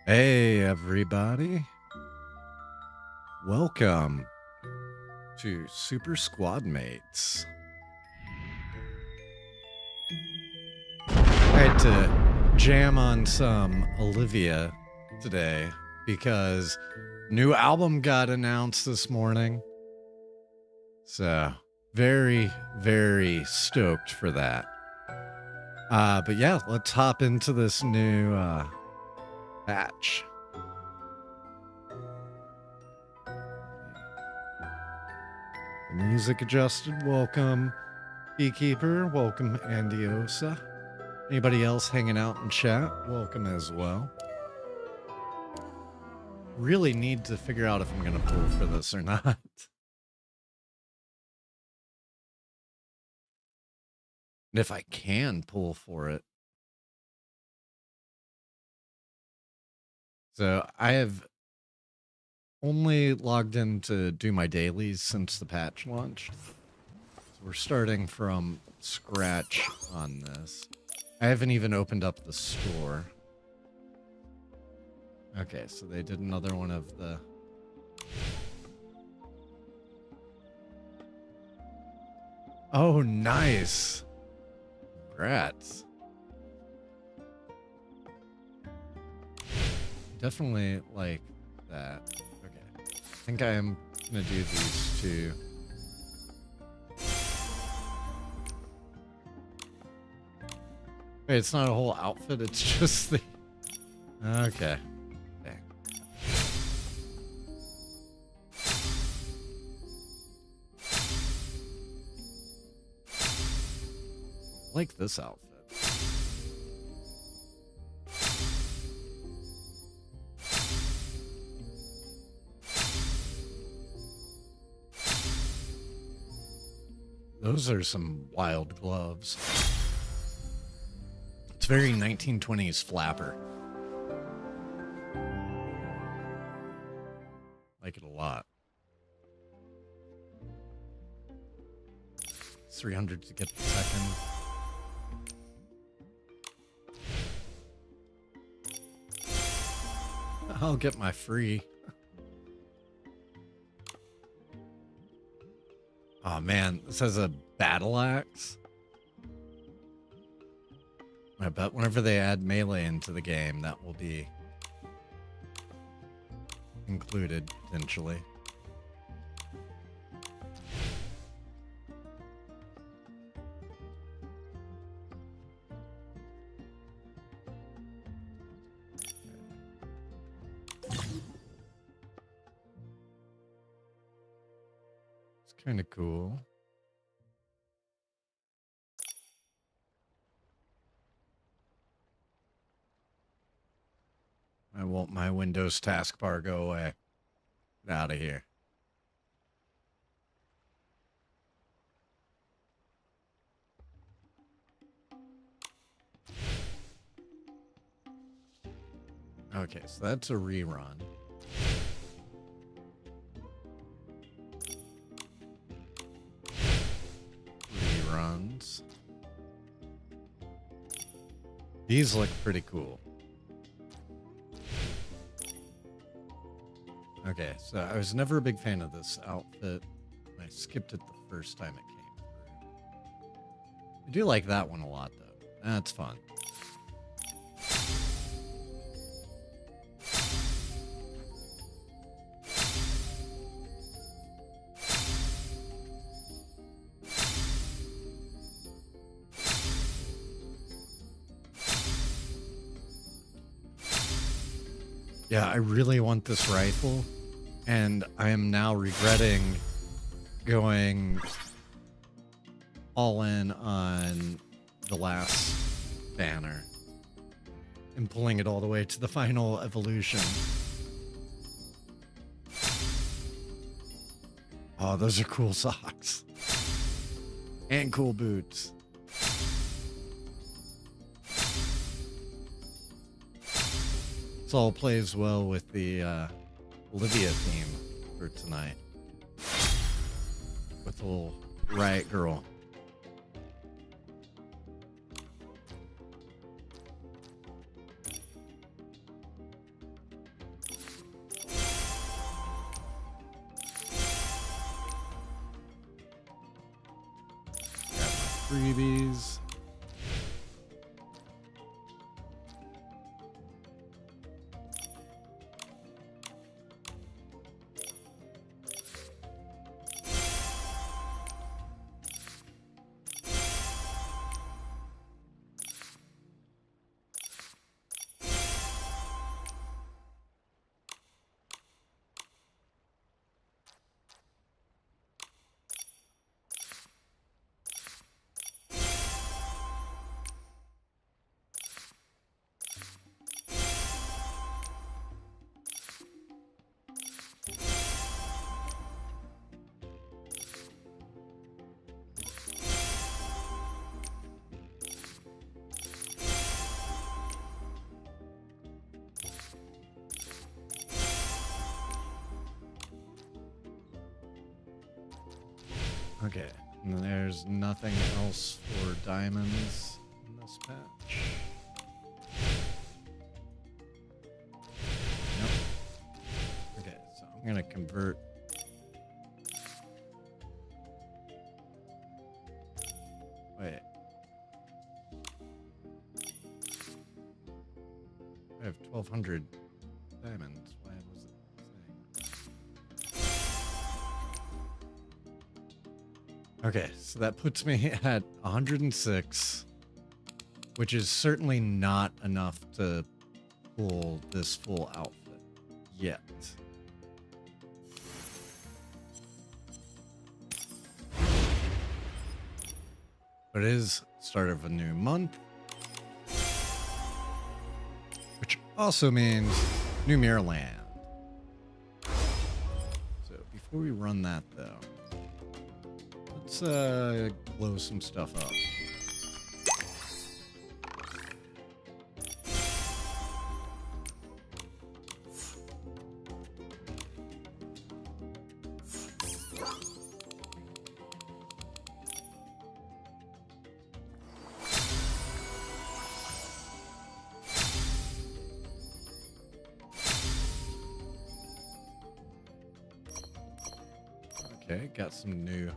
Hey, everybody. Welcome to Super Squad Mates. I had to jam on some Olivia today because new album got announced this morning. So, very, very stoked for that. But yeah, let's hop into this new patch. The music adjusted. Welcome, Beekeeper. Welcome, Andiosa. Anybody else hanging out in chat, welcome as well. Really need to figure out if I'm going to pull for this or not. And if I can pull for it. So I have only logged in to do my dailies since the patch launched. So we're starting from scratch on this. I haven't even opened up the store. Okay, so they did another one of the... Oh, nice. Congrats. Definitely like that. Okay. I think I am going to do these two. Wait, it's not a whole outfit, it's just the... Okay. Dang. I like this outfit. Those are some wild gloves. It's very 1920s flapper. Like it a lot. 300 to get the second. I'll get my free. Oh man, this has a battle axe. I bet whenever they add melee into the game, that will be included potentially. It's kind of cool. I want my Windows taskbar go away. Get out of here. Okay, so that's a rerun. Reruns. These look pretty cool. Okay, so I was never a big fan of this outfit. I skipped it the first time it came through. I do like that one a lot, though. That's fun. Yeah, I really want this rifle, and I am now regretting going all in on the last banner and pulling it all the way to the final evolution. Oh, those are cool socks. And cool boots. This all plays well with the Olivia theme for tonight. With the little riot girl. freebies. Okay, and then there's nothing else for diamonds in this patch. Nope. Okay, so I'm gonna convert. Wait. I have 1,200 diamonds. Why was it saying? Okay, so that puts me at 106, which is certainly not enough to pull this full outfit yet. But it is start of a new month, which also means new mirror land. So before we run that though, let's blow some stuff up. Okay, got some new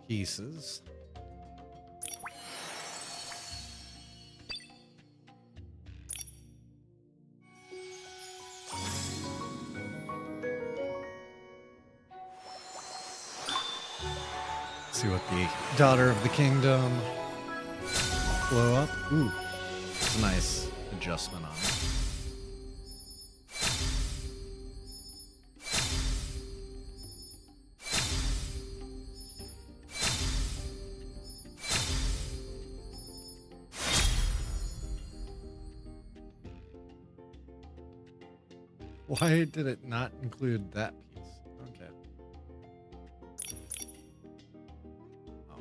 pieces. See what the daughter of the kingdom blow up. Ooh, it's a nice adjustment on it. Why did it not include that piece? Okay. Oh.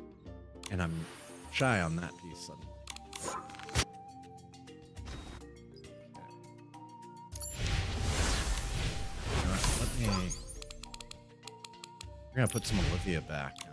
And I'm shy on that piece suddenly. Okay. You know what, let me... We're gonna put some Olivia back on.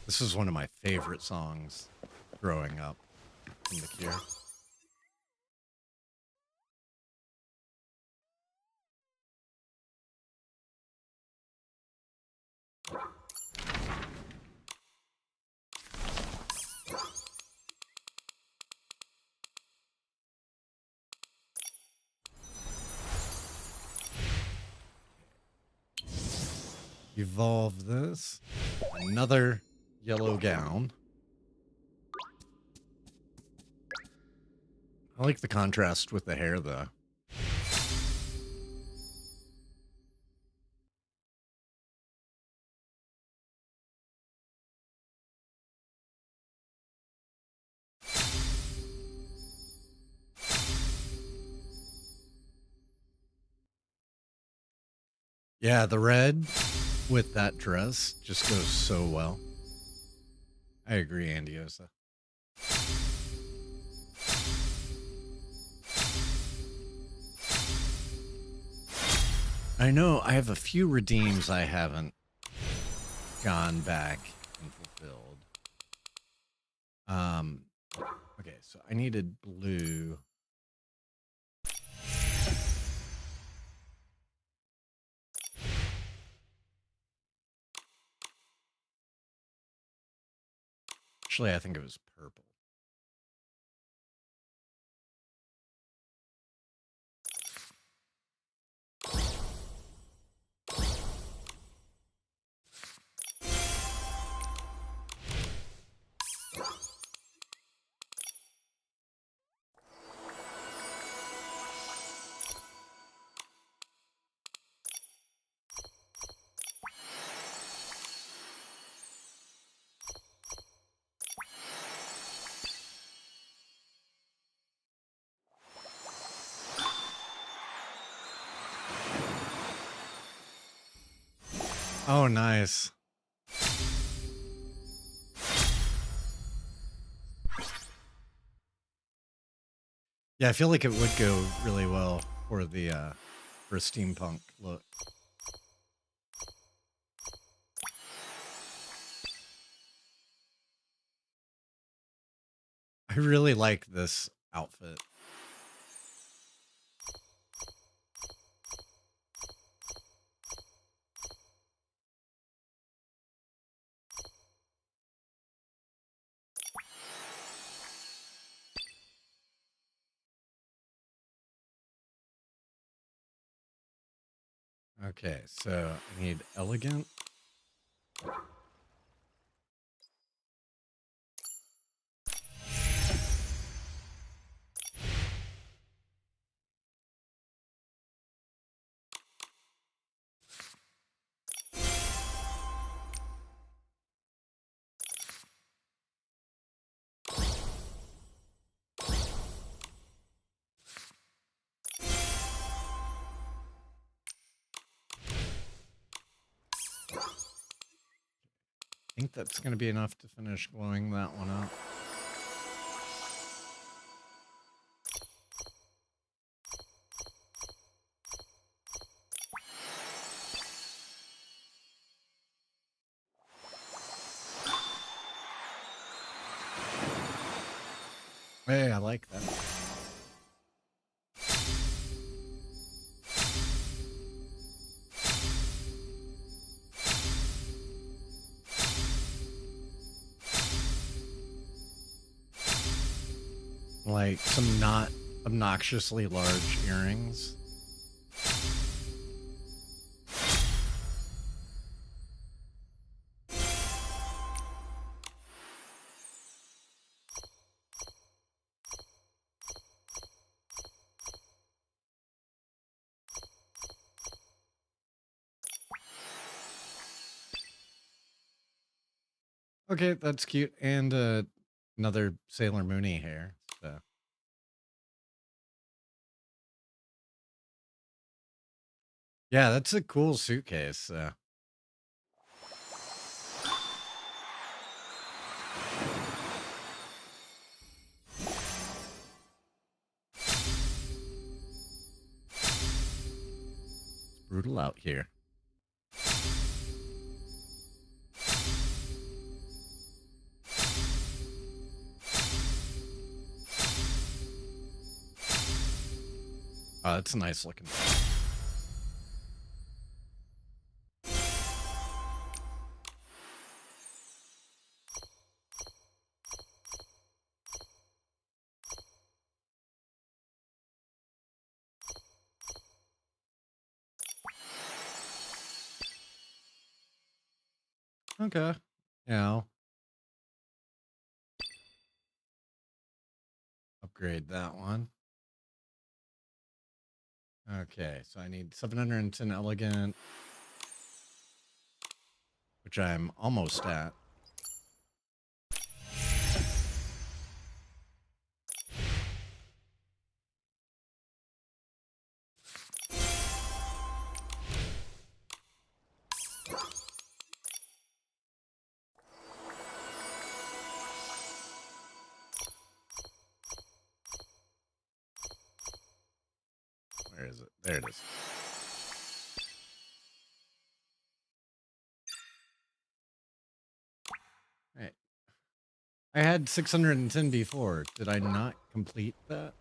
This is one of my favorite songs growing up in the Cure. Evolve this. Another yellow gown. I like the contrast with the hair, though. Yeah, the red with that dress just goes so well. I agree, Andiosa. I know I have a few redeems I haven't gone back and fulfilled. Um, okay, so I needed blue. Actually, I think it was purple. Oh, nice. Yeah, I feel like it would go really well for the for a steampunk look. I really like this outfit. Okay, so I need elegant. I think that's going to be enough to finish glowing that one up. Hey, I like that. Like some not obnoxiously large earrings. Okay, that's cute. And another Sailor Moony hair. So yeah, that's a cool suitcase. It's brutal out here. Oh, that's a nice looking. Okay. You know, upgrade that one. Okay, so I need 710 elegant, which I'm almost at. Where is it? There it is. All right. I had 610 before. Did I not complete that?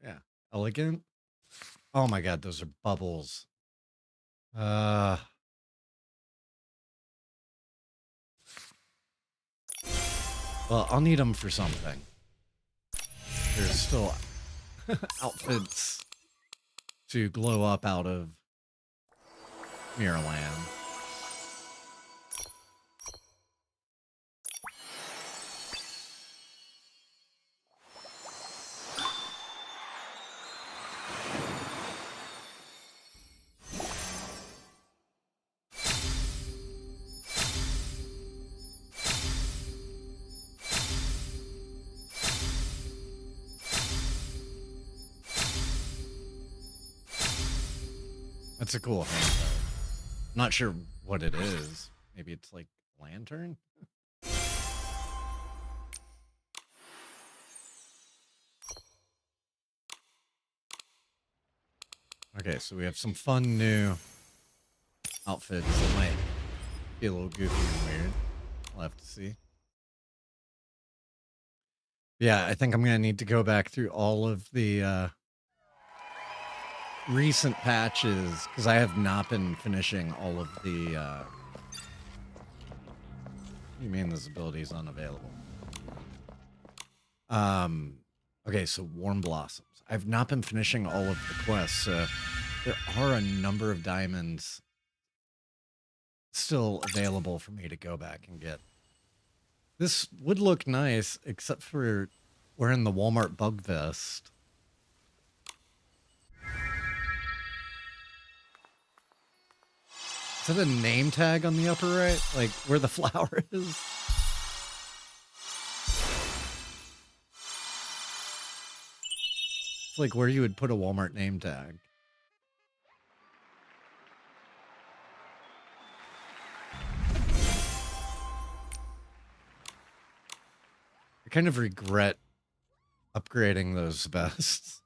Yeah. Elegant. Oh my god, those are bubbles. Well, I'll need them for something. There's still outfits to glow up out of Mirrorland. That's a cool hang though. Not sure what it is. Maybe it's like lantern? Okay, so we have some fun new outfits that might be a little goofy and weird. We'll have to see. Yeah, I think I'm gonna need to go back through all of the recent patches because I have not been finishing all of the. What do you mean this ability is unavailable? Okay, so Warm Blossoms. I've not been finishing all of the quests, so there are a number of diamonds still available for me to go back and get. This would look nice, except for wearing the Walmart bug vest. Is that a name tag on the upper right? Like where the flower is? It's like where you would put a Walmart name tag. I kind of regret upgrading those vests.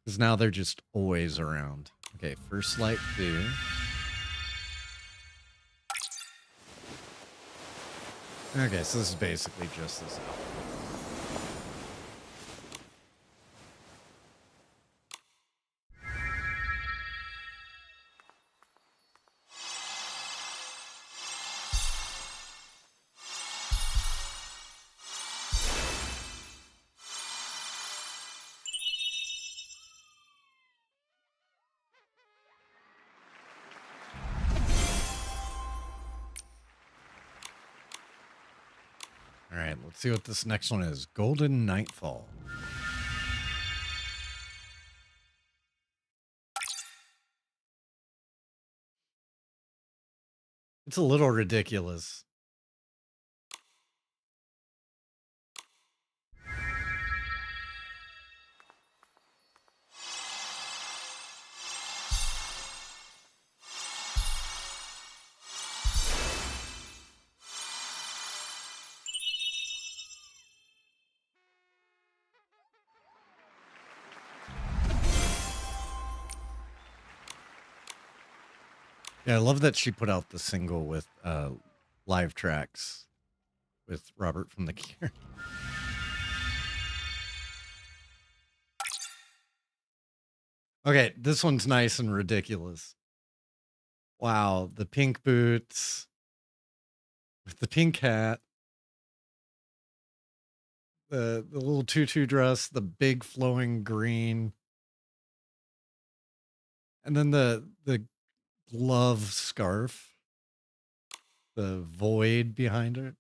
Because now they're just always around. Okay, first light 2. Okay, so this is basically just this outfit. All right, let's see what this next one is. Golden Nightfall. It's a little ridiculous. Yeah, I love that she put out the single with live tracks with Robert from The Cure. Okay, this one's nice and ridiculous. Wow, the pink boots with the pink hat, the little tutu dress, the big flowing green, and then the glove scarf, the void behind her.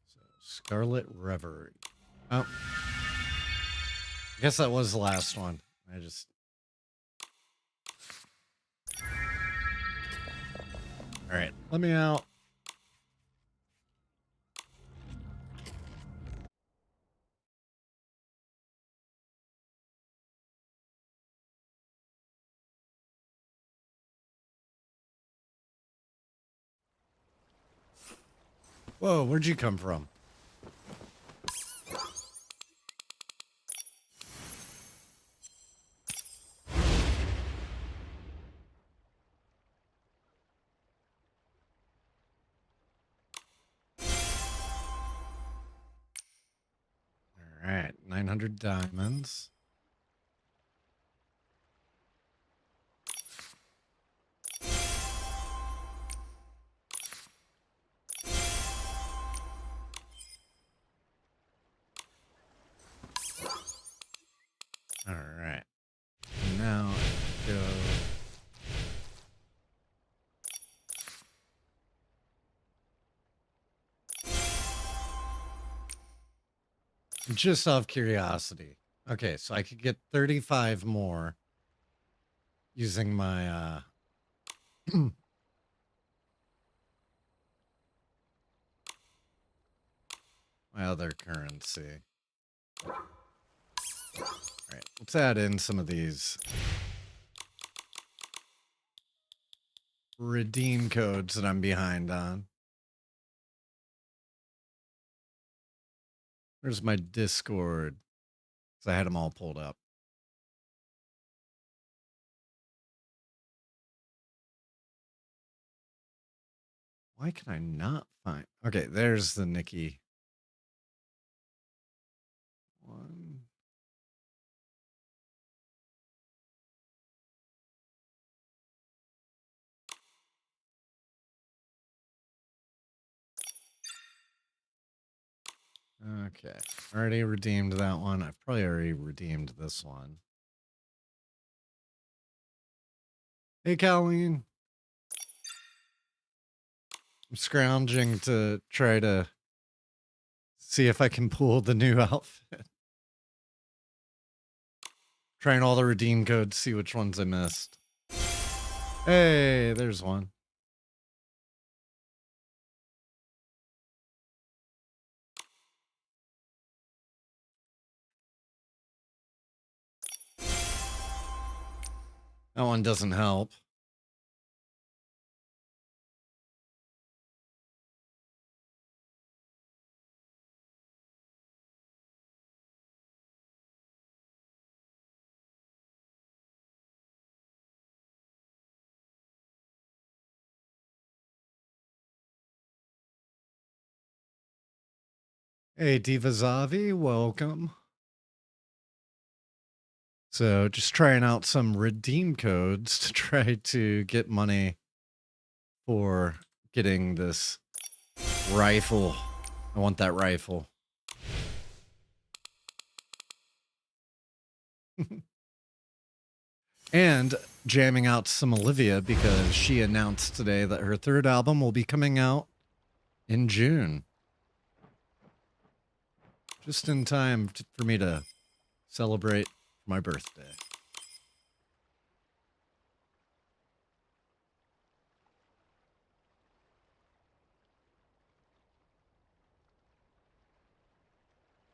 So Scarlet Reverie. Oh, I guess that was the last one. I just All right, let me out. Whoa, where'd you come from? All right, 900 diamonds. All right, now go. Just out of curiosity. Okay, so I could get 35 more using my my other currency. All right, let's add in some of these redeem codes that I'm behind on. Where's my Discord? Because I had them all pulled up. Why can I not find? Okay, there's the Nikki one. Okay, already redeemed that one. I've probably already redeemed this one. Hey, Colleen. I'm scrounging to try to see if I can pull the new outfit. Trying all the redeem codes, see which ones I missed. Hey, there's one. That one doesn't help. Hey, Diva Zavi, welcome. So just trying out some redeem codes to try to get money for getting this rifle. I want that rifle. And jamming out some Olivia because she announced today that her third album will be coming out in June. Just in time for me to celebrate my birthday.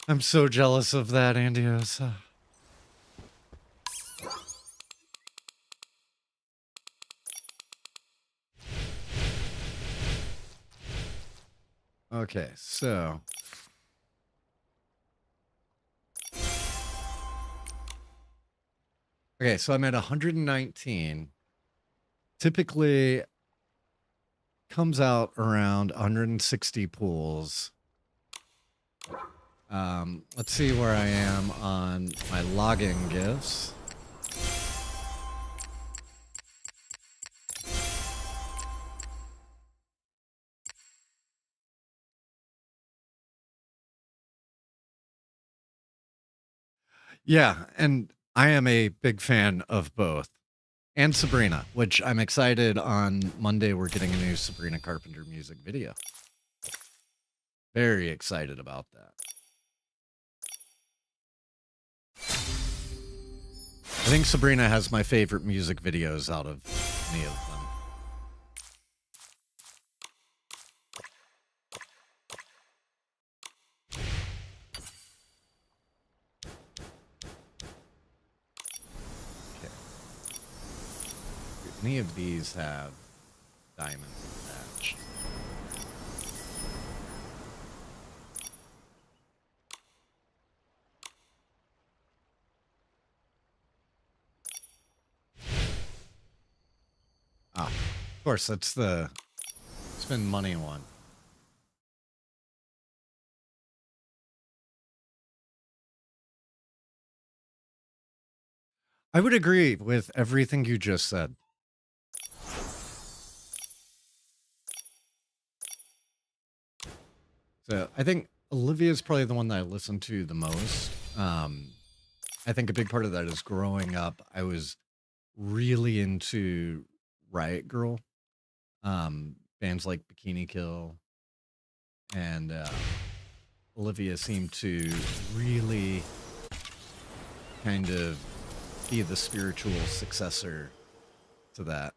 I'm so jealous of that, Andiosa. Okay, so I'm at 119. Typically comes out around 160 pools. Let's see where I am on my login gifts. Yeah, and I am a big fan of both. And Sabrina, which I'm excited on Monday we're getting a new Sabrina Carpenter music video. Very excited about that. I think Sabrina has my favorite music videos out of any of them. Any of these have diamonds attached. Ah, of course, that's the spend money one. I would agree with everything you just said. So I think Olivia is probably the one that I listen to the most. I think a big part of that is growing up. I was really into Riot Girl, bands like Bikini Kill, and Olivia seemed to really kind of be the spiritual successor to that.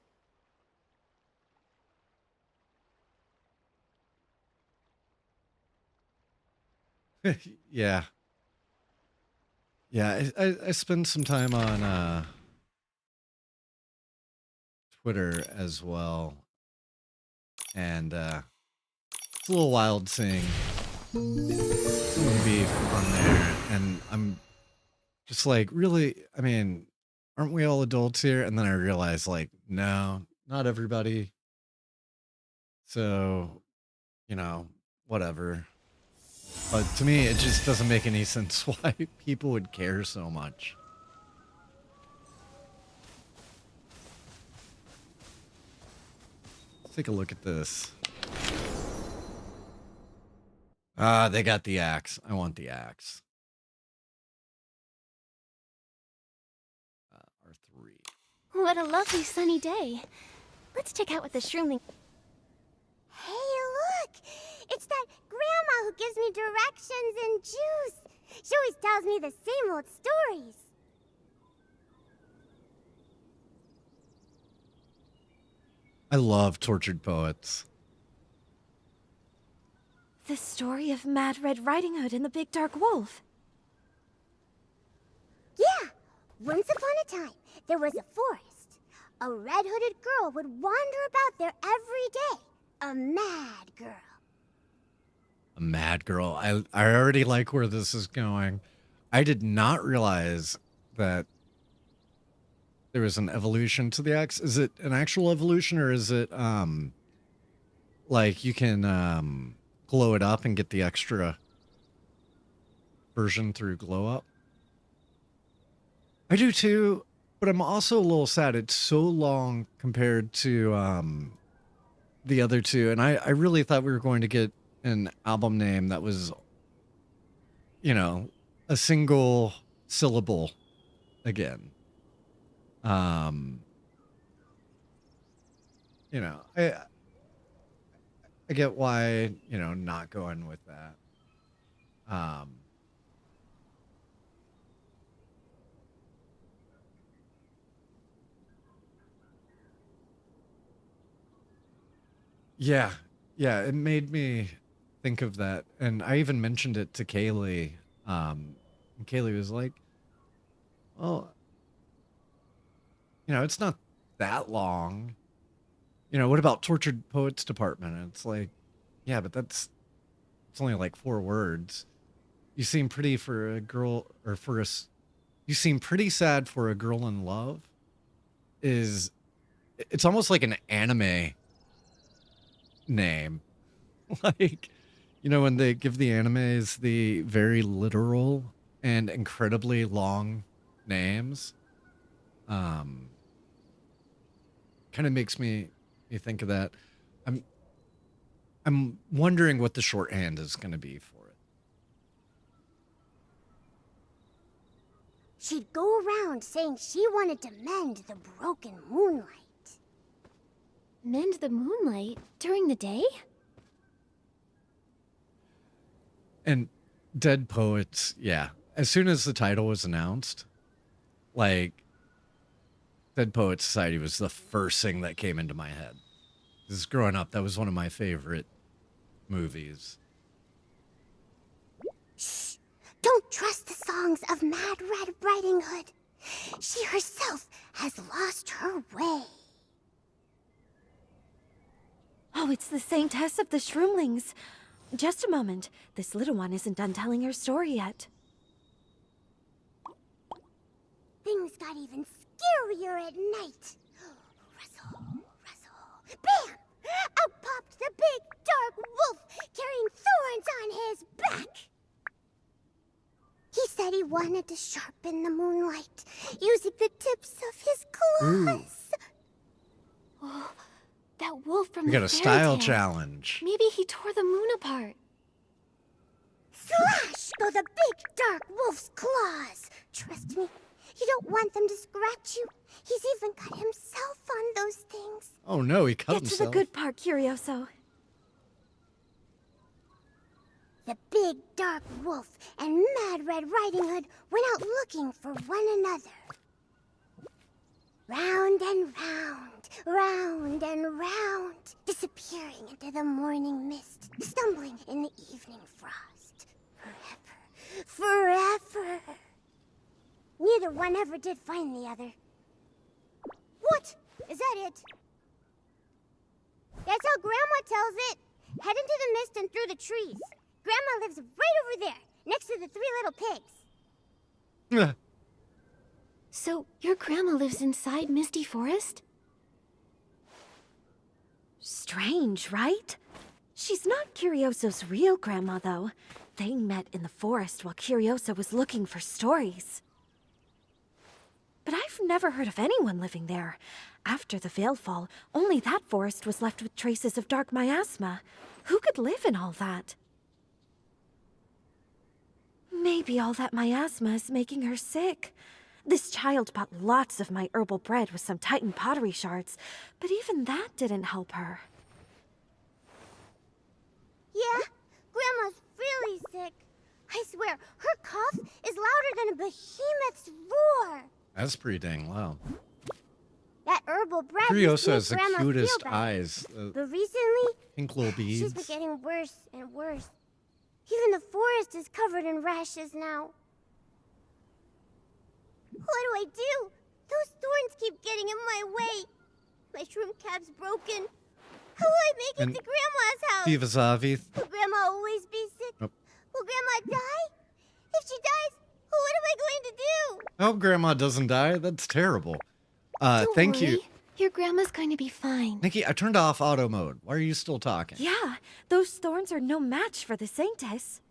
Yeah. Yeah, I spend some time on Twitter as well, and it's a little wild seeing human beef on there, and I'm just like, really, I mean, aren't we all adults here? And then I realized, like, no, not everybody. So, you know, whatever. But to me, it just doesn't make any sense why people would care so much. Let's take a look at this. Ah, they got the axe. I want the axe. R3. What a lovely sunny day. Let's check out what the shroomling... Hey, look! It's that grandma who gives me directions and juice. She always tells me the same old stories. I love tortured poets. The story of Mad Red Riding Hood and the Big Dark Wolf. Yeah! Once upon a time, there was a forest. A red-hooded girl would wander about there every day. A mad girl. A mad girl. I already like where this is going. I did not realize that there was an evolution to the axe. Is it an actual evolution, or is it like you can glow it up and get the extra version through glow up? I do too, but I'm also a little sad. It's so long compared to the other two, and I really thought we were going to get an album name that was, you know, a single syllable again. You know, I get why, you know, not going with that. Yeah, yeah, it made me think of that, and I even mentioned it to Kaylee. And Kaylee was like, "Well, you know, it's not that long. You know, what about Tortured Poets Department?" And it's like, yeah, but it's only like 4 words. You seem pretty for a girl, or for us. You seem pretty sad for a girl in love. It's almost like an anime name. Like, you know, when they give the animes the very literal and incredibly long names, kind of makes me think of that. I'm I'm wondering what the shorthand is going to be for it. She'd go around saying she wanted to mend the broken moonlight. Mend the moonlight? During the day? And Dead Poets, yeah. As soon as the title was announced, like, Dead Poets Society was the first thing that came into my head. Because growing up, that was one of my favorite movies. Shh! Don't trust the songs of Mad Red Riding Hood. She herself has lost her way. Oh, it's the Saintess of the Shroomlings. Just a moment. This little one isn't done telling her story yet. Things got even scarier at night. Rustle, rustle, bam! Out popped the big dark wolf, carrying thorns on his back. He said he wanted to sharpen the moonlight, using the tips of his claws. Oh, that wolf from We the got a fairy style tale. challenge. Maybe he tore the moon apart. Slash go the big dark wolf's claws. Trust me, you don't want them to scratch you. He's even got himself on those things. Oh no, he cut Get to himself. the good part, Curioso. The big dark wolf and Mad Red Riding Hood went out looking for one another. Round and round, round and round, disappearing into the morning mist, stumbling in the evening frost. Forever, forever. Neither one ever did find the other. What? Is that it? That's how Grandma tells it. Head into the mist and through the trees. Grandma lives right over there, next to the 3 little pigs. So, your grandma lives inside Misty Forest? Strange, right? She's not Curioso's real grandma, though. They met in the forest while Curioso was looking for stories. But I've never heard of anyone living there. After the Veilfall, only that forest was left with traces of dark miasma. Who could live in all that? Maybe all that miasma is making her sick. This child bought lots of my herbal bread with some Titan pottery shards, but even that didn't help her. Yeah, Grandma's really sick. I swear, her cough is louder than a behemoth's roar. That's pretty dang loud. That herbal bread Curioso has used to the make Grandma cutest feel better. eyes. But recently, Pink little she's been beads. getting worse and worse. Even the forest is covered in rashes now. What do? Those thorns keep getting in my way. My shroom cap's broken. How will I make And it to Grandma's house? Divazavi. Will Grandma always be sick? Nope. Will Grandma die? If she dies, what am I going to do? I hope Grandma doesn't die. That's terrible. Don't Thank you. worry. Your grandma's going to be fine. Nikki, I turned off auto mode. Why are you still talking? Yeah, those thorns are no match for the Saintess.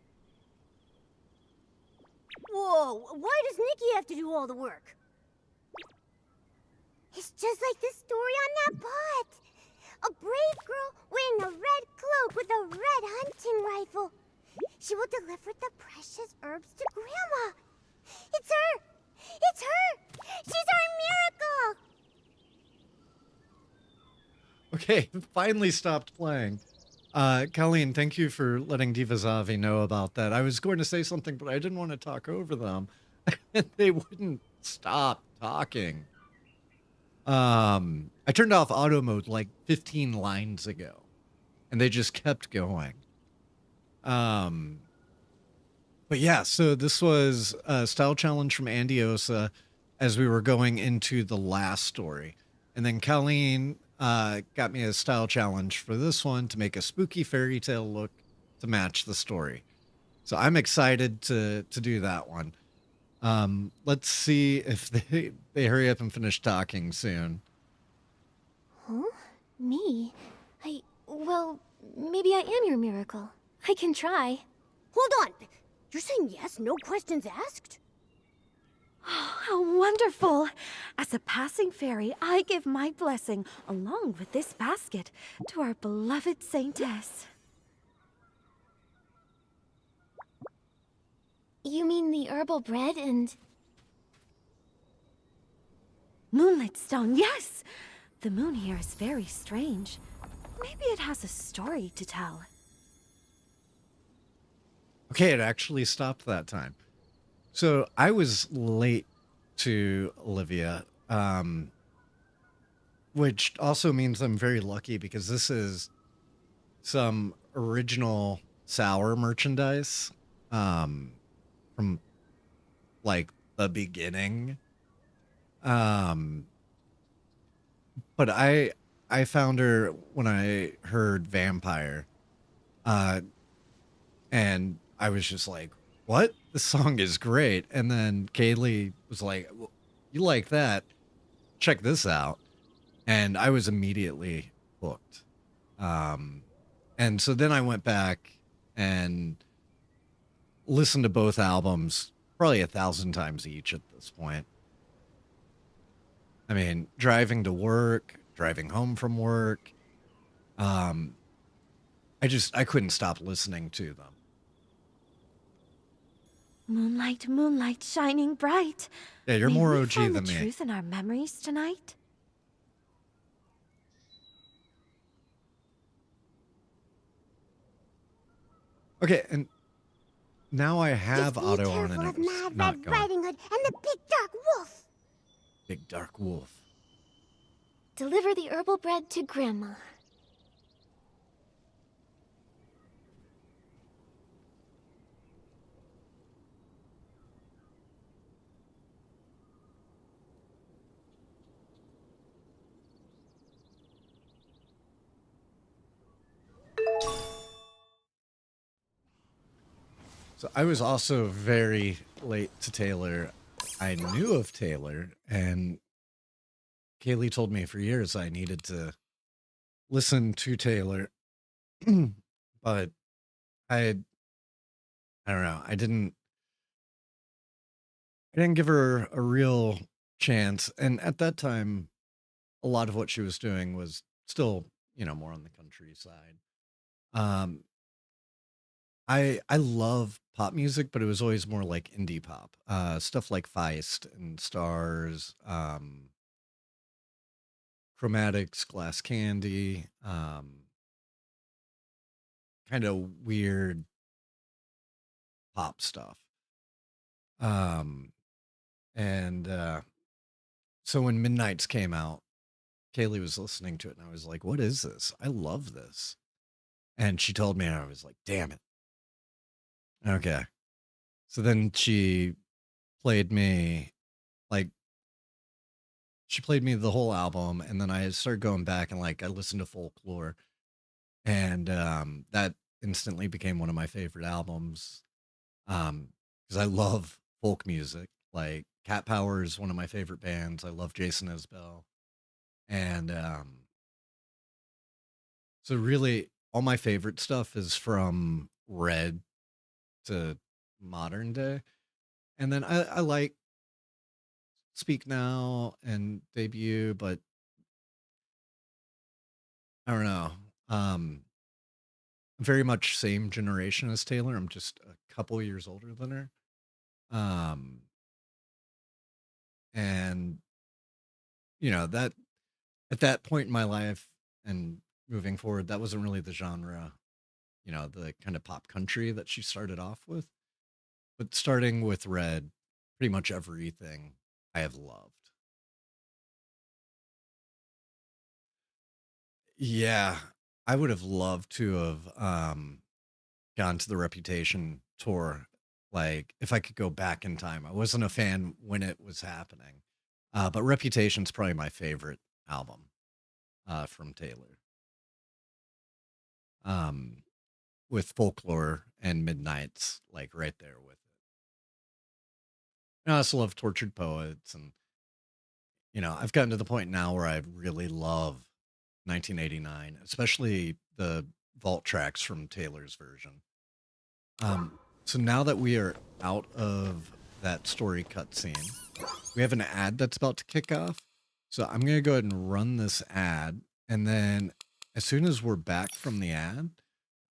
Whoa, why does Nikki have to do all the work? It's just like the story on that pot. A brave girl wearing a red cloak with a red hunting rifle. She will deliver the precious herbs to Grandma. It's her! It's her! She's our miracle! Okay, finally stopped playing. Colleen, thank you for letting Divazavi know about that. I was going to say something, but I didn't want to talk over them. They wouldn't stop talking. I turned off auto mode like 15 lines ago, and they just kept going. But yeah, so this was a style challenge from Andiosa as we were going into the last story. And then Colleen got me a style challenge for this one to make a spooky fairy tale look to match the story. So I'm excited to do that one. Let's see if they hurry up and finish talking soon. Huh? Me? Well, maybe I am your miracle. I can try. Hold on! You're saying yes, no questions asked? Oh, how wonderful! As a passing fairy, I give my blessing, along with this basket, to our beloved Saintess. You mean the herbal bread and... Moonlit stone, yes! The moon here is very strange. Maybe it has a story to tell. Okay, it actually stopped that time. So I was late to Olivia, which also means I'm very lucky because this is some original sour merchandise from like the beginning. But I I found her when I heard Vampire, uh, and I was just like, "What? This song is great." And then Kaylee was like, "Well, you like that? Check this out." And I was immediately hooked. Um, and so then I went back and listened to both albums probably 1,000 times each at this point. I mean, driving to work, driving home from work, um, I couldn't stop listening to them. Moonlight, moonlight, shining bright. Yeah, you're May more we OG find the than me. truth in our memories tonight? Okay, and now I Just have be auto on and careful it of was Mad not Red going. Riding Hood and the Big Dark Wolf. Big Dark Wolf. Deliver the herbal bread to Grandma. So I was also very late to Taylor. I knew of Taylor, and Kaylee told me for years I needed to listen to Taylor, but I I don't know. I didn't give her a real chance. And at that time, a lot of what she was doing was still, more on the countryside. Um, I love pop music, but it was always more like indie pop. Stuff like Feist and Stars, Chromatics, Glass Candy, kind of weird pop stuff. Um, and so when Midnights came out, Kaylee was listening to it, and I was like, "What is this? I love this." And she told me, and I was like, "Damn it." Okay. So then played me like she played me the whole album, and then I started going back and I listened to Folklore, and that instantly became one of my favorite albums. Because I love folk music. Like Cat Power is one of my favorite bands. I love Jason Isbell, and so really all my favorite stuff is from Red to modern day. And then I like Speak Now and Debut, but I don't know. Very much same generation as Taylor. I'm just a couple years older than her. Um, and that at that point in my life and moving forward, that wasn't really the genre, the kind of pop country that she started off with. But starting with Red, pretty much everything I have loved. Yeah, I would have loved to have gone to the Reputation tour. Like, if I could go back in time, I wasn't a fan when it was happening. But Reputation's probably my favorite album from Taylor. Um, with Folklore and Midnights, like right there with it. And I also love Tortured Poets. And, I've gotten to the point now where I really love 1989, especially the vault tracks from Taylor's version. So now that we are out of that story cutscene, we have an ad that's about to kick off. So I'm going to go ahead and run this ad. And then as soon as we're back from the ad,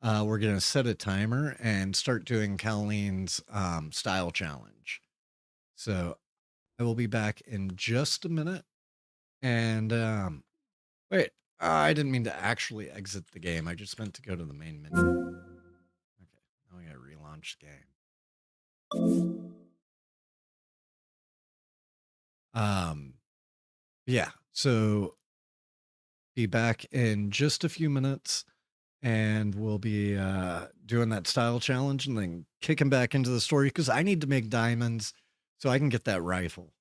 we're going to set a timer and start doing Colleen's style challenge. So I will be back in just a minute. And wait, I didn't mean to actually exit the game. I just meant to go to the main menu. Okay, now we got to relaunch the game. Um, yeah, so be back in just a few minutes and we'll be doing that style challenge and then kicking back into the story because I need to make diamonds so I can get that rifle.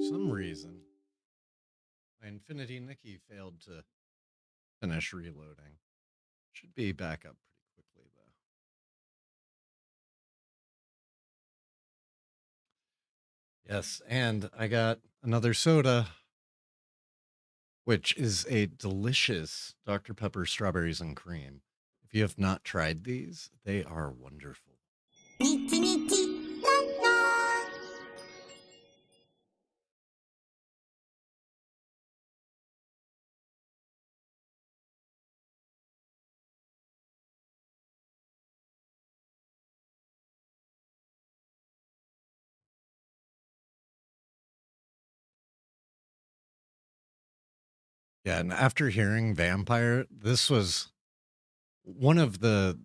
some reason, my Infinity Nikki failed to finish reloading. Should be back up pretty quickly, though. Yes, and I got another soda, which is a delicious Dr. Pepper strawberries and cream. If you have not tried these, they are wonderful. Nikki, Nikki, la la. Yeah, and after hearing Vampire, this was one of the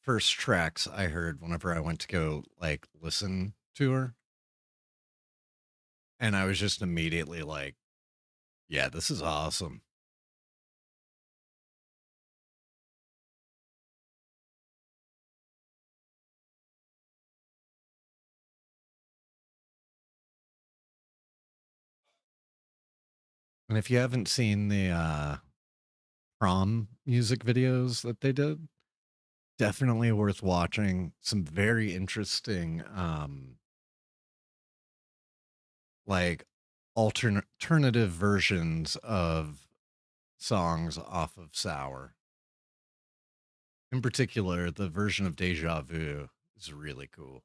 first tracks I heard whenever I went to go like listen to her. And I was just immediately like, yeah, this is awesome. And if you haven't seen the prom music videos that they did, definitely worth watching. Some very interesting like alternative versions of songs off of Sour. In particular, the version of Deja Vu is really cool.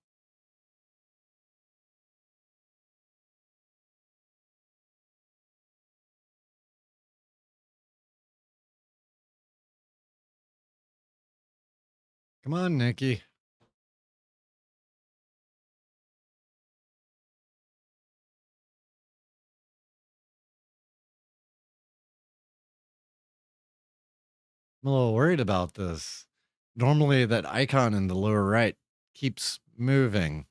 Come on, Nikki. I'm a little worried about this. Normally, that icon in the lower right keeps moving.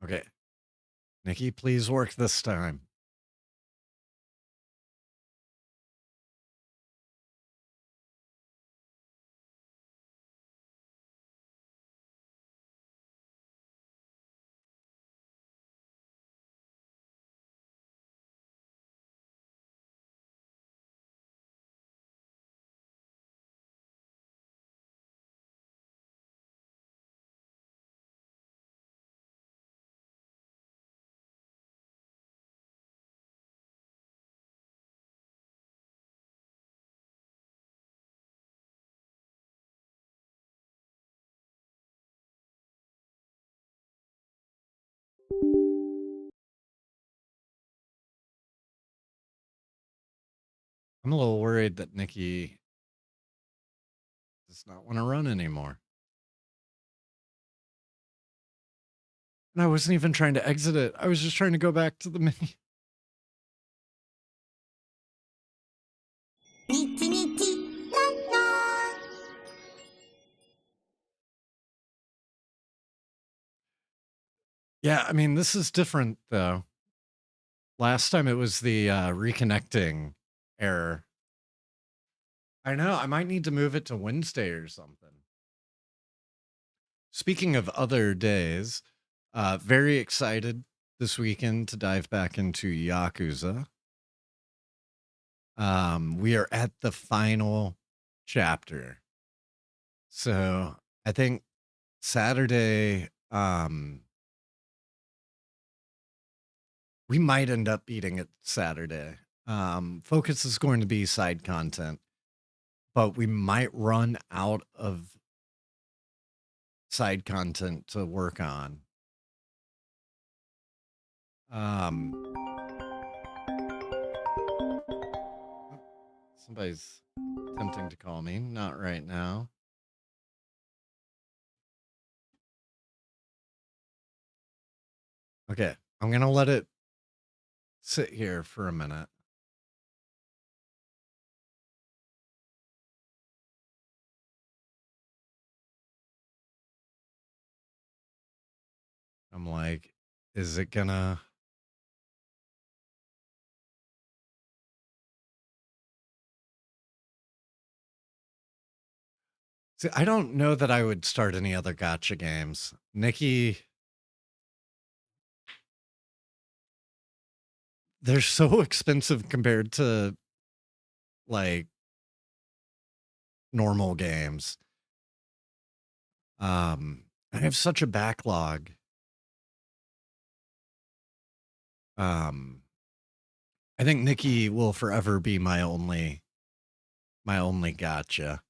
Okay. Nikki, please work this time. I'm a little worried that Nikki does not want to run anymore. And I wasn't even trying to exit it. I was just trying to go back to the menu. Nikki, Nikki, la la. Yeah, I mean, this is different though. Last time it was the reconnecting error. I know, I might need to move it to Wednesday or something. Speaking of other days, very excited this weekend to dive back into Yakuza. We are at the final chapter. So I think Saturday, we might end up beating it Saturday. Focus is going to be side content, but we might run out of side content to work on. Somebody's attempting to call me. Not right now. Okay, I'm gonna let it sit here for a minute. I'm like, is it gonna? See, I don't know that I would start any other gotcha games. Nikki, they're so expensive compared to like normal games. I have such a backlog. Um, I think Nikki will forever be my only gotcha.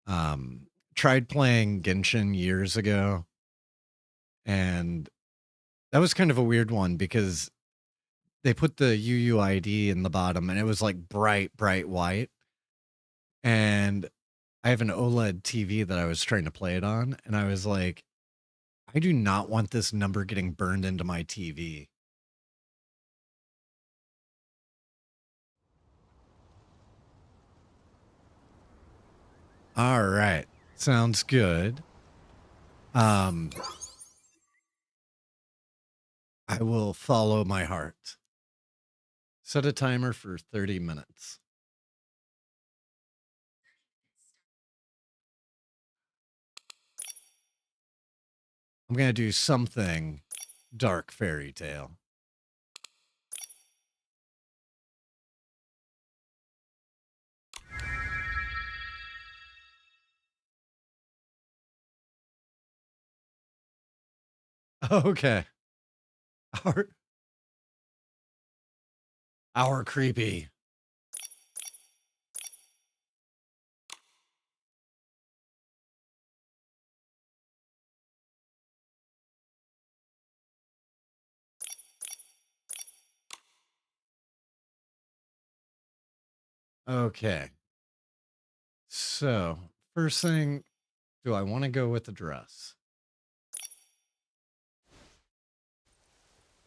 Um, Tried playing Genshin years ago, and that was kind of a weird one because they put the UUID in the bottom and it was like bright, bright white. And I have an OLED TV that I was trying to play it on, and I was like, I do not want this number getting burned into my TV. All right. Sounds good. Um, I will follow my heart. Set a timer for 30 minutes. I'm going to do something dark fairy tale. Okay. Our, our creepy. Okay. So, first thing, do I want to go with the dress?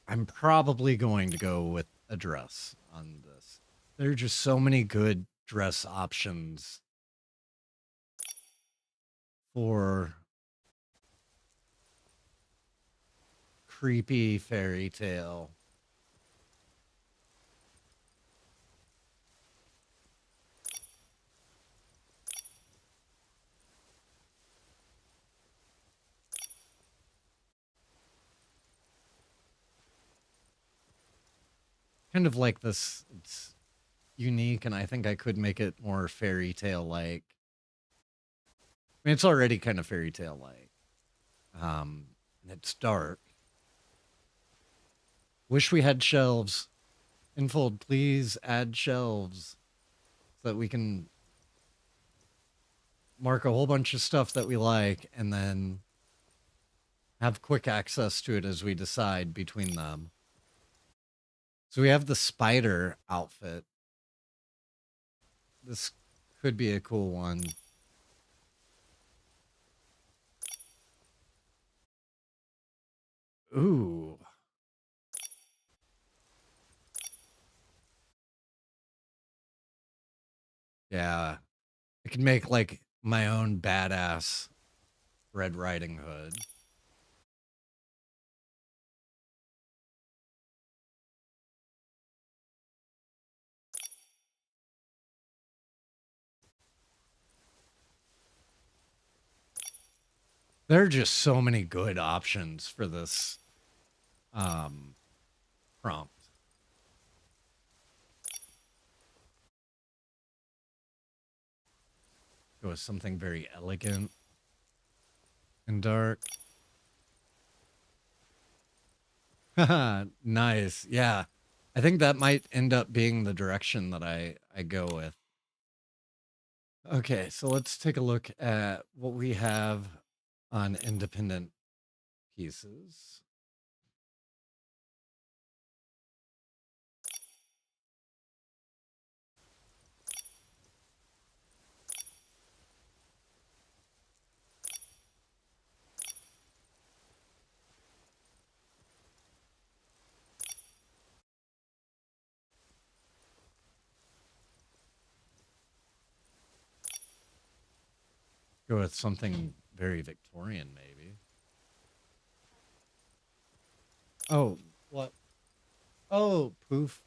I'm probably going to go with a dress on this. There are just so many good dress options for creepy fairy tale. Kind of like this. It's unique, and I think I could make it more fairy tale like. I mean, it's already kind of fairy tale like. And it's dark. Wish we had shelves. Infold, please add shelves so that we can mark a whole bunch of stuff that we like and then have quick access to it as we decide between them. So we have the spider outfit. This could be a cool one. Ooh. Yeah. I could make like my own badass Red Riding Hood. There are just so many good options for this prompt. Go with something very elegant and dark. Haha, nice. Yeah. I think that might end up being the direction that I go with. Okay, so let's take a look at what we have on independent pieces. Go with something very Victorian, maybe. Oh, what? Oh, poof.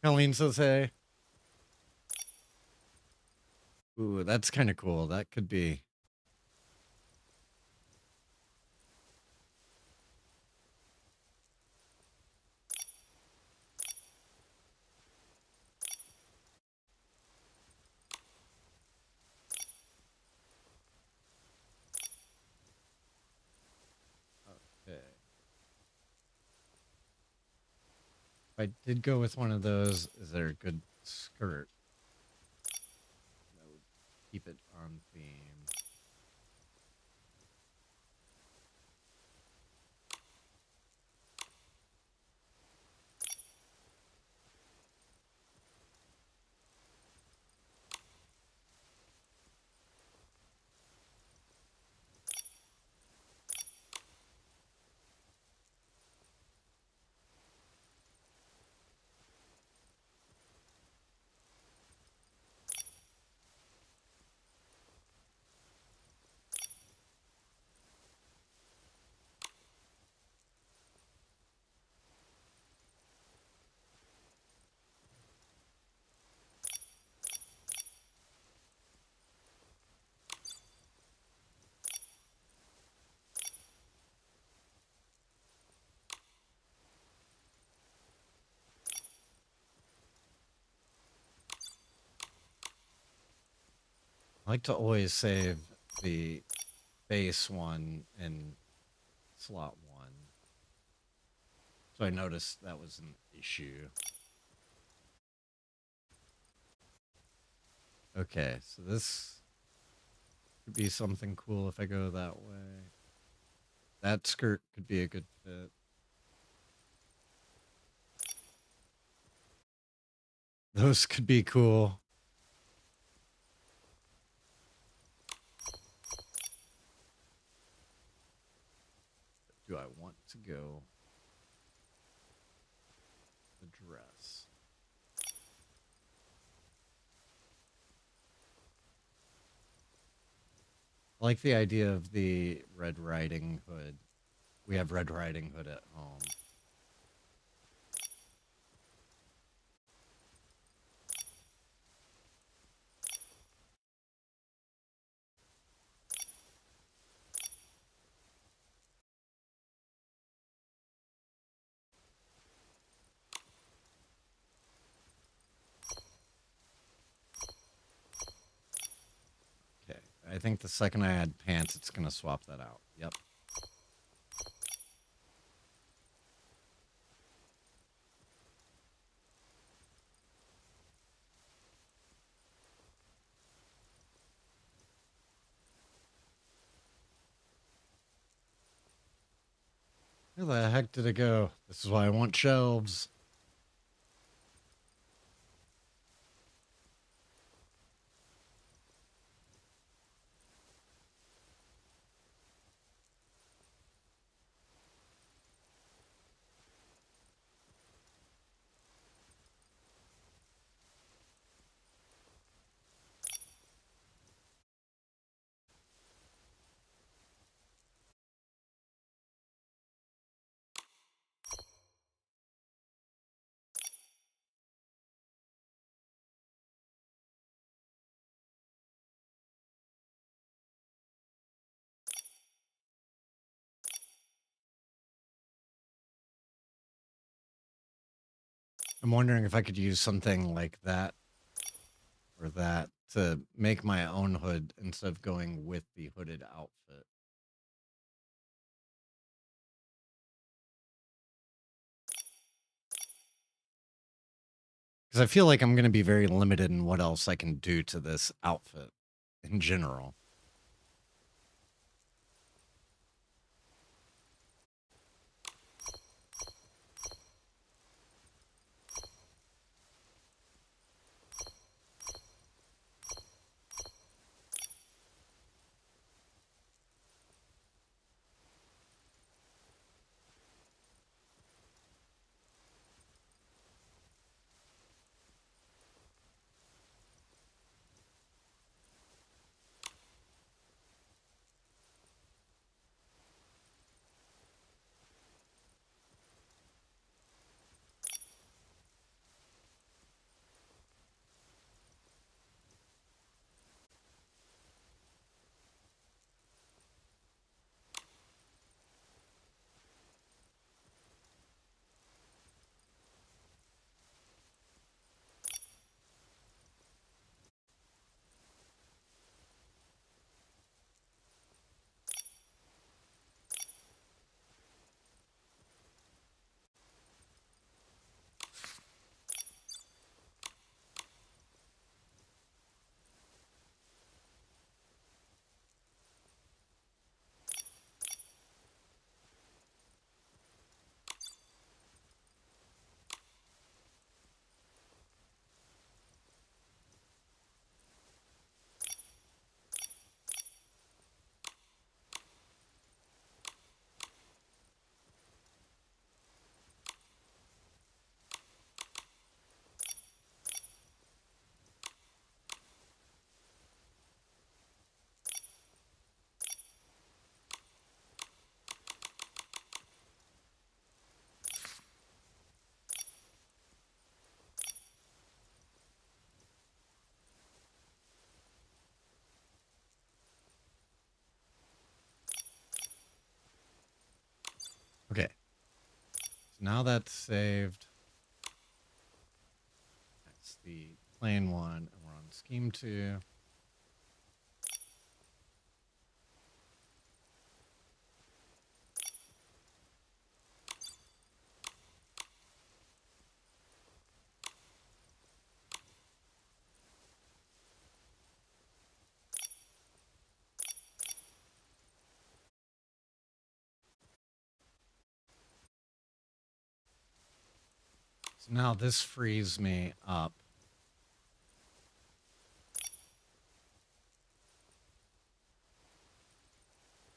Colleen says hey. Ooh, that's kind of cool. That could be. Okay. If I did go with one of those, is there a good skirt that would keep it on theme? I like to always save the base one in slot one. So I noticed that was an issue. Okay, so this could be something cool if I go that way. That skirt could be a good fit. Those could be cool. Do I want to go the dress? I like the idea of the Red Riding Hood. We have Red Riding Hood at home. Okay, I think the second I add pants, it's going to swap that out. Yep. Where the heck did it go? This is why I want shelves. I'm wondering if I could use something like that or that to make my own hood instead of going with the hooded outfit. Because I feel like I'm going to be very limited in what else I can do to this outfit in general. Now that's saved. That's the plain one, and we're on scheme 2. So now this frees me up.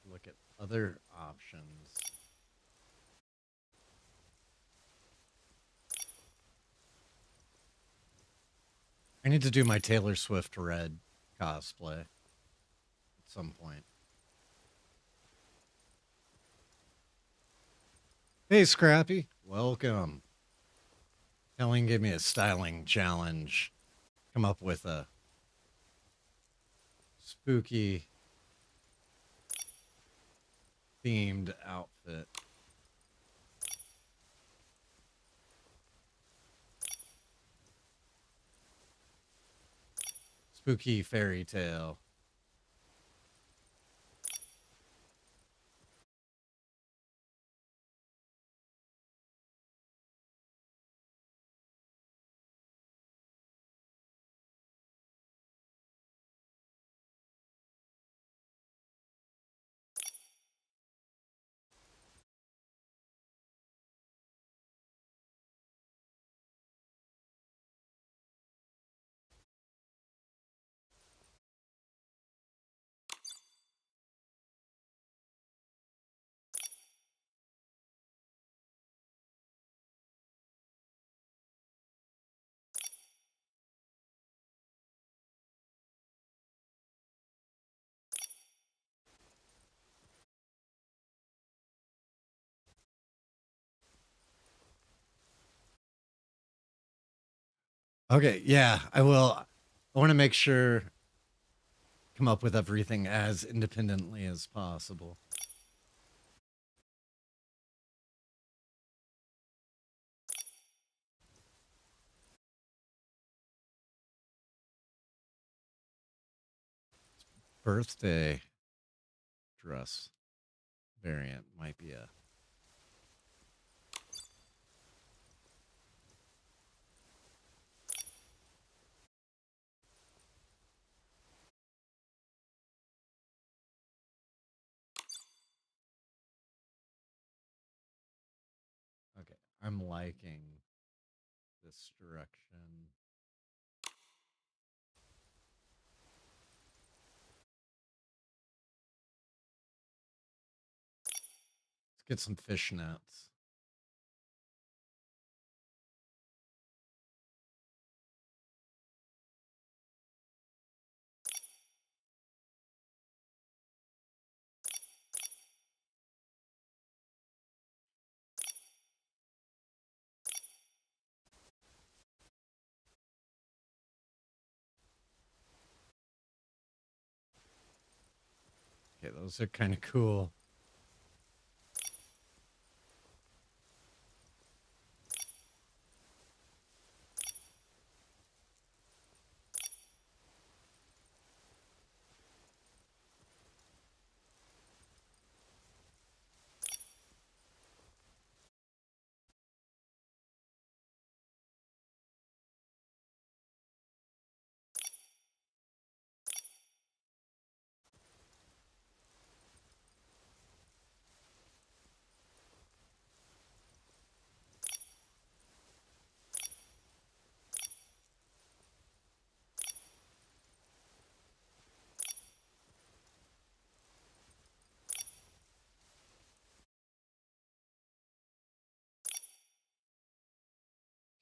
Look at other options. I need to do my Taylor Swift Red cosplay at some point. Hey, Scrappy. Welcome. Helen gave me a styling challenge. Come up with a spooky themed outfit. Spooky fairy tale. Okay, yeah, I will. I want to make sure come up with everything as independently as possible. Birthday dress variant might be a okay. I'm liking this direction. Let's get some fishnets. Okay, those are kind of cool.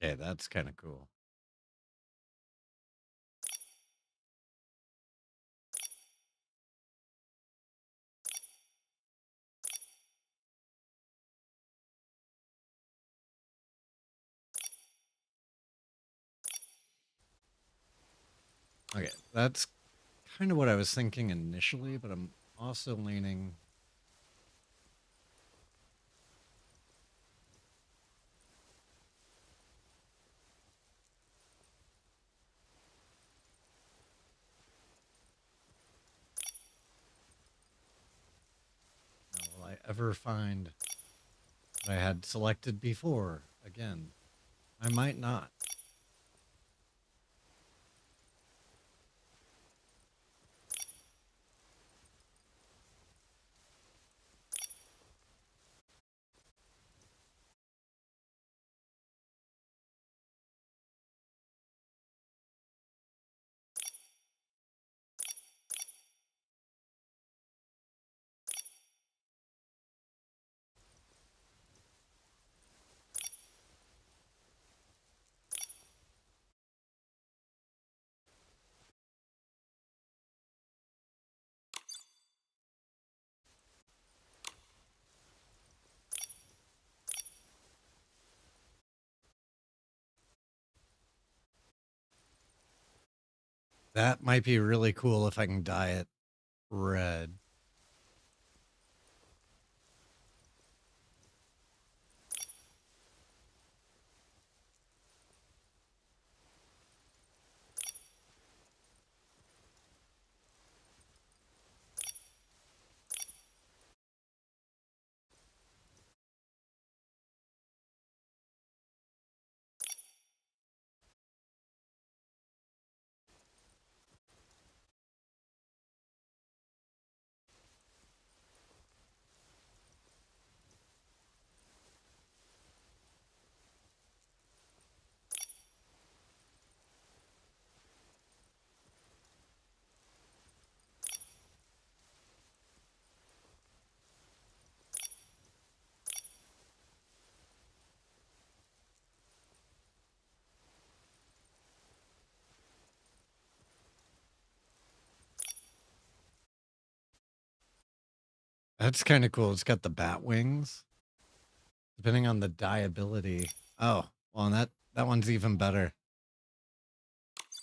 Okay, that's kind of cool. Okay, that's kind of what I was thinking initially, but I'm also leaning ever find what I had selected before again. I might not. That might be really cool if I can dye it red. That's kind of cool. It's got the bat wings, depending on the dye ability. Oh, well, and that one's even better.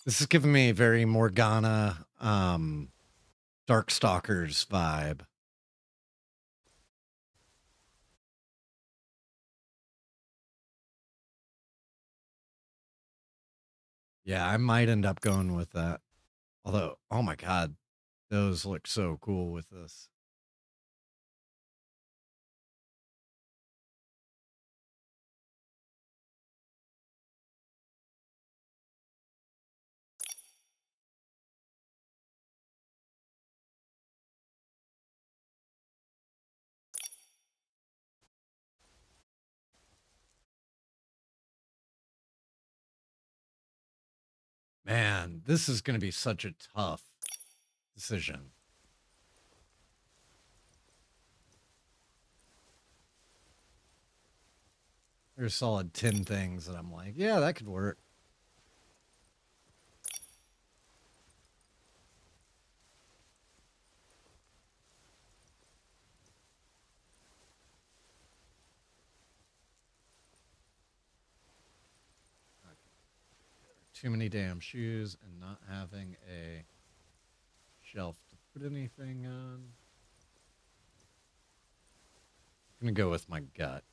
This is giving me very Morgana, Darkstalkers vibe. Yeah, I might end up going with that. Although, oh my god, those look so cool with this. Man, this is going to be such a tough decision. There's solid 10 things that I'm like, yeah, that could work. Okay. Too many damn shoes and not having a shelf to put anything on. I'm going to go with my gut.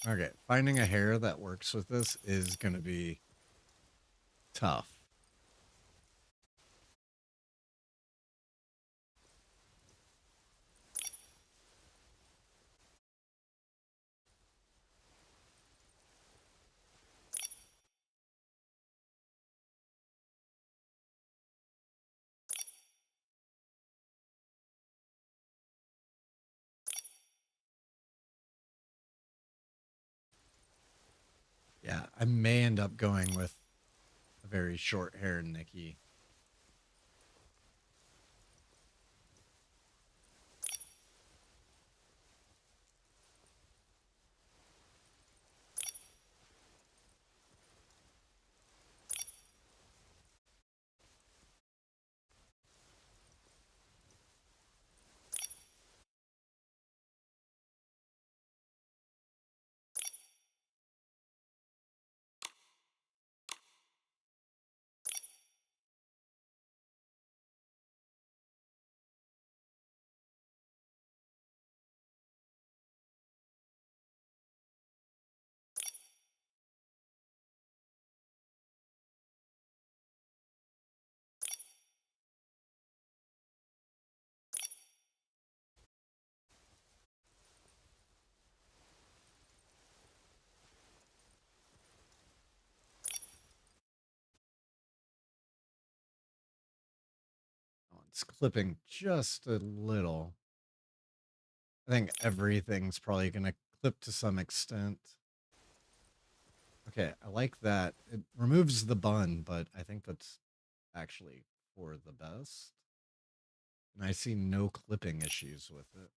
Okay, finding a hair that works with this is going to be tough. Yeah, I may end up going with a very short haired Nikki. it's clipping just a little. I think everything's probably going to clip to some extent. Okay, I like that. It removes the bun, but I think that's actually for the best. And I see no clipping issues with it.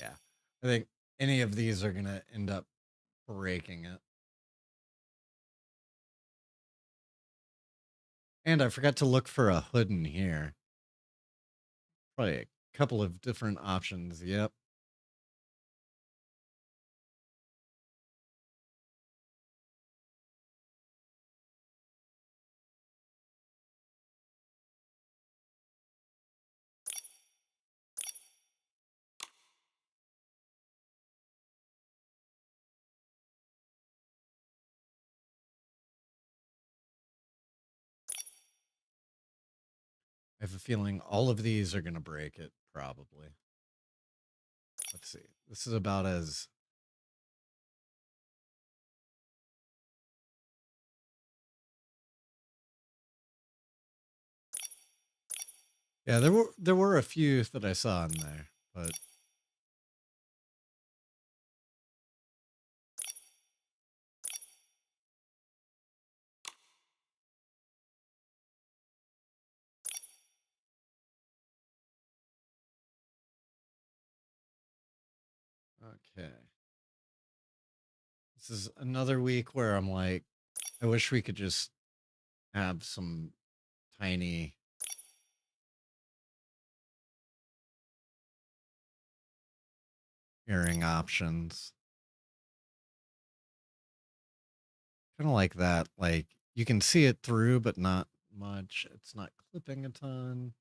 Yeah. I think any of these are going to end up breaking it. And I forgot to look for a hood in here. Probably a couple of different options. Yep. I have a feeling all of these are going to break it, probably. Let's see. This is about as... Yeah, there were a few that I saw in there, but okay. This is another week where I'm like, I wish we could just have some tiny earring options. Kind of like that. Like, you can see it through, but not much. It's not clipping a ton.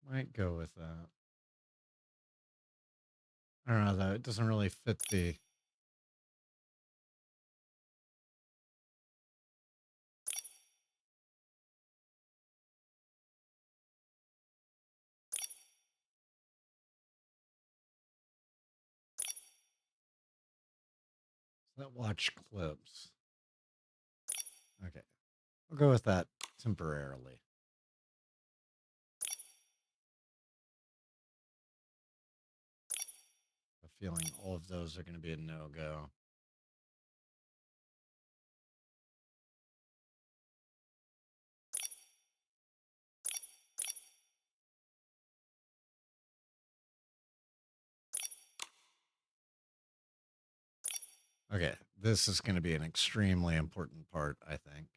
Might go with that. I don't know, though. It doesn't really fit the... That watch clips. Okay. I'll go with that temporarily. A feeling all of those are going to be a no-go. Okay, this is going to be an extremely important part, I think.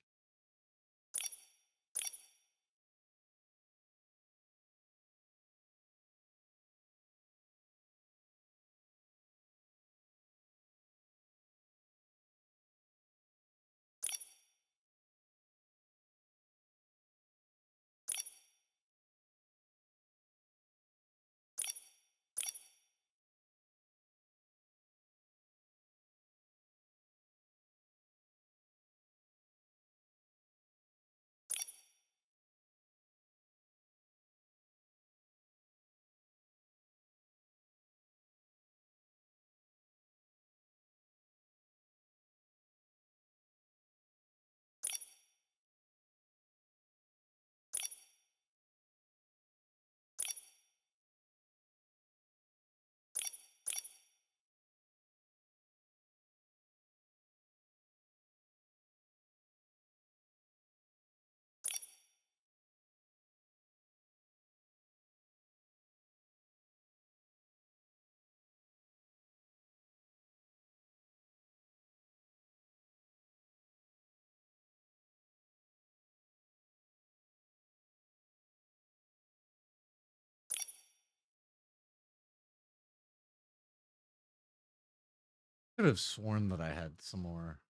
Could have sworn that I had some more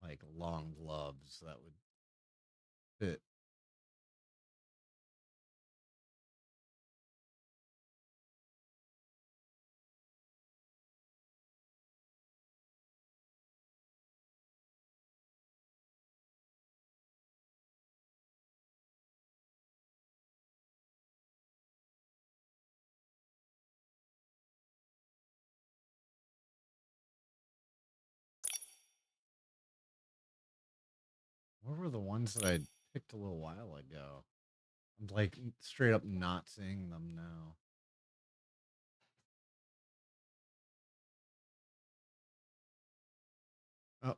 like long gloves that would fit. What were the ones that I picked a little while ago? I'm like straight up not seeing them now. Oh,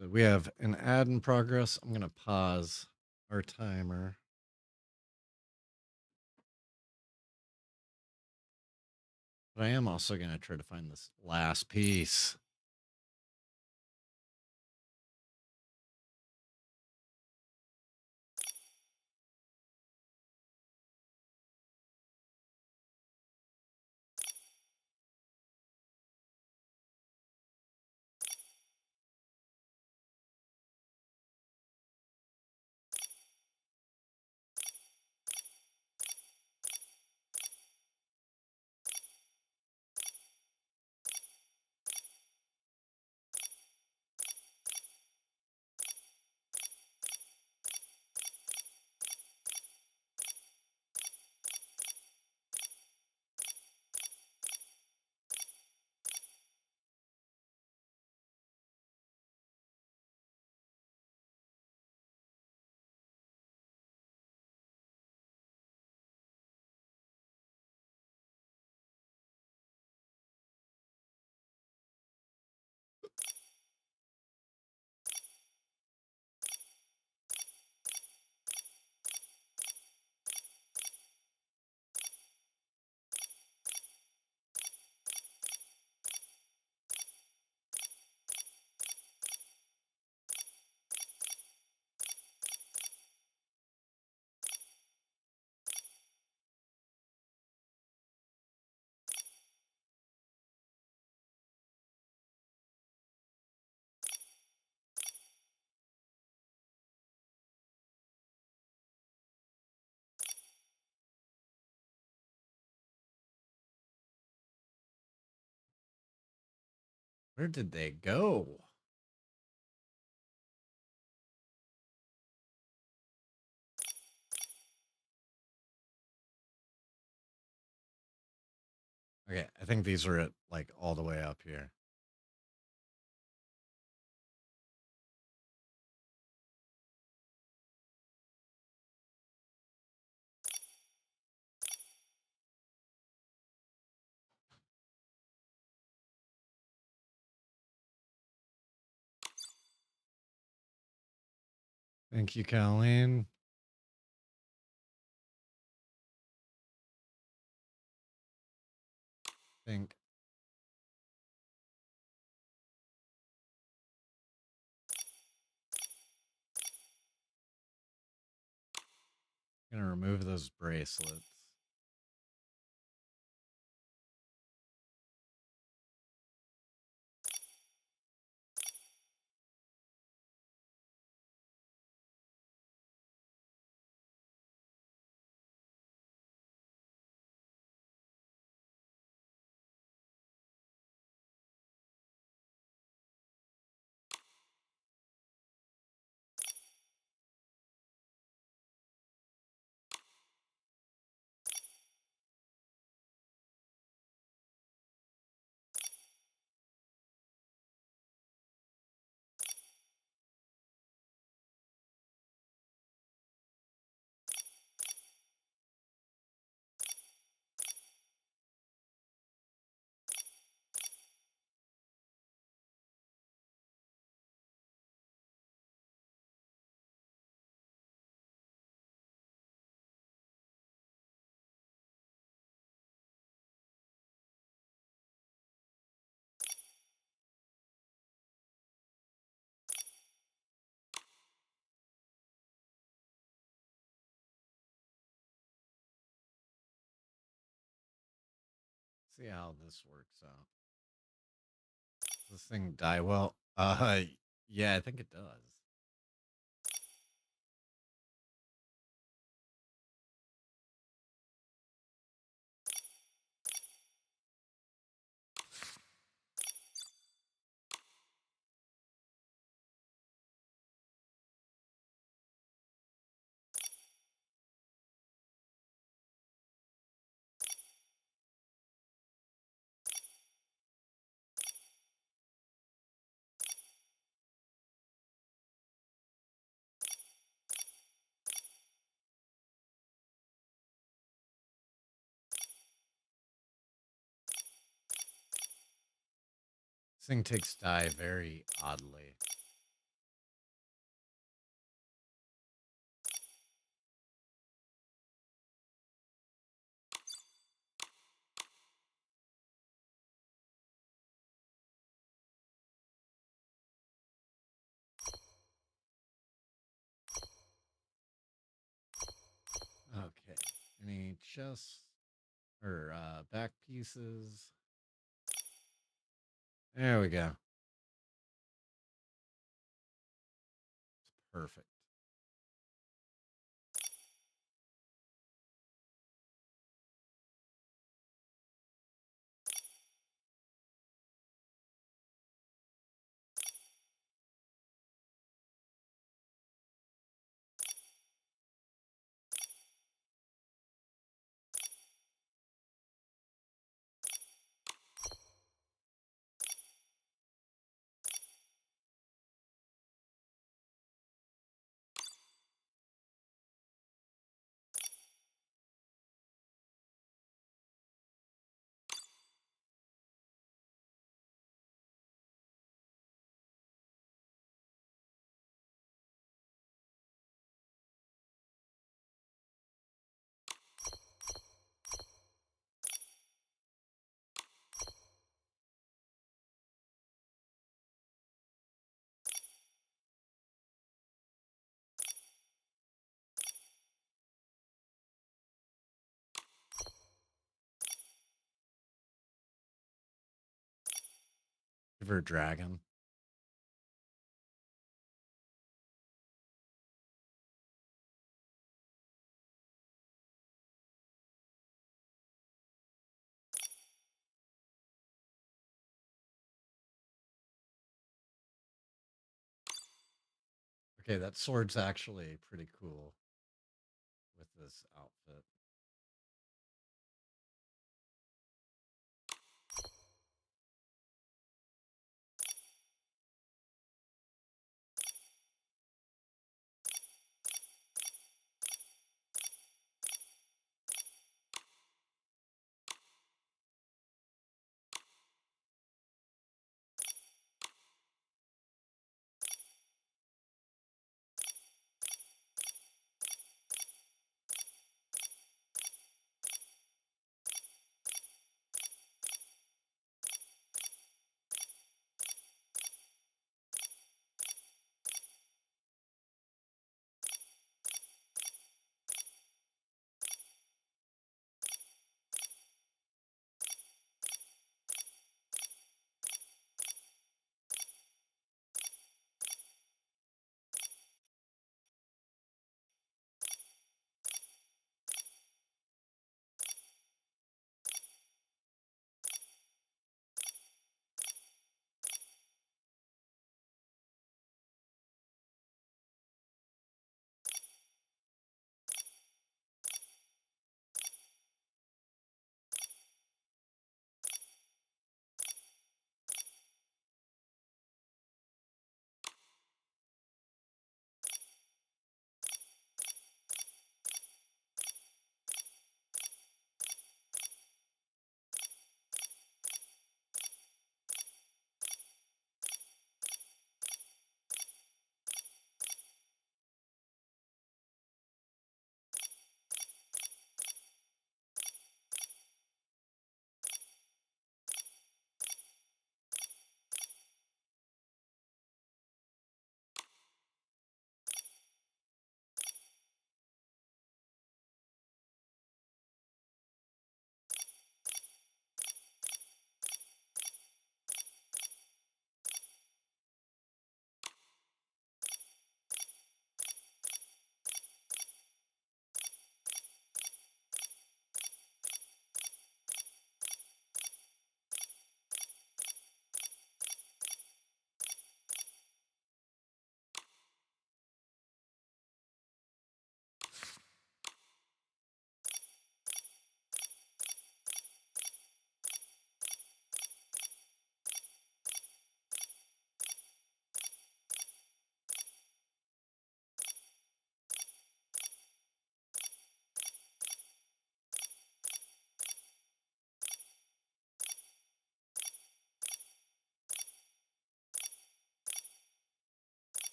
so we have an ad in progress. I'm going to pause our timer. But I am also going to try to find this last piece. Where did they go? Okay, I think these are at like all the way up here. Thank you, Colleen. Think. Gonna remove those bracelets. See how this works out. Does this thing die well? Yeah, I think it does. This thing takes die very oddly. Okay. Any chests or back pieces? There we go. It's perfect. River Dragon. Okay, that sword's actually pretty cool with this outfit.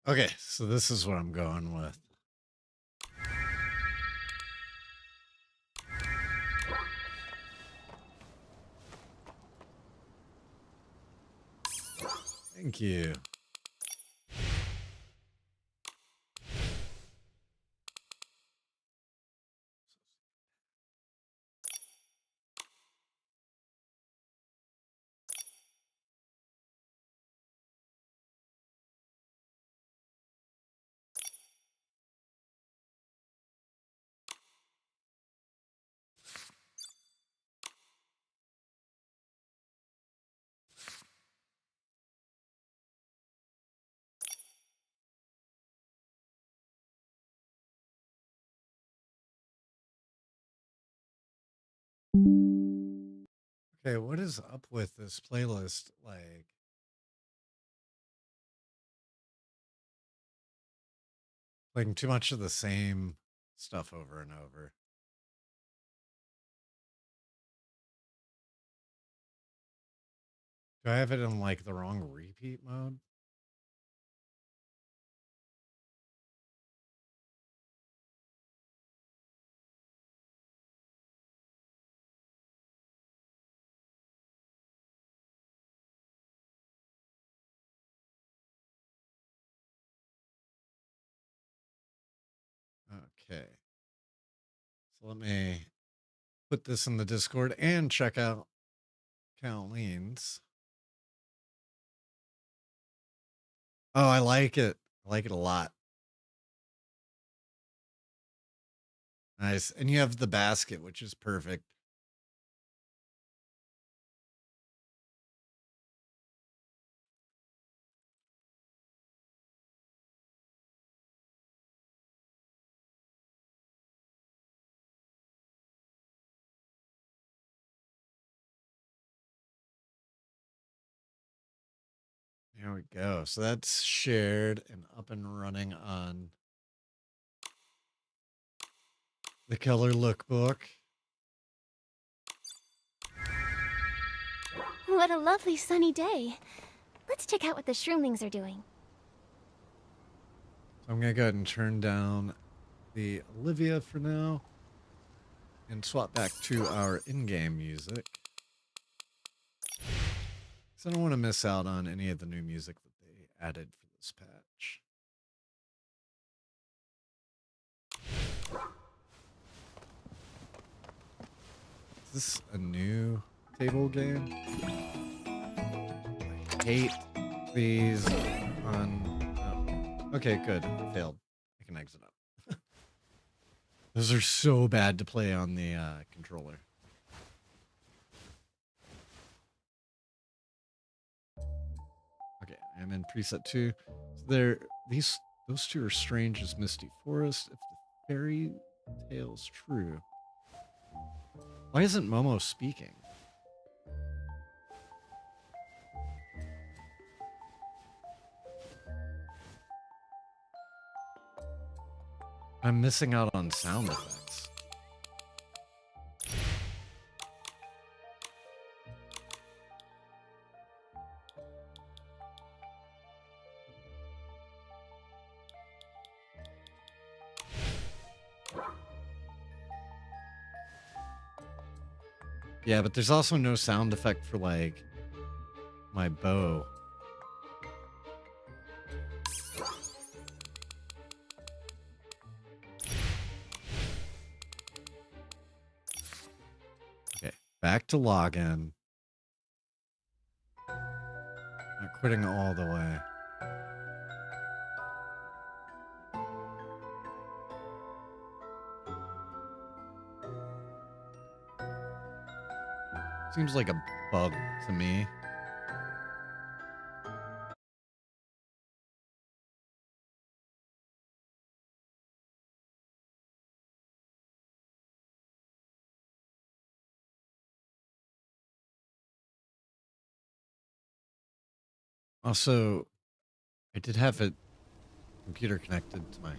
Okay, so this is what I'm going with. Thank you. Okay, what is up with this playlist? Like, playing too much of the same stuff over and over. Do I have it in like the wrong repeat mode? Okay. So let me put this in the Discord and check out Colleen's. Oh, I like it. I like it a lot. Nice. And you have the basket, which is perfect. There we go. So that's shared and up and running on the color lookbook. What a lovely sunny day. Let's check out what the shroomlings are doing. So I'm going to go ahead and turn down the Olivia for now and swap back to our in-game music. Because I don't want to miss out on any of the new music that they added for this patch. Is this a new table game? I hate these on... Oh. Okay, good. I failed. I can exit up. Those are so bad to play on the controller. Okay, I'm in preset 2. So those two are strange as Misty Forest. If the fairy tale's true, why isn't Momo speaking? I'm missing out on sound effects. Yeah, but there's also no sound effect for like my bow. Okay, back to login. Not quitting all the way. Seems like a bug to me. Also, I did have a computer connected to my...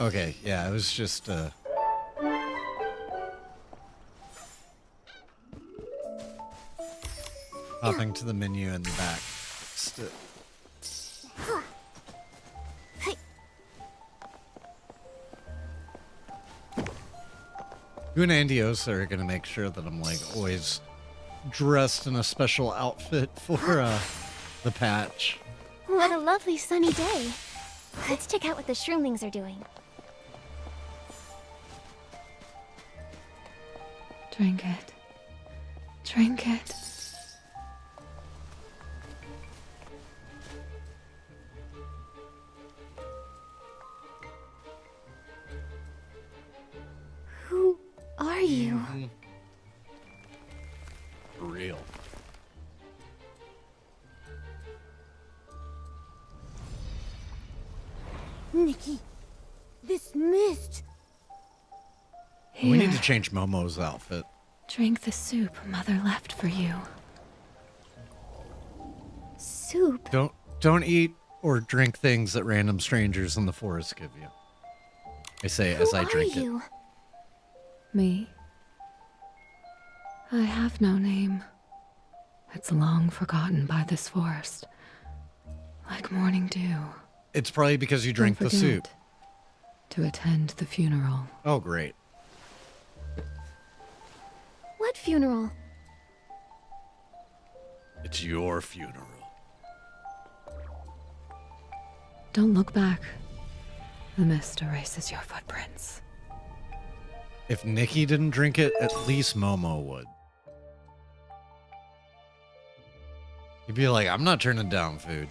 Okay, yeah, it was just hopping to the menu in the back. fixed it. You and Andiosa are gonna make sure that I'm like always dressed in a special outfit for the patch. What a lovely sunny day. Let's check out what the shroomlings are doing. Drink it. Drink it. Who are you? For real. Nikki, this mist. Here. We need to change Momo's outfit. Drink the soup Mother left for you. Soup? Don't eat or drink things that random strangers in the forest give you. I say as I drink Who are you? Me? I have no name. It's long forgotten by this forest. Like morning dew. it. It's probably because you drank the Don't soup. forget to attend the funeral. Oh, great. What funeral? It's your funeral. Don't look back. The mist erases your footprints. If Nikki didn't drink it, at least Momo would. He'd be like, I'm not turning down food.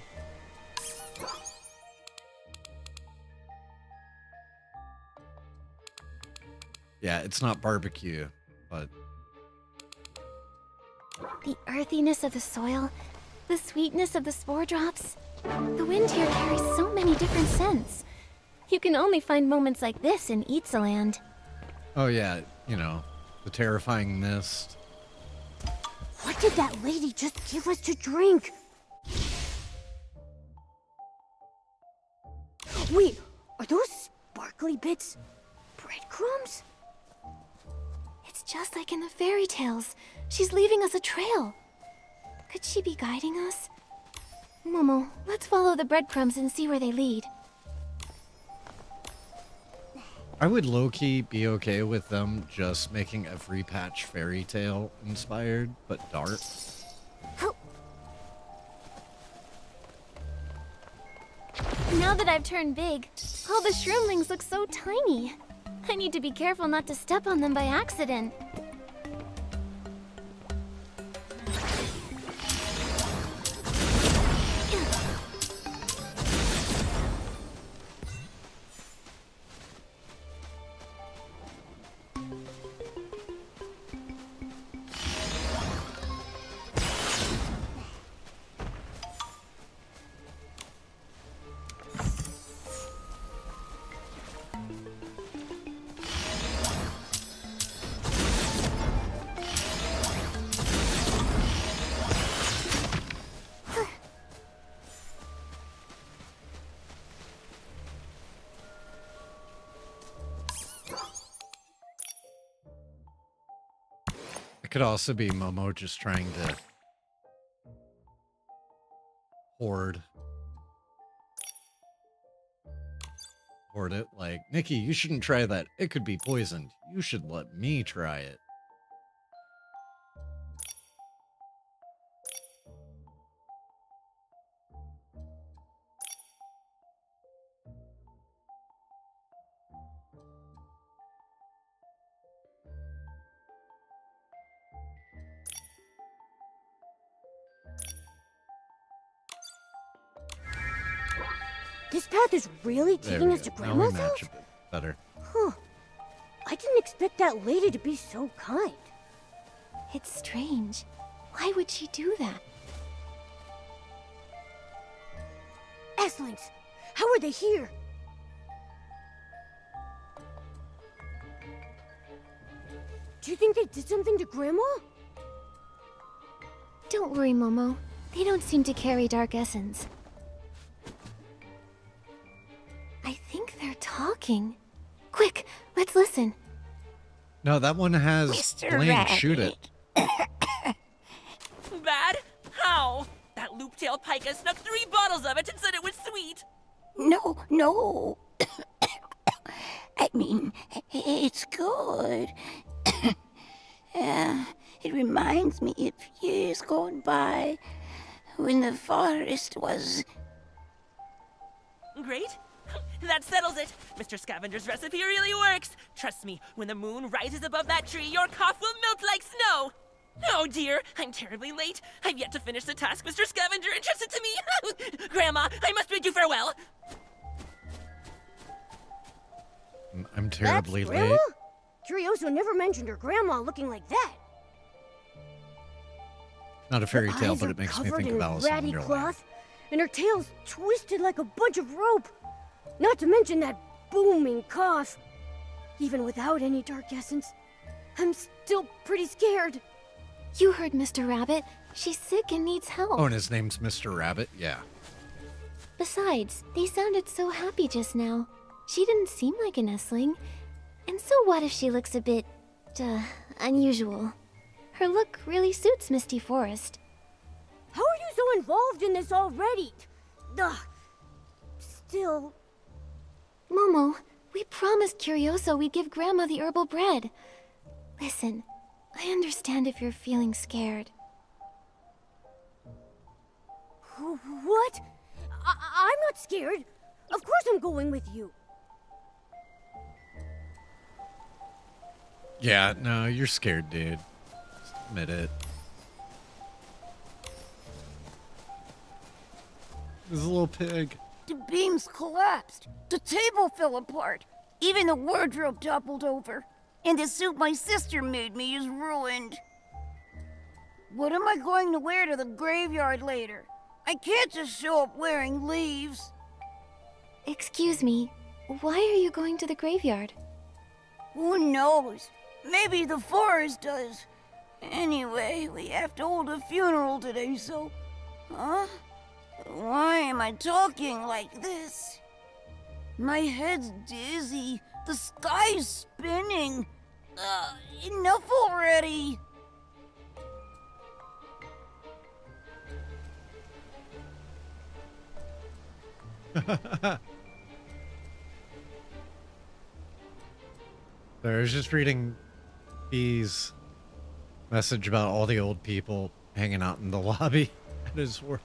Yeah, it's not barbecue, but The earthiness of the soil, the sweetness of the spore drops. The wind here carries so many different scents. You can only find moments like this in Itzaland. oh yeah, you know, the terrifying mist. What did that lady just give us to drink? Wait, are those sparkly bits breadcrumbs? It's just like in the fairy tales. She's leaving us a trail. Could she be guiding us? Momo, let's follow the breadcrumbs and see where they lead. I would low-key be okay with them just making every patch fairy tale inspired, but dark. Now that I've turned big, all the shroomlings look so tiny. I need to be careful not to step on them by accident. It could also be Momo just trying to hoard it. Like, Nikki, you shouldn't try that. It could be poisoned. You should let me try it. This path is really There taking we us to go. Now we Grandma's match house? a bit better. Huh. I didn't expect that lady to be so kind. It's strange. Why would she do that? S-Links! How are they here? Do you think they did something to Grandma? Don't worry, Momo. They don't seem to carry dark essence. I think they're talking. Quick, let's listen. No, that one has Blaine shoot it. Bad? How? That loop-tailed pika snuck 3 bottles of it and said it was sweet. No. I mean, it's good. It reminds me of years gone by when the forest was... Great. That settles it. Mr. Scavenger's recipe really works. Trust me, when the moon rises above that tree, your cough will melt like snow. Oh dear, I'm terribly late. I've yet to finish the task Mr. Scavenger entrusted to me. Grandma, I must bid you farewell. I'm terribly That's late. Grandma? Curioso never mentioned her grandma looking like that. Not a fairy Her tale, eyes but are it makes me covered think in of Alice in ratty Wonderland. cloth, and her tail's twisted like a bunch of rope. Not to mention that booming cough. Even without any dark essence, I'm still pretty scared. You heard Mr. Rabbit. She's sick and needs help. Oh, and his name's Mr. Rabbit? Yeah. Besides, they sounded so happy just now. She didn't seem like a nestling. And so what if she looks a bit, unusual? Her look really suits Misty Forest. How are you so involved in this already? Ugh. Still... Momo, we promised Curioso we'd give Grandma the herbal bread. Listen, I understand if you're feeling scared. What? I'm not scared. Of course I'm going with you. Yeah, no, you're scared, dude. Just admit it. This is a little pig. The beams collapsed. The table fell apart. Even the wardrobe toppled over. And the suit my sister made me is ruined. What am I going to wear to the graveyard later? I can't just show up wearing leaves. Excuse me, why are you going to the graveyard? Who knows? Maybe the forest does. Anyway, we have to hold a funeral today, so... Huh? Why am I talking like this? My head's dizzy. The sky's spinning. Enough already. I was just reading B's message about all the old people hanging out in the lobby at his work.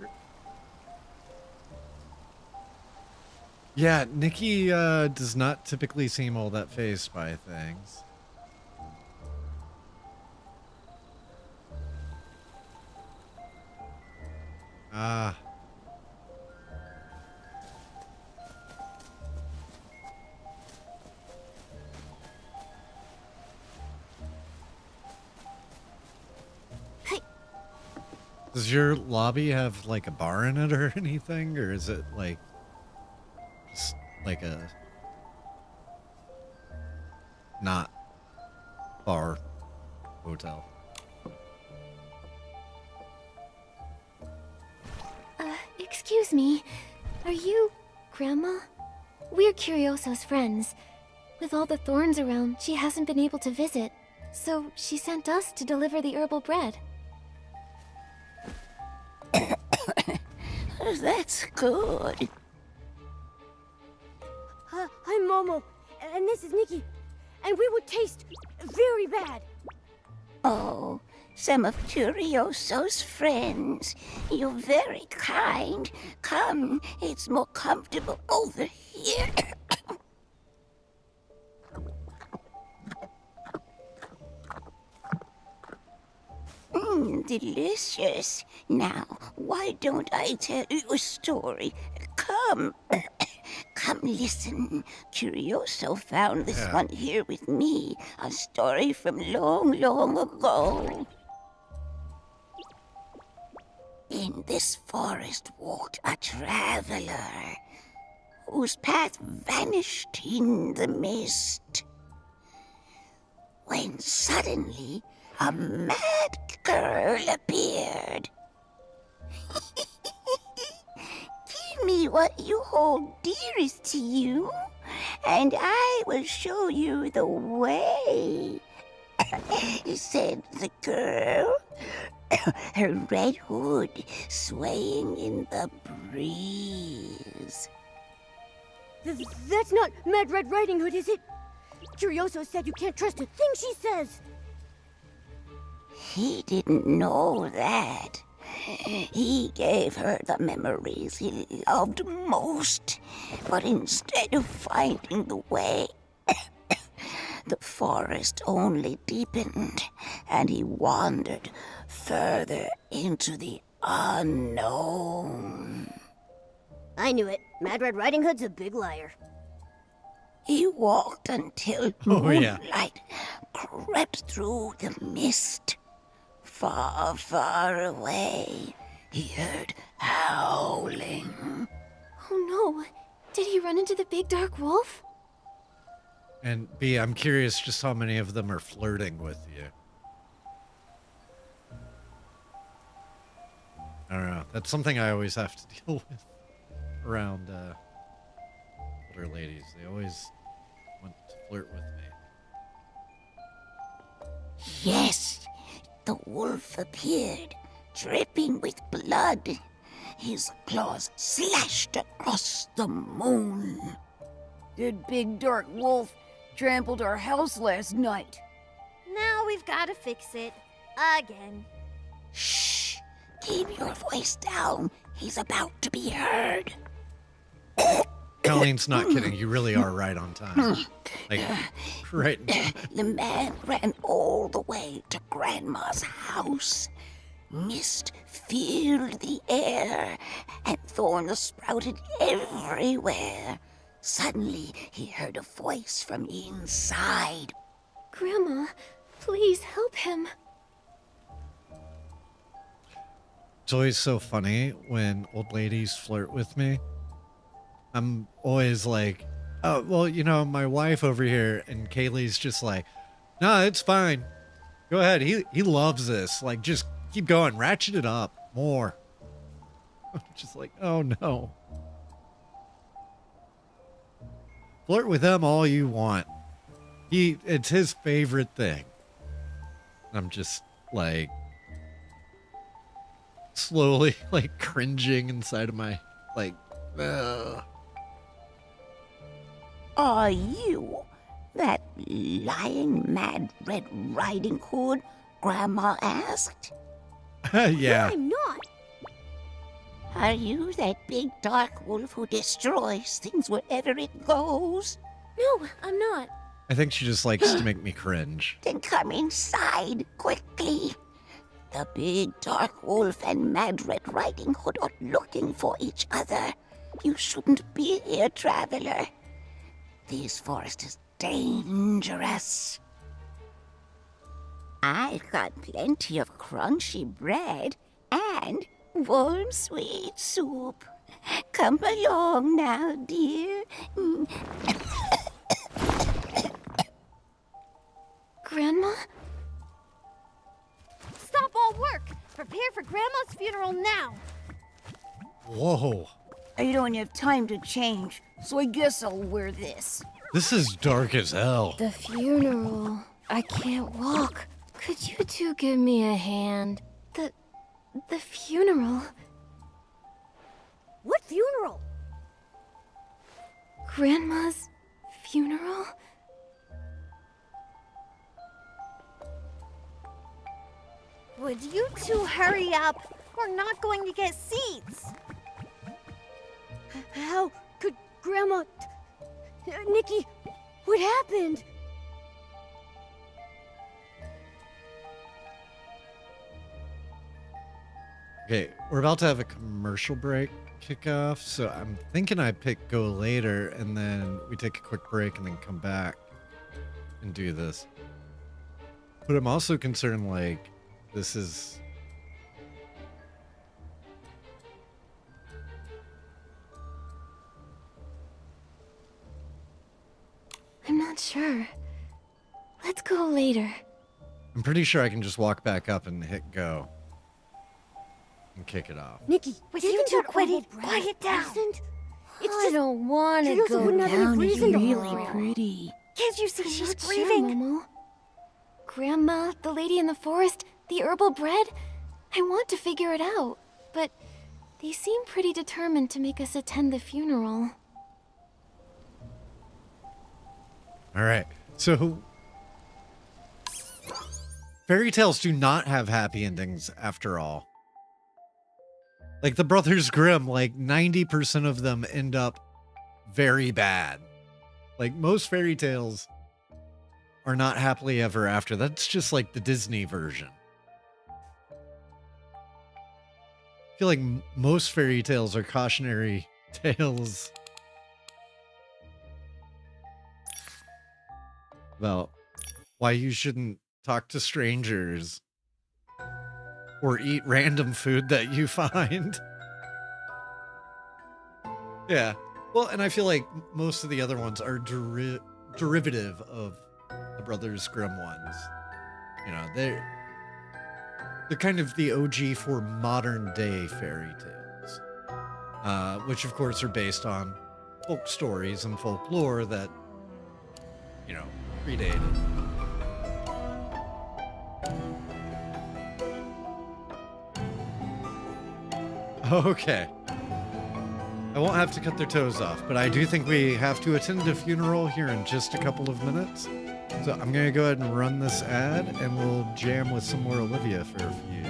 Yeah, Nikki does not typically seem all that fazed by things. Ah. Does your lobby have like a bar in it or anything, or is it like just like a not bar hotel? Excuse me, are you Grandma? We're Curioso's friends. With all the thorns around, she hasn't been able to visit, so she sent us to deliver the herbal bread. That's good. I'm Momo, and this is Nikki, and we would taste very bad. Oh, some of Curioso's friends. You're very kind. Come, it's more comfortable over here. Delicious. Now, why don't I tell you a story? Come. Come listen. Curioso found this one here with me. A story from long, long ago. In this forest walked a traveler whose path vanished in the mist. When suddenly a mad girl appeared. Give me what you hold dearest to you, and I will show you the way, said the girl. her red hood swaying in the breeze. That's not Mad Red Riding Hood, is it? Curioso said you can't trust a thing she says. He didn't know that. He gave her the memories he loved most, but instead of finding the way, the forest only deepened, and he wandered further into the unknown. I knew it. Mad Red Riding Hood's a big liar. He walked until Oh, yeah. moonlight crept through the mist. Far, far away, he heard howling. Oh no. Did he run into the big dark wolf? And B, I'm curious just how many of them are flirting with you. I don't know. That's something I always have to deal with around older ladies. They always want to flirt with me. Yes, the wolf appeared, dripping with blood. His claws slashed across the moon. That big dark wolf trampled our house last night. Now we've got to fix it. Again. Shh! Keep your voice down. He's about to be heard. Colleen's not kidding. You really are right on time. Like, right in time. The man ran all the way to Grandma's house. Mist filled the air, and thorns sprouted everywhere. Suddenly, he heard a voice from inside. Grandma, please help him. It's always so funny when old ladies flirt with me. I'm always like, oh, well, you know, my wife over here, and Kaylee's just like, no, it's fine. Go ahead. He loves this. Like, just keep going. Ratchet it up more. I'm just like, oh no. Flirt with him all you want. It's his favorite thing. I'm just like slowly like cringing inside of my like ugh. Are you that lying Mad Red Riding Hood? Grandma asked. Yeah. I'm not. Are you that big dark wolf who destroys things wherever it goes? No, I'm not. I think she just likes to make me cringe. Then come inside quickly. The big dark wolf and Mad Red Riding Hood are looking for each other. You shouldn't be here, traveler. This forest is dangerous. I've got plenty of crunchy bread and warm sweet soup. Come along now, dear. Grandma? Stop all work. Prepare for Grandma's funeral now. Whoa. I don't have time to change, so I guess I'll wear this. This is dark as hell. The funeral. I can't walk. Could you two give me a hand? The funeral? What funeral? Grandma's funeral? Would you two hurry up? We're not going to get seats. How could Grandma... Nikki, what happened? Okay, we're about to have a commercial break kick off, so I'm thinking I pick go later, and then we take a quick break and then come back and do this. But I'm also concerned, like, this is... I'm not sure. Let's go later. I'm pretty sure I can just walk back up and hit go. And kick it off. Nikki, Will isn't you two that quiet quiet down? It's I just don't want she to doesn't go wouldn't have any down. reason It's to really hurry. pretty. Can't you see she's not grieving? sure, Momo. Grandma, the lady in the forest, the herbal bread. I want to figure it out, but they seem pretty determined to make us attend the funeral. All right. So fairy tales do not have happy endings after all. Like the Brothers Grimm, like 90% of them end up very bad. Like most fairy tales are not happily ever after. That's just like the Disney version. I feel like most fairy tales are cautionary tales about why you shouldn't talk to strangers or eat random food that you find. Yeah. Well, and I feel like most of the other ones are derivative of the Brothers Grimm ones. You know, they're kind of the OG for modern day fairy tales, which of course are based on folk stories and folklore that, you know, predated. Okay. I won't have to cut their toes off, but I do think we have to attend a funeral here in just a couple of minutes. So I'm going to go ahead and run this ad, and we'll jam with some more Olivia for a few.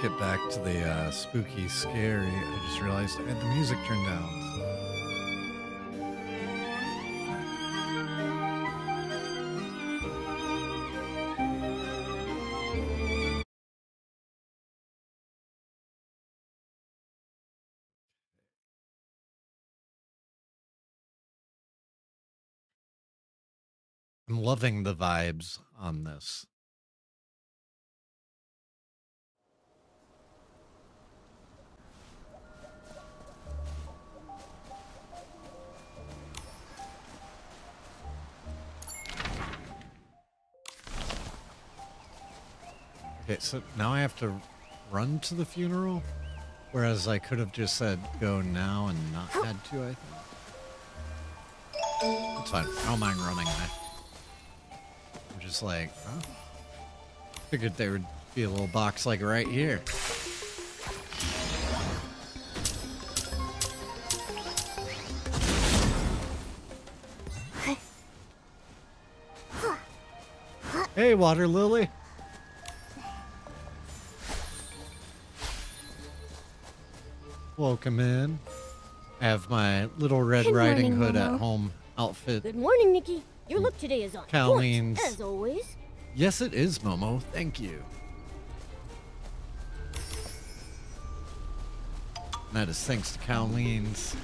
get back to the spooky, scary. I just realized I had the music turned down. I'm loving the vibes on this. Okay, so now I have to run to the funeral, whereas I could have just said go now and not had to, I think. It's fine. I don't mind running. I'm just like, huh? Figured there would be a little box like right here. Hey, water lily. Welcome in. I have my Little Red Good Riding morning, Hood at Momo. home outfit. Good morning, Nikki. Your look today is on point, Colleen's. as always. Yes, it is, Momo. Thank you. And that is thanks to Colleen's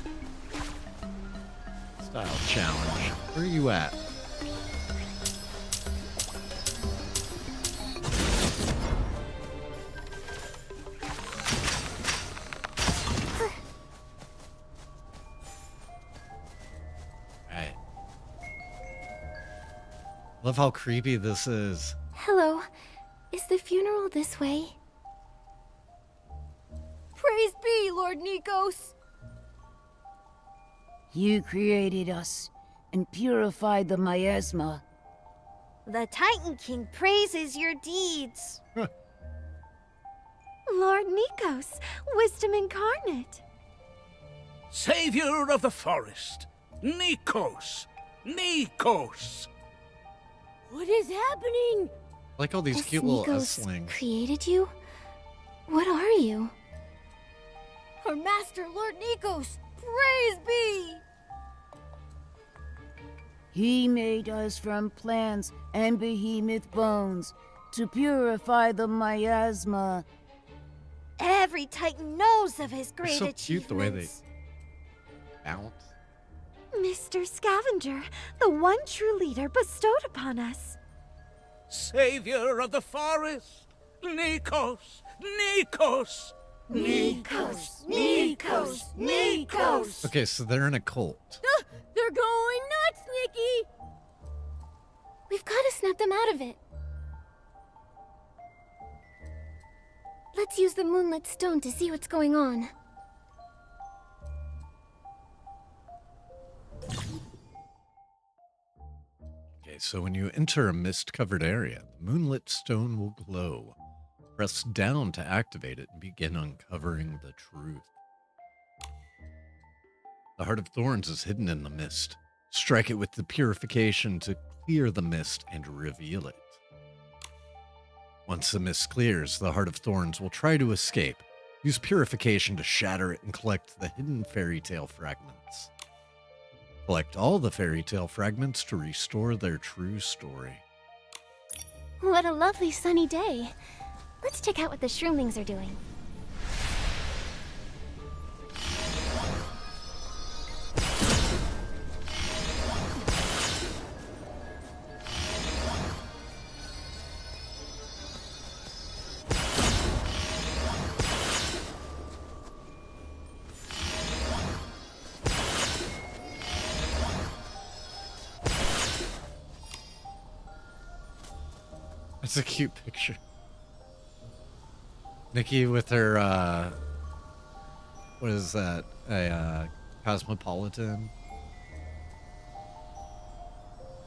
style challenge. Where are you at? Alright. Love how creepy this is. Hello. Is the funeral this way? Praise be, Lord Nikos! You created us and purified the miasma. The Titan King praises your deeds. Huh. Lord Nikos, wisdom incarnate. Savior of the forest, Nikos! Nikos! What is happening? I like all these Has cute little Nikos S-slings. created you? What are you? Our master, Lord Nikos, praise be! He made us from plants and behemoth bones to purify the miasma. Every Titan knows of his great so cute the way they achievements. bounce. Mr. Scavenger, the one true leader bestowed upon us. Savior of the forest, Nikos! Nikos! Nikos! Nikos! Nikos! Okay, so they're in a cult. They're going nuts, Nikki! We've got to snap them out of it. Let's use the moonlit stone to see what's going on. Okay, so when you enter a mist-covered area, the moonlit stone will glow. Press down to activate it and begin uncovering the truth. The Heart of Thorns is hidden in the mist. Strike it with the purification to clear the mist and reveal it. Once the mist clears, the Heart of Thorns will try to escape. Use purification to shatter it and collect the hidden fairy tale fragments. Collect all the fairy tale fragments to restore their true story. What a lovely sunny day. Let's check out what the shroomlings are doing. That's a cute picture. Nikki with her, what is that? A cosmopolitan?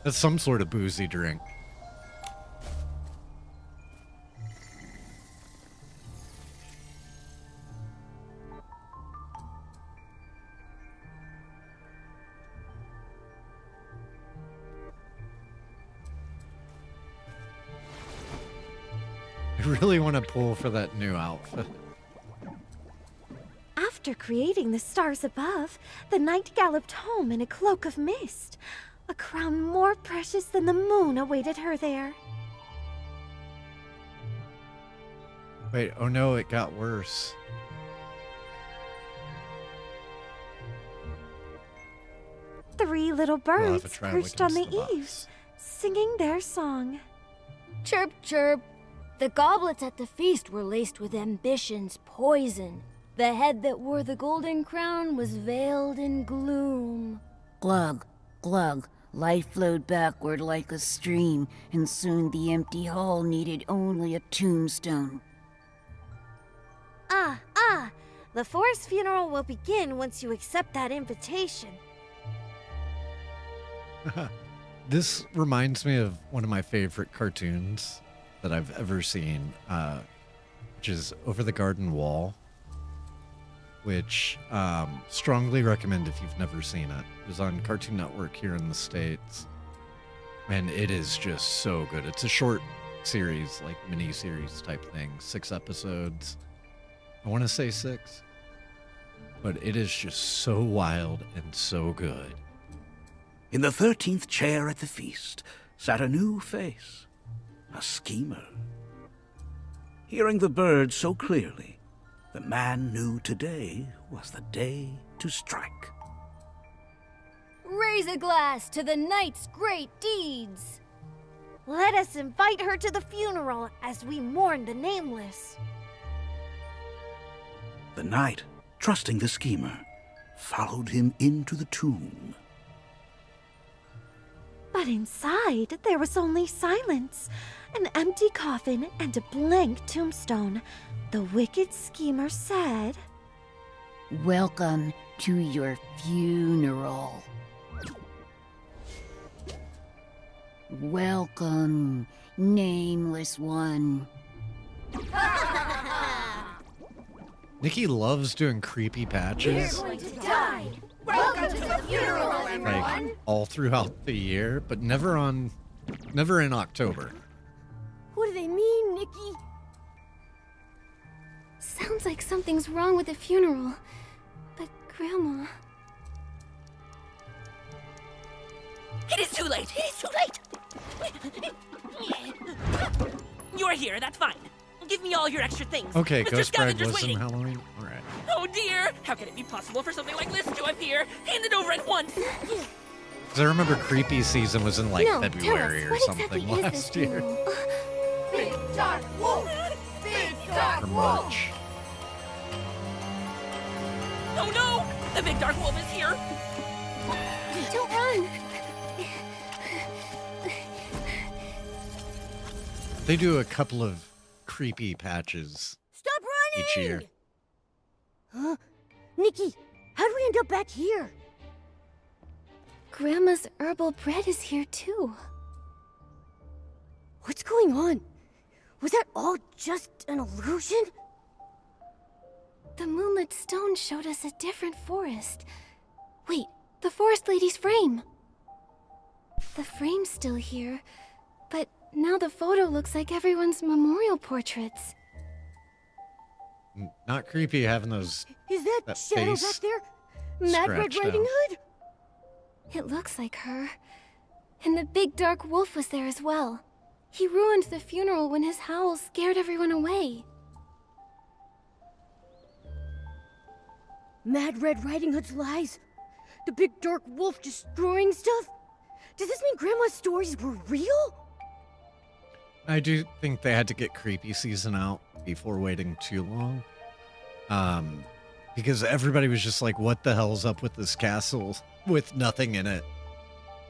That's some sort of boozy drink. I really want to pull for that new outfit. After creating the stars above, the knight galloped home in a cloak of mist. A crown more precious than the moon awaited her there. Wait, oh no, it got worse. Three little We'll have birds a trial perched on the against the box. eaves, singing their song. Chirp, chirp. The goblets at the feast were laced with ambition's poison. The head that wore the golden crown was veiled in gloom. Glug, glug. Life flowed backward like a stream, and soon the empty hall needed only a tombstone. Ah! The forest funeral will begin once you accept that invitation. This reminds me of one of my favorite cartoons that I've ever seen, which is Over the Garden Wall, which strongly recommend if you've never seen it. It was on Cartoon Network here in the States, and it is just so good. It's a short series, like mini-series type thing, 6 episodes. I want to say 6, but it is just so wild and so good. In the 13th chair at the feast sat a new face, a schemer. Hearing the birds so clearly, the man knew today was the day to strike. Raise a glass to the knight's great deeds. Let us invite her to the funeral as we mourn the nameless. The knight, trusting the schemer, followed him into the tomb. But inside, there was only silence, an empty coffin and a blank tombstone. The wicked schemer said, Welcome to your funeral. Welcome, nameless one. Nikki loves doing creepy patches, Going to die. Welcome to the funeral, like all throughout the year, but never in October. What do they mean, Nikki? Sounds like something's wrong with the funeral. But Grandma... It is too late! It is too late! You're here, that's fine. Give me all your extra things. Okay, Mr. Ghost Bride Scavenger's was in waiting. Halloween. All right. Oh dear! How can it be possible for something like this to appear? Hand it over at once! Because I remember Creepy Season was in like no, February tell or us, what something exactly is last this year. funeral? Big dark wolf! Big dark Or March. Oh no! The big dark wolf is here! Don't run! They do a couple of creepy patches Stop running! each year. Huh? Nikki, how'd we end up back here? Grandma's herbal bread is here too. What's going on? Was that all just an illusion? The moonlit stone showed us a different forest. Wait, the forest lady's frame. The frame's still here, but now the photo looks like everyone's memorial portraits. Not creepy having those. Is that, That shadow face back there? Mad Red scratched Riding out. Hood? It looks like her. And the big dark wolf was there as well. He ruined the funeral when his howl scared everyone away. Mad Red Riding Hood's lies? The big dark wolf destroying stuff? Does this mean Grandma's stories were real? I do think they had to get Creepy Season out before waiting too long. Because everybody was just like, what the hell's up with this castle with nothing in it?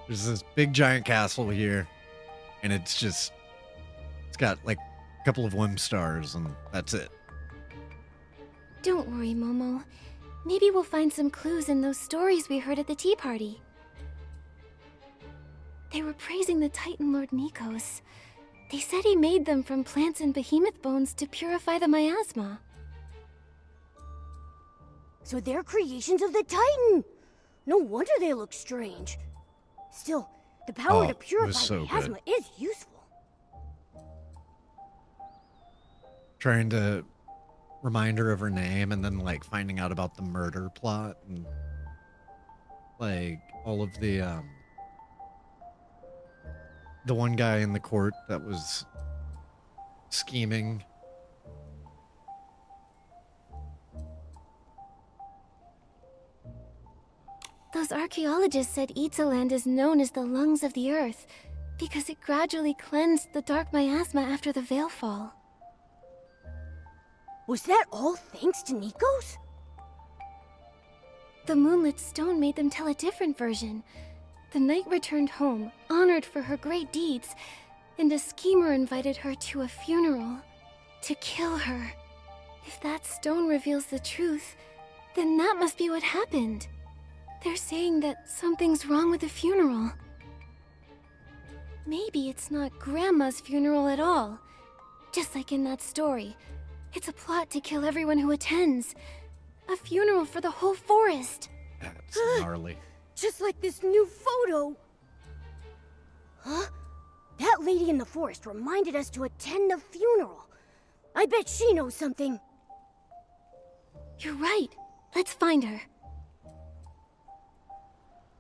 There's this big giant castle here, and it's got like a couple of whim stars, and that's it. Don't worry, Momo. Maybe we'll find some clues in those stories we heard at the tea party. They were praising the Titan Lord Nikos. They said he made them from plants and behemoth bones to purify the miasma. So they're creations of the Titan! No wonder they look strange. Still, the power Oh, to it purify was so good. miasma is useful. trying to remind her of her name and then like finding out about the murder plot and like all of the one guy in the court that was scheming. Those archaeologists said Itzaland is known as the lungs of the earth because it gradually cleansed the dark miasma after the Veilfall. Was that all thanks to Nikos? The moonlit stone made them tell a different version. The knight returned home, honored for her great deeds, and a schemer invited her to a funeral to kill her. If that stone reveals the truth, then that must be what happened. They're saying that something's wrong with the funeral. Maybe it's not Grandma's funeral at all. Just like in that story. It's a plot to kill everyone who attends. A funeral for the whole forest. That's gnarly. Just like this new photo. Huh? That lady in the forest reminded us to attend the funeral. I bet she knows something. You're right. Let's find her.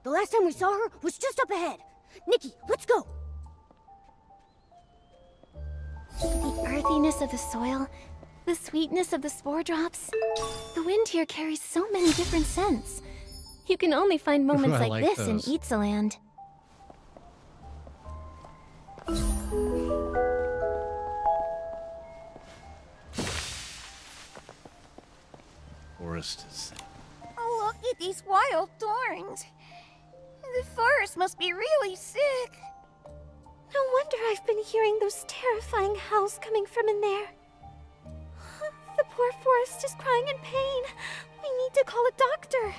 The last time we saw her was just up ahead. Nikki, let's go. The earthiness of the soil, the sweetness of the spore drops. The wind here carries so many different scents. You can only find moments I like like this those. in Itzaland. Forest is... Oh, look at these wild thorns. The forest must be really sick. No wonder I've been hearing those terrifying howls coming from in there. The poor forest is crying in pain. We need to call a doctor.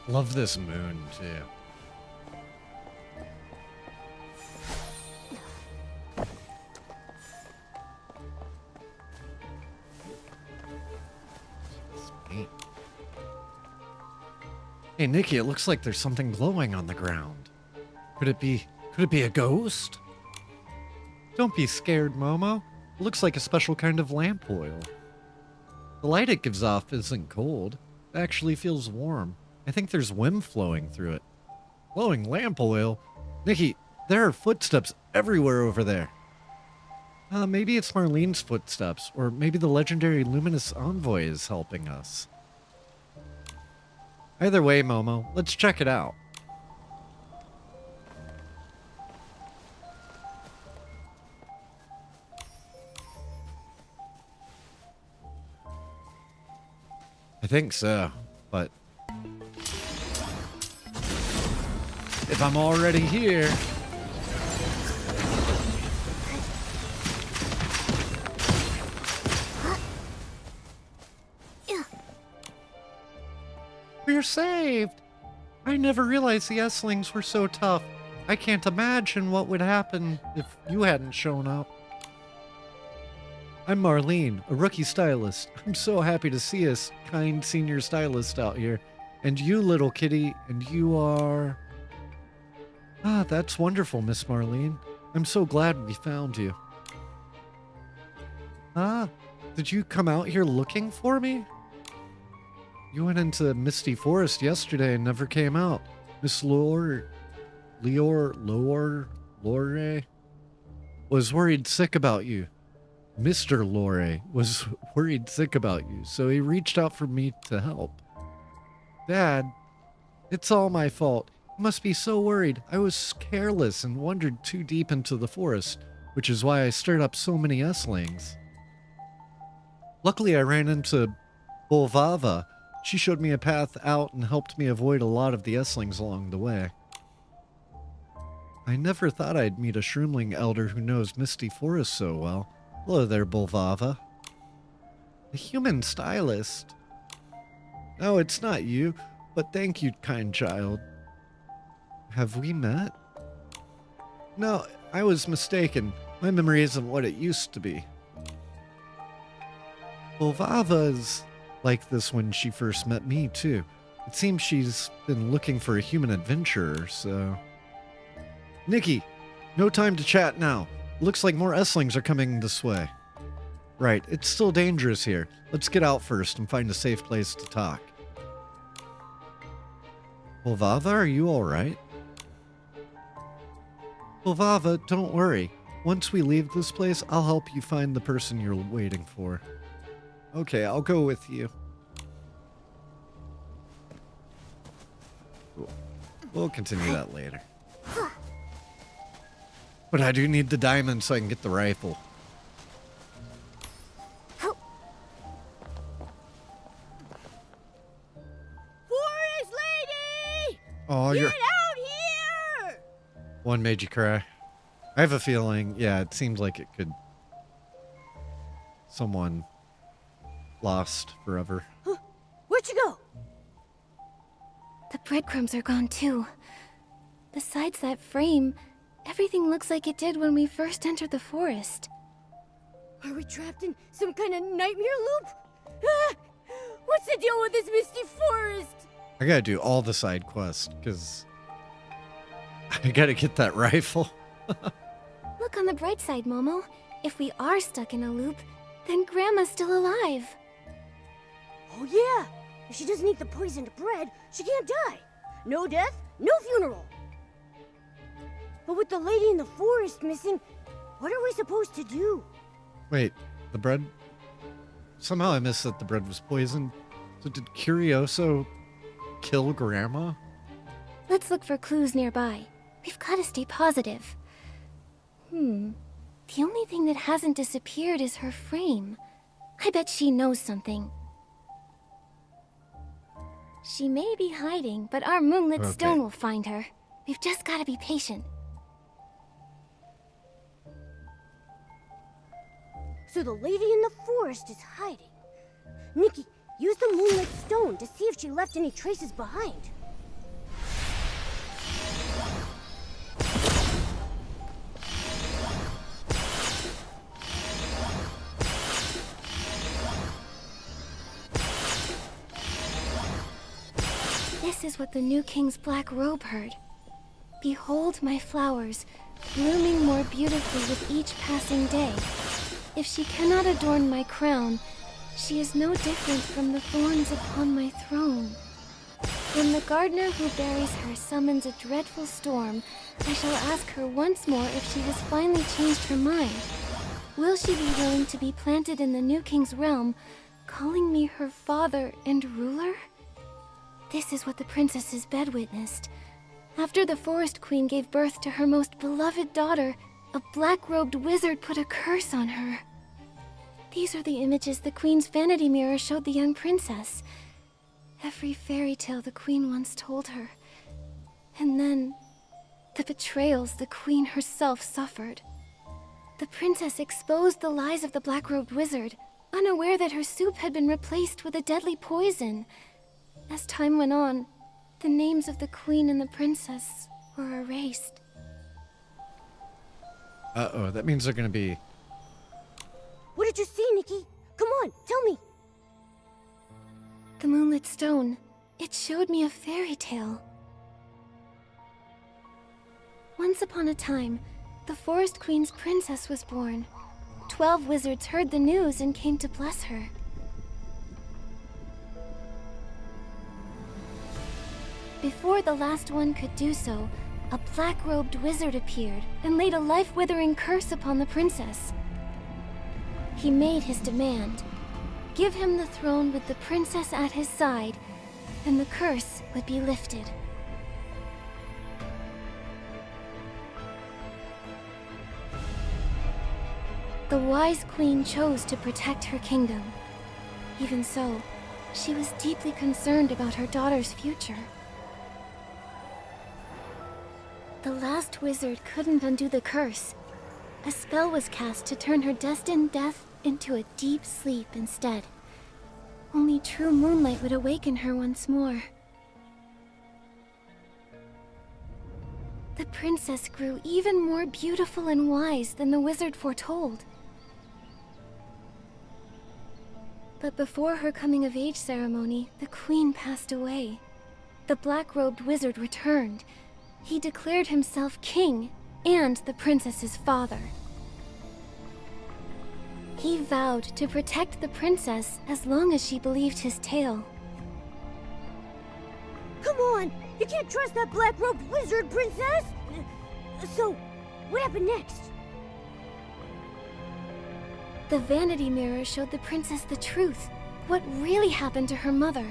Love this moon, too. It's paint. Hey, Nikki, it looks like there's something glowing on the ground. Could it be a ghost? Don't be scared, Momo. It looks like a special kind of lamp oil. The light it gives off isn't cold. It actually feels warm. I think there's wind flowing through it. Glowing lamp oil? Nikki, there are footsteps everywhere over there. Maybe it's Marlene's footsteps, or maybe the legendary luminous envoy is helping us. Either way, Momo, let's check it out. I think so, but if I'm already here... We're saved! I never realized the S-Lings were so tough. I can't imagine what would happen if you hadn't shown up. I'm Marlene, a rookie stylist. I'm so happy to see us, kind senior stylist out here. And you, little kitty, and you are... Ah, that's wonderful, Miss Marlene. I'm so glad we found you. Ah, did you come out here looking for me? You went into Misty Forest yesterday and never came out. Miss Lore was worried sick about you. Mr. Lore was worried sick about you, so he reached out for me to help. Dad, it's all my fault. You must be so worried. I was careless and wandered too deep into the forest, which is why I stirred up so many S-Lings. Luckily, I ran into Bolvava. She showed me a path out and helped me avoid a lot of the S-Lings along the way. I never thought I'd meet a Shroomling elder who knows Misty Forest so well. Hello there, Bolvava. A human stylist. No, it's not you, but thank you, kind child. Have we met? No, I was mistaken. My memory isn't what it used to be. Bolvava's like this when she first met me, too. It seems she's been looking for a human adventurer, so... Nikki, no time to chat now. Looks like more S-Lings are coming this way. Right, it's still dangerous here. Let's get out first and find a safe place to talk. Bulvava, are you alright? Bulvava, don't worry. Once we leave this place, I'll help you find the person you're waiting for. Okay, I'll go with you. Cool. We'll continue that later. But I do need the diamond so I can get the rifle. Forest lady! Oh, Get you're... out here! One made you cry. I have a feeling, yeah, it seems like it could... Someone lost forever. Where'd you go? The breadcrumbs are gone too. Besides that frame, everything looks like it did when we first entered the forest. Are we trapped in some kind of nightmare loop? Ah! What's the deal with this misty forest? I gotta do all the side quests, because... I gotta get that rifle. Look on the bright side, Momo. If we are stuck in a loop, then Grandma's still alive. Oh yeah! If she doesn't eat the poisoned bread, she can't die. No death, no funeral. But with the lady in the forest missing, what are we supposed to do? Wait, the bread? Somehow I missed that the bread was poisoned. So did Curioso kill Grandma? Let's look for clues nearby. We've got to stay positive. The only thing that hasn't disappeared is her frame. I bet she knows something. She may be hiding, but our moonlit stone will find her. We've just got to be patient. So the lady in the forest is hiding. Nikki, use the moonlit stone to see if she left any traces behind. This is what the new king's black robe heard. Behold my flowers, blooming more beautifully with each passing day. If she cannot adorn my crown, she is no different from the thorns upon my throne. When the gardener who buries her summons a dreadful storm, I shall ask her once more if she has finally changed her mind. Will she be willing to be planted in the new king's realm, calling me her father and ruler? This is what the princess's bed witnessed. After the forest queen gave birth to her most beloved daughter, a black-robed wizard put a curse on her. These are the images the queen's vanity mirror showed the young princess. Every fairy tale the queen once told her. And then, the betrayals the queen herself suffered. The princess exposed the lies of the black-robed wizard, unaware that her soup had been replaced with a deadly poison. As time went on, the names of the queen and the princess were erased. Uh-oh, that means they're gonna be... What did you see, Nikki? Come on, tell me. The moonlit stone. It showed me a fairy tale. Once upon a time, the forest queen's princess was born. 12 wizards heard the news and came to bless her. Before the last one could do so, a black-robed wizard appeared and laid a life-withering curse upon the princess. He made his demand. Give him the throne with the princess at his side, and the curse would be lifted. The wise queen chose to protect her kingdom. Even so, she was deeply concerned about her daughter's future. The last wizard couldn't undo the curse. A spell was cast to turn her destined death into a deep sleep instead. Only true moonlight would awaken her once more. The princess grew even more beautiful and wise than the wizard foretold. But before her coming-of-age ceremony, the queen passed away. The black-robed wizard returned. He declared himself king and the princess's father. He vowed to protect the princess as long as she believed his tale. Come on! You can't trust that black-robed wizard, princess! So, what happened next? The vanity mirror showed the princess the truth, what really happened to her mother.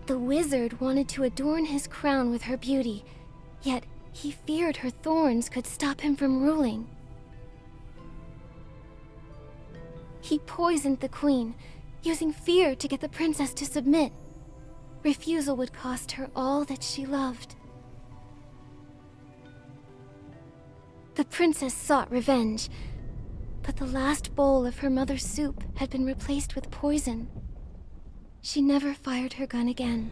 The wizard wanted to adorn his crown with her beauty, yet he feared her thorns could stop him from ruling. He poisoned the queen, using fear to get the princess to submit. Refusal would cost her all that she loved. The princess sought revenge, but the last bowl of her mother's soup had been replaced with poison. She never fired her gun again.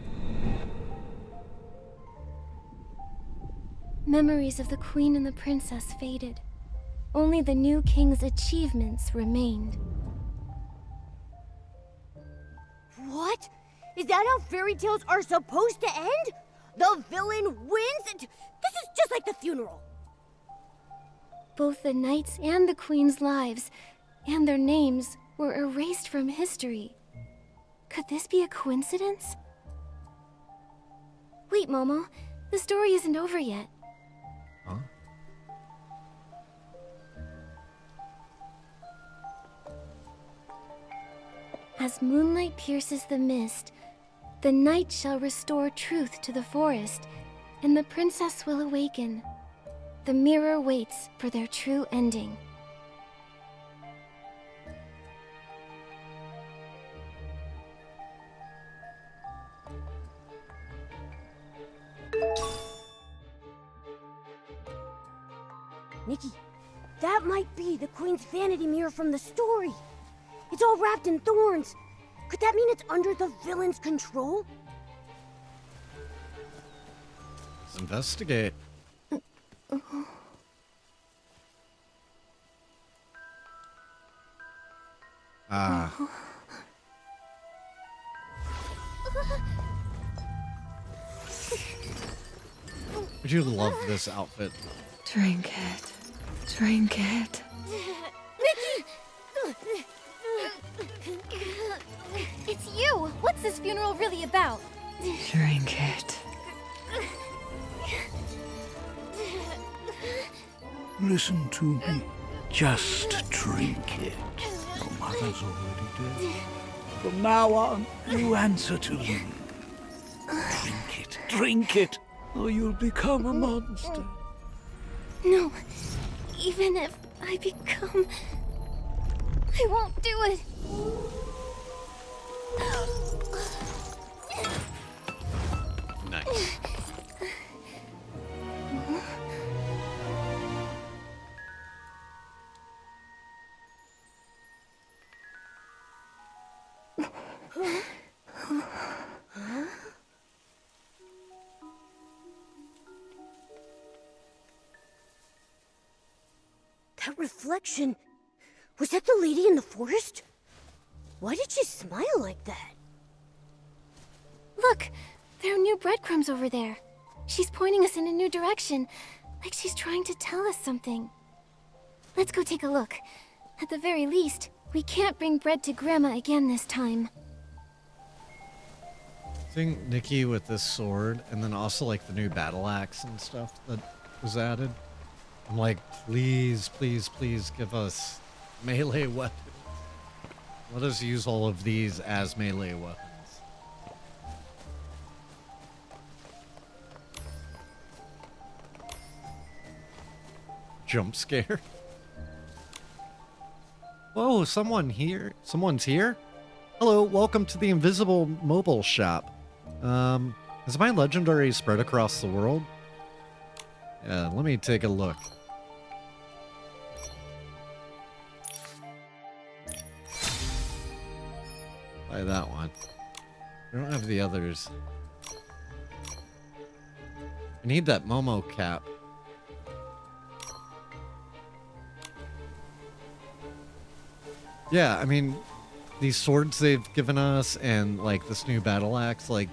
Memories of the queen and the princess faded. Only the new king's achievements remained. What? Is that how fairy tales are supposed to end? The villain wins? This is just like the funeral. Both the knights and the queen's lives, and their names, were erased from history. Could this be a coincidence? Wait, Momo. The story isn't over yet. Huh? As moonlight pierces the mist, the night shall restore truth to the forest, and the princess will awaken. The mirror waits for their true ending. Nikki, that might be the queen's vanity mirror from the story. It's all wrapped in thorns. Could that mean it's under the villain's control? Let's investigate. Ah. Would you love this outfit? Drink it. Drink it. It's you! What's this funeral really about? Drink it. Listen to me. Just drink it. Your mother's already dead. From now on, you answer to me. Drink it, or you'll become a monster. No. Even if I become... I won't do it. Nice. That reflection... Was that the lady in the forest? Why did she smile like that? Look! There are new breadcrumbs over there. She's pointing us in a new direction, like she's trying to tell us something. Let's go take a look. At the very least, we can't bring bread to Grandma again this time. Seeing Nikki with this sword, and then also like the new battle axe and stuff that was added. I'm like, please, please, please give us melee weapons. Let us use all of these as melee weapons. Jump scare. Whoa, someone here? Someone's here? Hello, welcome to the Invisible Mobile Shop. Is my legendary spread across the world? Yeah, let me take a look. Buy that one. I don't have the others. I need that Momo cap. Yeah, I mean, these swords they've given us and like this new battle axe, like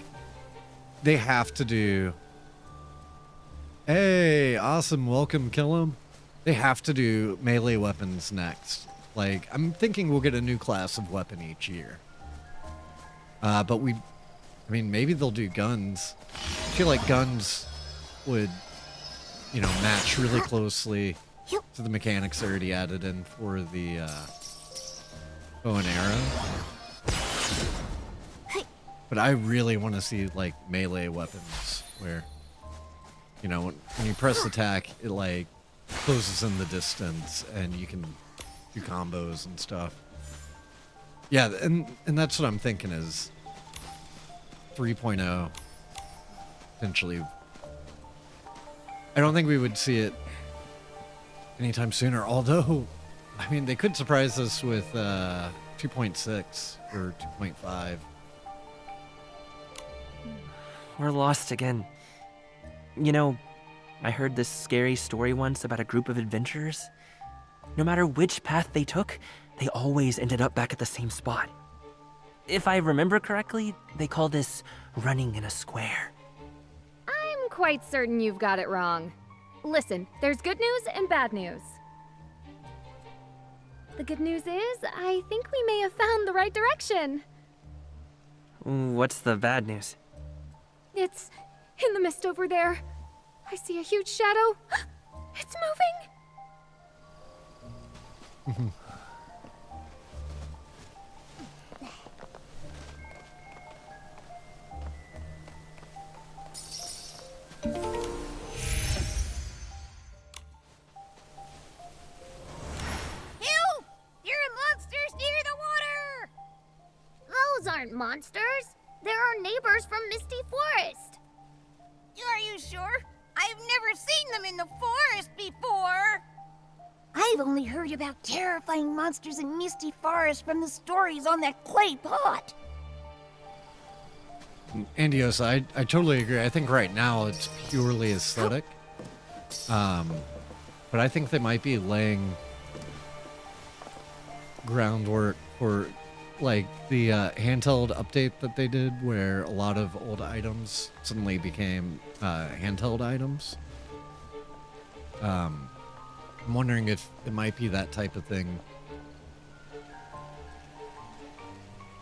they have to do. Hey, awesome, welcome, kill him. they have to do melee weapons next. Like, I'm thinking we'll get a new class of weapon each year. But I mean, maybe they'll do guns. I feel like guns would, you know, match really closely to the mechanics already added in for the bow and arrow. But I really want to see, like, melee weapons where, you know, when you press attack, it, like, closes in the distance and you can do combos and stuff. Yeah, and that's what I'm thinking is 3.0 potentially. I don't think we would see it anytime sooner, although, I mean, they could surprise us with 2.6 or 2.5. We're lost again. You know, I heard this scary story once about a group of adventurers. No matter which path they took, they always ended up back at the same spot. If I remember correctly, they call this running in a square. I'm quite certain you've got it wrong. Listen, there's good news and bad news. The good news is, I think we may have found the right direction. What's the bad news? It's in the mist over there. I see a huge shadow. It's moving. Help! There are monsters near the water! Those aren't monsters. They're our neighbors from Misty Forest. Are you sure? I've never seen them in the forest before. I've only heard about terrifying monsters in Misty Forest from the stories on that clay pot. Andios, I totally agree. I think right now it's purely aesthetic. But I think they might be laying groundwork for, like, the handheld update that they did where a lot of old items suddenly became handheld items. I'm wondering if it might be that type of thing.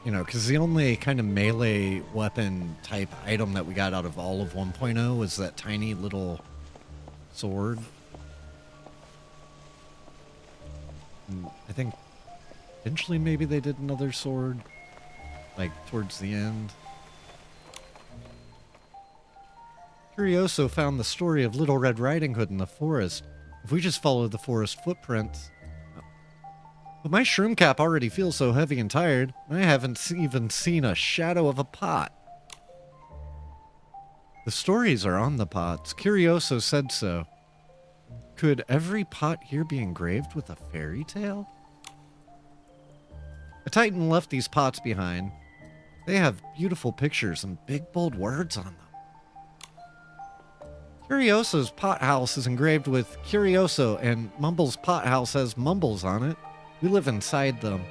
You know, because the only kind of melee weapon type item that we got out of all of 1.0 was that tiny little sword. And I think eventually maybe they did another sword, like towards the end. Curioso found the story of Little Red Riding Hood in the forest. If we just follow the forest footprints... But my shroom cap already feels so heavy and tired, I haven't even seen a shadow of a pot. The stories are on the pots. Curioso said so. Could every pot here be engraved with a fairy tale? A Titan left these pots behind. They have beautiful pictures and big bold words on them. Curioso's pot house is engraved with Curioso, and Mumble's pot house has Mumbles on it. We live inside them.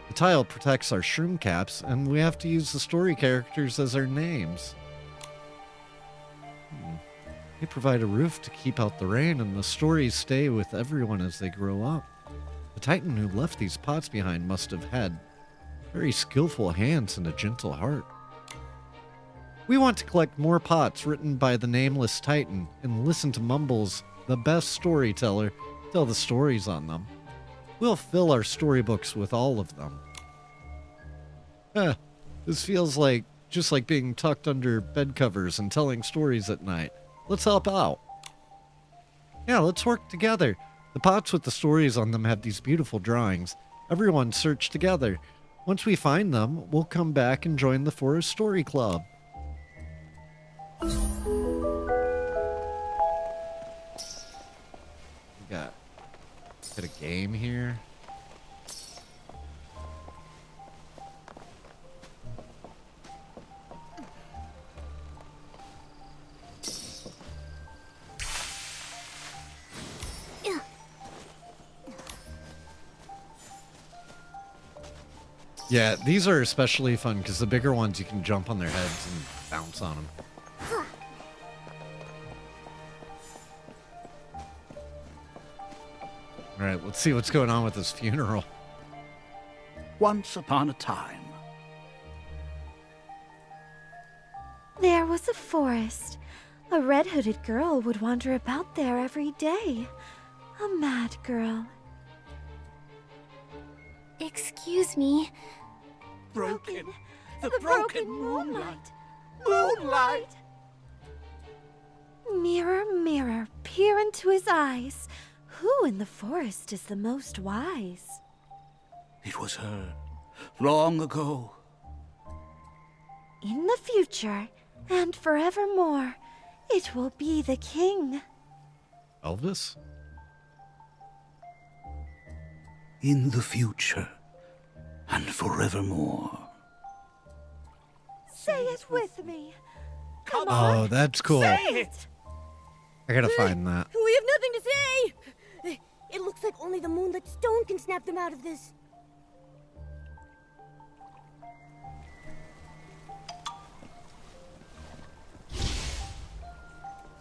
The tile protects our shroom caps, and we have to use the story characters as our names. They provide a roof to keep out the rain, and the stories stay with everyone as they grow up. The Titan who left these pots behind must have had very skillful hands and a gentle heart. We want to collect more pots written by the nameless Titan and listen to Mumbles, the best storyteller, tell the stories on them. We'll fill our storybooks with all of them. This feels like just like being tucked under bed covers and telling stories at night. Let's help out. Yeah, let's work together. The pots with the stories on them have these beautiful drawings. Everyone search together. Once we find them, we'll come back and join the Forest Story Club. We got a game here. Yeah, these are especially fun because the bigger ones you can jump on their heads and bounce on them. All right, let's see what's going on with this funeral. Once upon a time, There was a forest. A red-hooded girl would wander about there every day. A mad girl. Excuse me. broken. The broken moonlight. Moonlight! Mirror, mirror, peer into his eyes. Who in the forest is the most wise? It was her, long ago. In the future, and forevermore, it will be the king. Elvis? In the future, and forevermore. Say it with me. Come Oh, that's cool. Say it! I gotta find that. We have nothing to say! It looks like only the moonlit stone can snap them out of this.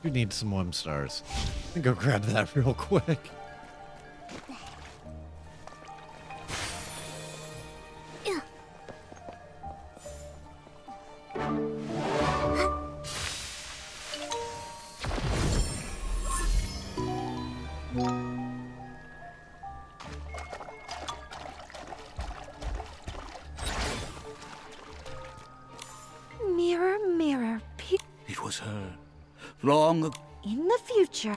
You need some Wim stars. Let me go grab that real quick. Mirror, mirror, peer It was her, long ago. in the future.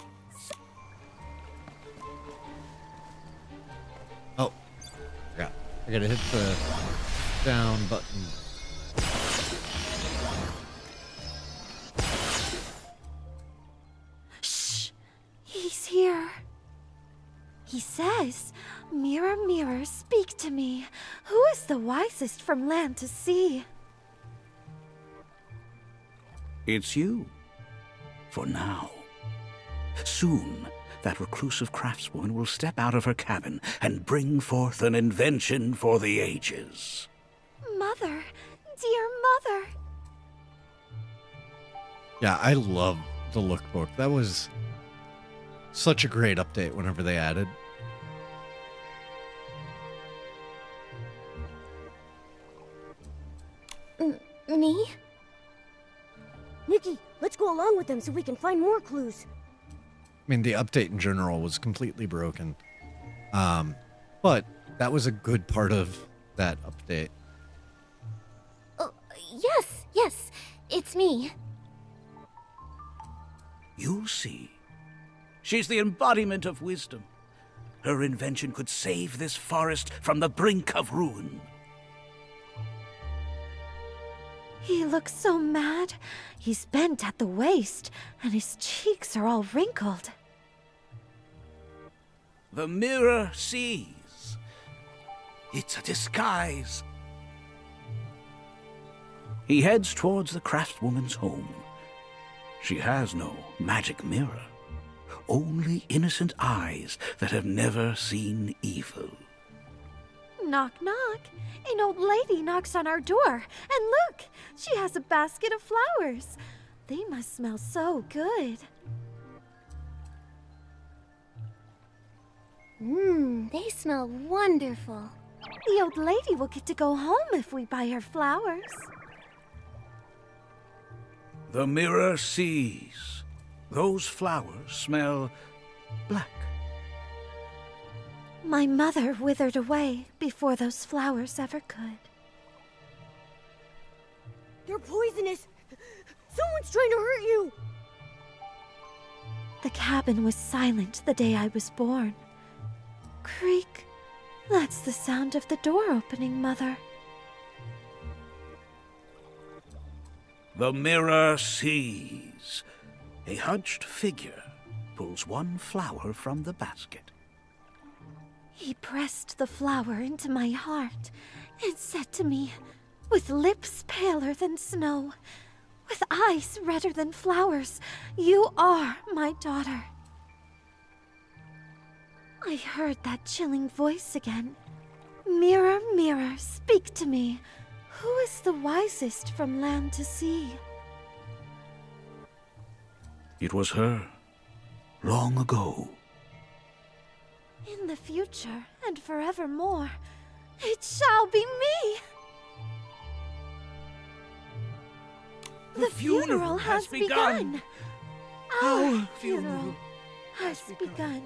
Oh, forgot. I gotta hit the down button. Shh! He's here. He says, Mirror, mirror, speak to me. Who is the wisest from land to sea? It's you. For now. Soon, that reclusive craftswoman will step out of her cabin and bring forth an invention for the ages. Mother, dear mother. Yeah, I love the lookbook. That was such a great update whenever they added. Me? Nikki, let's go along with them so we can find more clues. I mean, the update in general was completely broken. But that was a good part of that update. Oh, yes, it's me. You'll see. She's the embodiment of wisdom. Her invention could save this forest from the brink of ruin. He looks so mad. He's bent at the waist, and his cheeks are all wrinkled. The mirror sees. It's a disguise. He heads towards the craftswoman's home. She has no magic mirror, only innocent eyes that have never seen evil. Knock, knock. An old lady knocks on our door. And look, she has a basket of flowers. They must smell so good. They smell wonderful. The old lady will get to go home if we buy her flowers. The mirror sees. Those flowers smell black. My mother withered away before those flowers ever could. They're poisonous. Someone's trying to hurt you. The cabin was silent the day I was born. Creak. That's the sound of the door opening, Mother. The mirror sees. A hunched figure pulls one flower from the basket. He pressed the flower into my heart and said to me, with lips paler than snow, with eyes redder than flowers, "You are my daughter." I heard that chilling voice again. Mirror, mirror, speak to me. Who is the wisest from land to sea? It was her, long ago. In the future and forevermore, it shall be me! The funeral has begun! Our funeral has begun.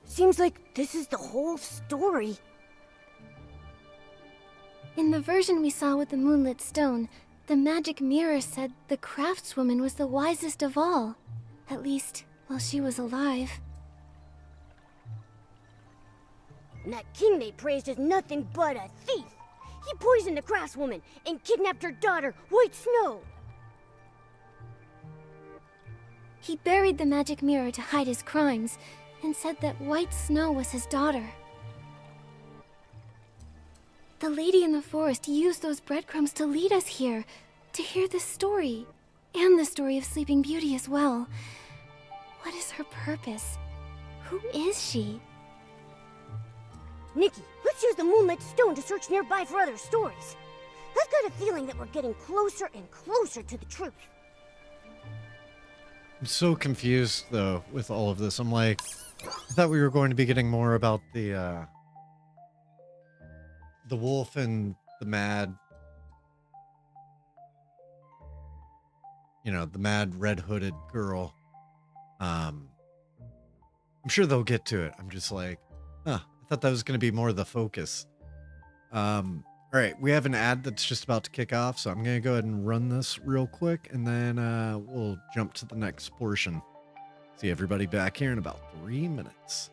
Seems like this is the whole story. In the version we saw with the moonlit stone, the magic mirror said the craftswoman was the wisest of all. At least, while she was alive. And that king they praised is nothing but a thief. He poisoned the craftswoman and kidnapped her daughter, White Snow. He buried the magic mirror to hide his crimes, and said that White Snow was his daughter. The lady in the forest used those breadcrumbs to lead us here, to hear this story, and the story of Sleeping Beauty as well. What is her purpose? Who is she? Nikki, let's use the moonlit stone to search nearby for other stories. I've got a feeling that we're getting closer and closer to the truth. I'm so confused though with all of this. I'm like, I thought we were going to be getting more about the wolf and the mad, the mad red hooded girl. I'm sure they'll get to it. I'm just like, I thought that was going to be more of the focus. All right, we have an ad that's just about to kick off, so I'm going to go ahead and run this real quick, and then we'll jump to the next portion. See everybody back here in about 3 minutes.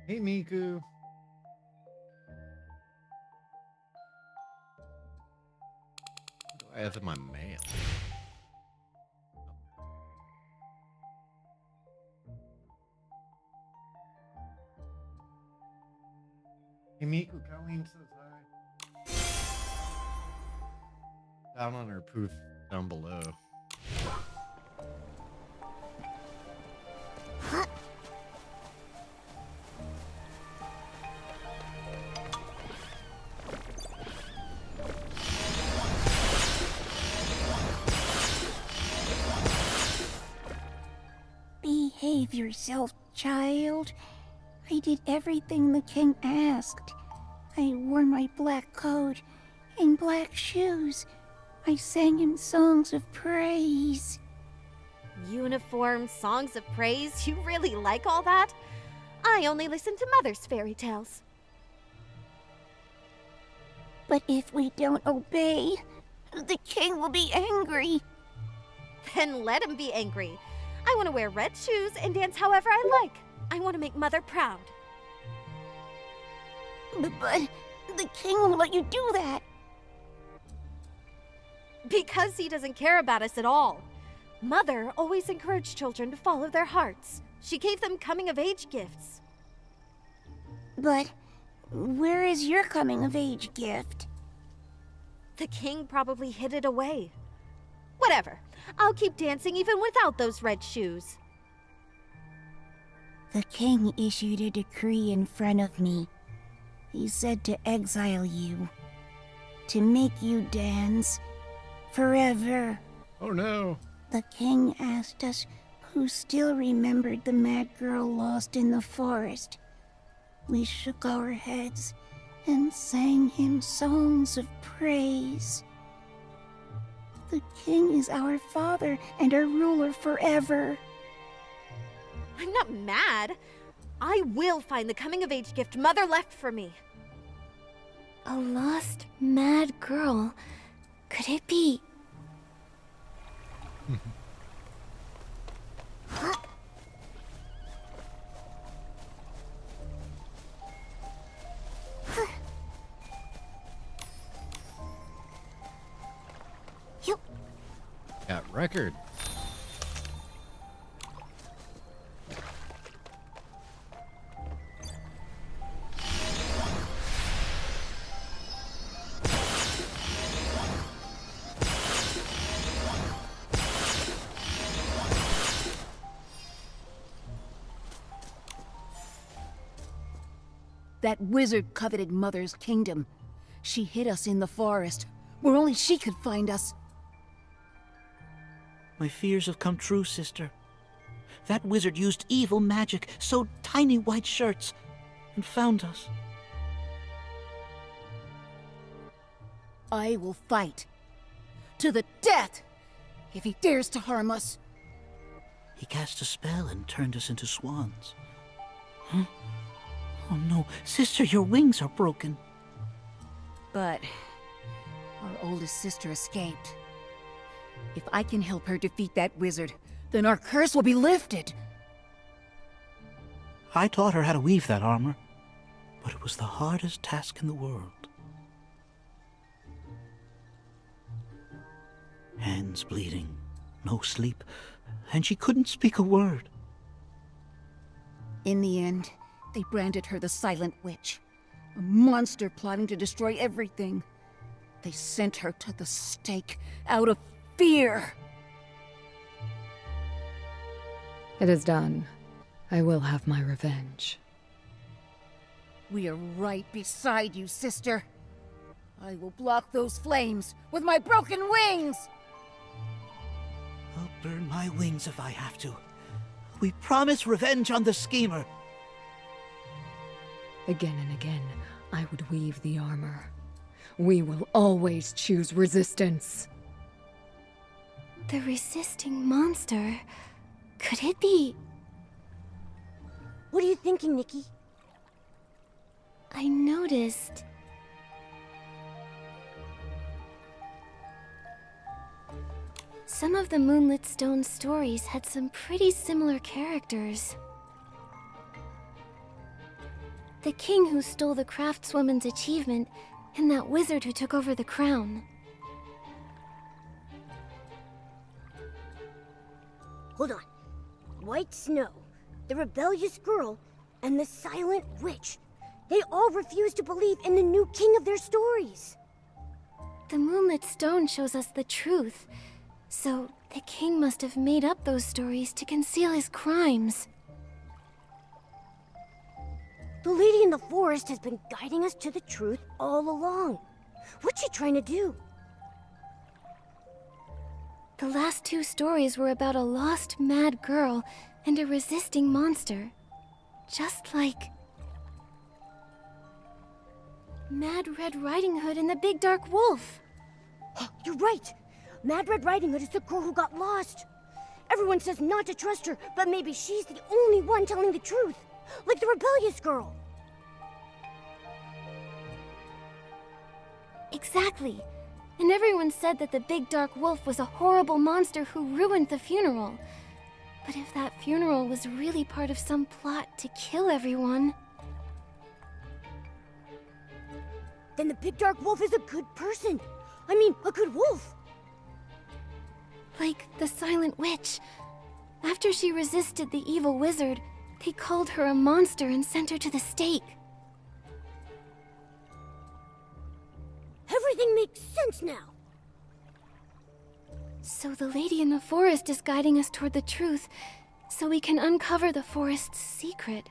Hey, Miku. What do I have in my mail? Hey, Miku, Colleen says hi. Down on her poof down below. Behave yourself, child. I did everything the king asked. I wore my black coat and black shoes. I sang him songs of praise. Uniform songs of praise? You really like all that? I only listen to Mother's fairy tales. But if we don't obey, the king will be angry. Then let him be angry. I want to wear red shoes and dance however I like. I want to make Mother proud. But the king won't let you do that. Because he doesn't care about us at all. Mother always encouraged children to follow their hearts. She gave them coming-of-age gifts. But where is your coming-of-age gift? The king probably hid it away. Whatever. I'll keep dancing even without those red shoes. The king issued a decree in front of me. He said to exile you, to make you dance forever. Oh no. The king asked us who still remembered the mad girl lost in the forest. We shook our heads and sang him songs of praise. The king is our father and our ruler forever. I'm not mad. I will find the coming-of-age gift Mother left for me. A lost, mad girl. Could it be? Got record. That wizard coveted Mother's kingdom. She hid us in the forest, where only she could find us. My fears have come true, sister. That wizard used evil magic, sewed tiny white shirts, and found us. I will fight. To the death! If he dares to harm us. He cast a spell and turned us into swans. Huh? Oh no, sister, your wings are broken. But our oldest sister escaped. If I can help her defeat that wizard, then our curse will be lifted. I taught her how to weave that armor, but it was the hardest task in the world. Hands bleeding, no sleep, and she couldn't speak a word. In the end, they branded her the Silent Witch, a monster plotting to destroy everything. They sent her to the stake out of fear. It is done. I will have my revenge. We are right beside you, sister. I will block those flames with my broken wings! I'll burn my wings if I have to. We promise revenge on the schemer. Again and again, I would weave the armor. We will always choose resistance. The resisting monster. Could it be? What are you thinking, Nikki? I noticed. Some of the Moonlit Stone stories had some pretty similar characters. The king who stole the craftswoman's achievement, and that wizard who took over the crown. Hold on. White Snow, the rebellious girl, and the silent witch. They all refuse to believe in the new king of their stories. The moonlit stone shows us the truth, so the king must have made up those stories to conceal his crimes. The lady in the forest has been guiding us to the truth all along. What's she trying to do? The last two stories were about a lost mad girl and a resisting monster. Just like Mad Red Riding Hood and the Big Dark Wolf. You're right. Mad Red Riding Hood is the girl who got lost. Everyone says not to trust her, but maybe she's the only one telling the truth. Like the rebellious girl. Exactly. And everyone said that the Big Dark Wolf was a horrible monster who ruined the funeral. But if that funeral was really part of some plot to kill everyone... Then the Big Dark Wolf is a good person. I mean, a good wolf. Like the Silent Witch. After she resisted the evil wizard, they called her a monster and sent her to the stake. Everything makes sense now. So the lady in the forest is guiding us toward the truth, so we can uncover the forest's secret.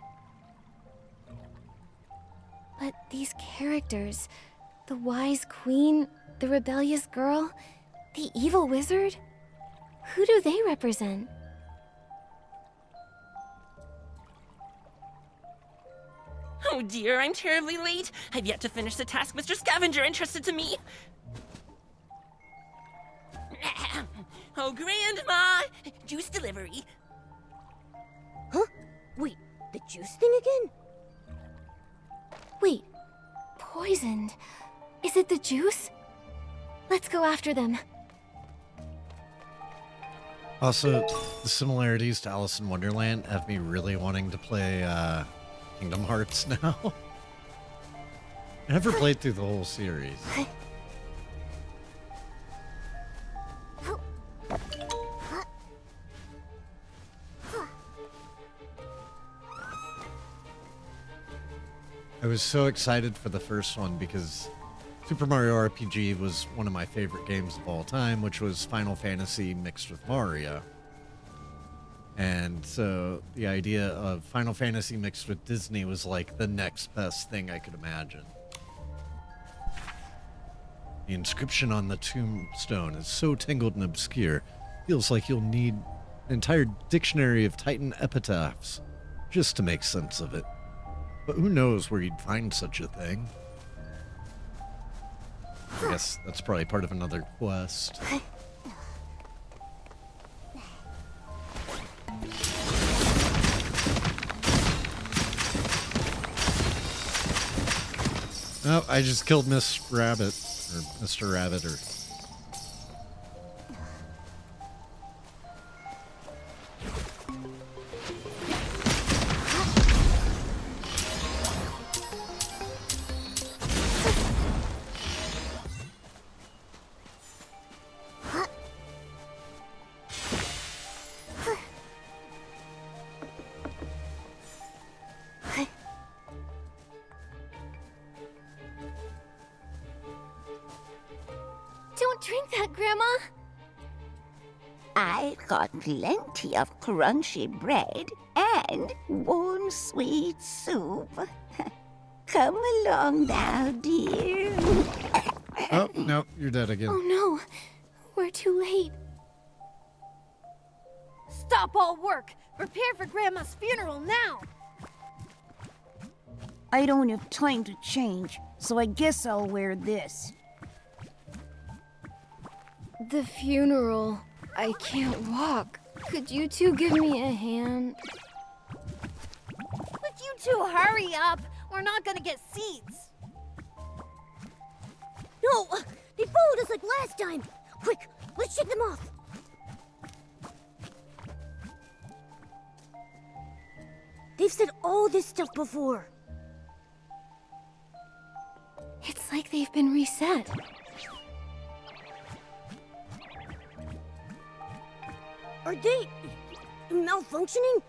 But these characters, the wise queen, the rebellious girl, the evil wizard, who do they represent? Oh dear, I'm terribly late. I've yet to finish the task Mr. Scavenger entrusted to me. Oh, Grandma! Juice delivery. Huh? Wait, the juice thing again? Wait, poisoned. Is it the juice? Let's go after them. Also, the similarities to Alice in Wonderland have me really wanting to play Kingdom Hearts now. I never played through the whole series. I was so excited for the first one because Super Mario RPG was one of my favorite games of all time, which was Final Fantasy mixed with Mario. And so the idea of Final Fantasy mixed with Disney was like the next best thing I could imagine. The inscription on the tombstone is so tangled and obscure, feels like you'll need an entire dictionary of Titan epitaphs just to make sense of it. But who knows where you'd find such a thing? I guess that's probably part of another quest. Oh, I just killed Miss Rabbit, or Mr. Rabbit, or... Don't drink that, Grandma! I've got plenty of crunchy bread and warm sweet soup. Come along now, dear. Oh, no, you're dead again. Oh no, we're too late. Stop all work! Prepare for Grandma's funeral now! I don't have time to change, so I guess I'll wear this. The funeral. I can't walk. Could you two give me a hand? Would you two hurry up? We're not gonna get seats. No! They followed us like last time! Quick, let's shake them off! They've said all this stuff before. It's like they've been reset. Are they malfunctioning?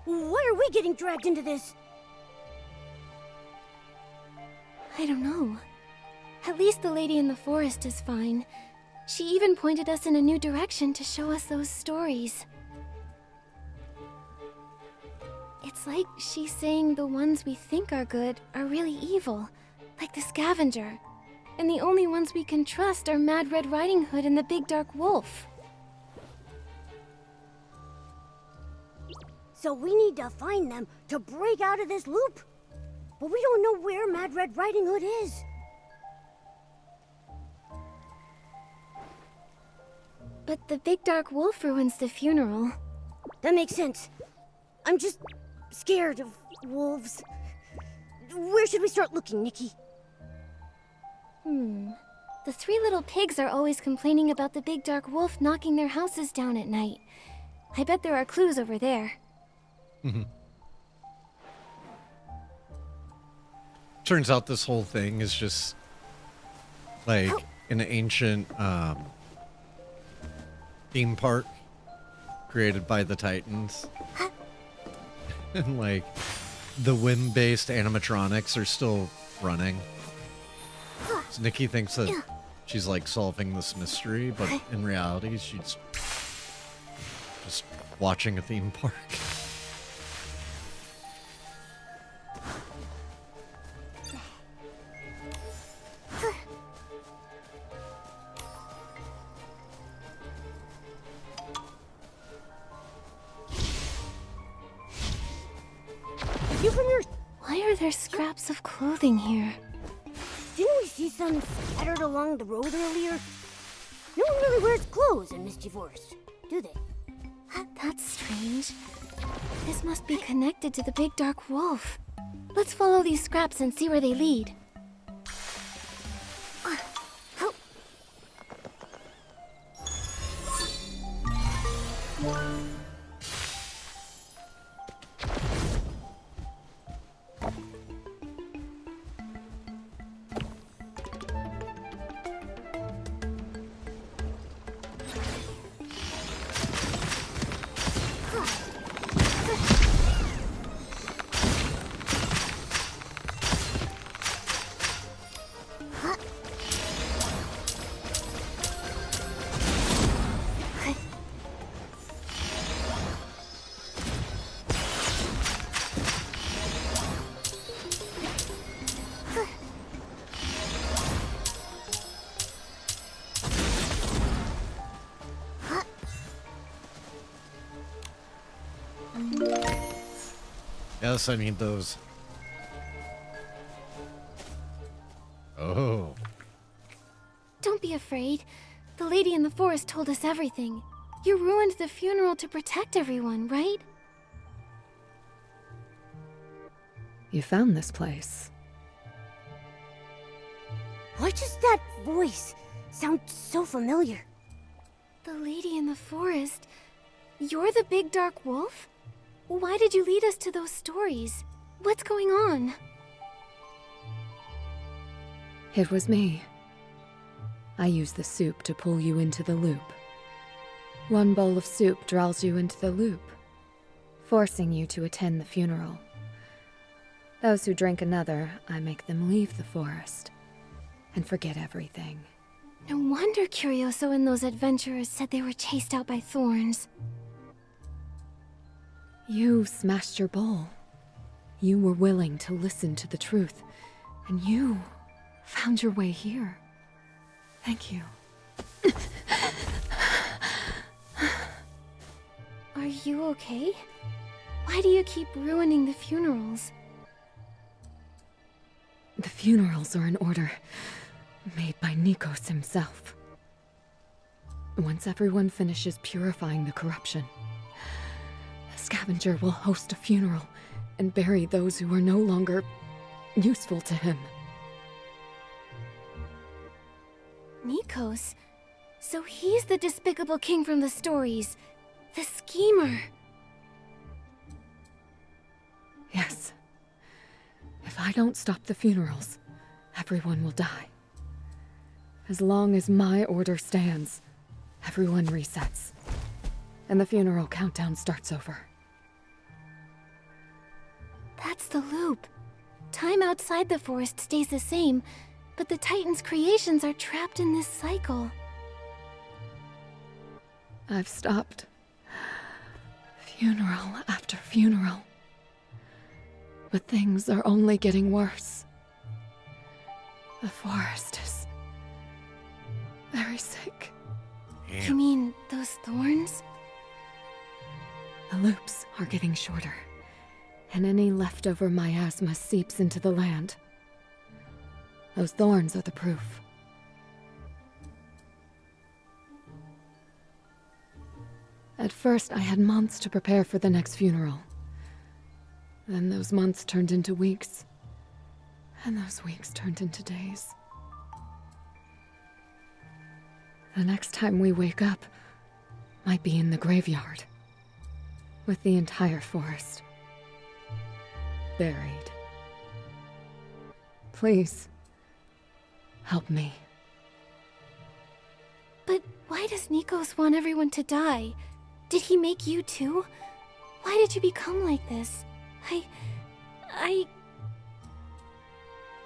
Why are we getting dragged into this? I don't know. At least the lady in the forest is fine. She even pointed us in a new direction to show us those stories. It's like she's saying the ones we think are good are really evil, like the scavenger. And the only ones we can trust are Mad Red Riding Hood and the Big Dark Wolf. So we need to find them to break out of this loop. But we don't know where Mad Red Riding Hood is. But the Big Dark Wolf ruins the funeral. That makes sense. I'm just scared of wolves. Where should we start looking, Nikki? The three little pigs are always complaining about the Big Dark Wolf knocking their houses down at night. I bet there are clues over there. Turns out this whole thing is just like an ancient theme park created by the Titans. And like the whim-based animatronics are still running. So Nikki thinks that she's like solving this mystery, but in reality she's just watching a theme park. Why are there scraps of clothing here? Didn't we see some scattered along the road earlier? No one really wears clothes in Misty Forest, do they? That's strange. This must be connected to the Big Dark Wolf. Let's follow these scraps and see where they lead. Yes, I need those. Oh. Don't be afraid. The lady in the forest told us everything. You ruined the funeral to protect everyone, right? You found this place. Why does that voice sound so familiar? The lady in the forest. You're the Big Dark Wolf? Why did you lead us to those stories? What's going on? It was me. I used the soup to pull you into the loop. One bowl of soup draws you into the loop, forcing you to attend the funeral. Those who drink another, I make them leave the forest and forget everything. No wonder Curioso and those adventurers said they were chased out by thorns. You smashed your bowl. You were willing to listen to the truth, and you found your way here. Thank you. Are you okay? Why do you keep ruining the funerals? The funerals are an order made by Nikos himself. Once everyone finishes purifying the corruption, the scavenger will host a funeral and bury those who are no longer useful to him. Nikos? So he's the despicable king from the stories. The schemer. Yes. If I don't stop the funerals, everyone will die. As long as my order stands, everyone resets. And the funeral countdown starts over. That's the loop. Time outside the forest stays the same, but the Titan's creations are trapped in this cycle. I've stopped. Funeral after funeral. But things are only getting worse. The forest is very sick. You mean those thorns? The loops are getting shorter, and any leftover miasma seeps into the land. Those thorns are the proof. At first, I had months to prepare for the next funeral. Then those months turned into weeks, and those weeks turned into days. The next time we wake up might be in the graveyard, with the entire forest buried. Please, help me. But why does Nikos want everyone to die? Did he make you too? Why did you become like this?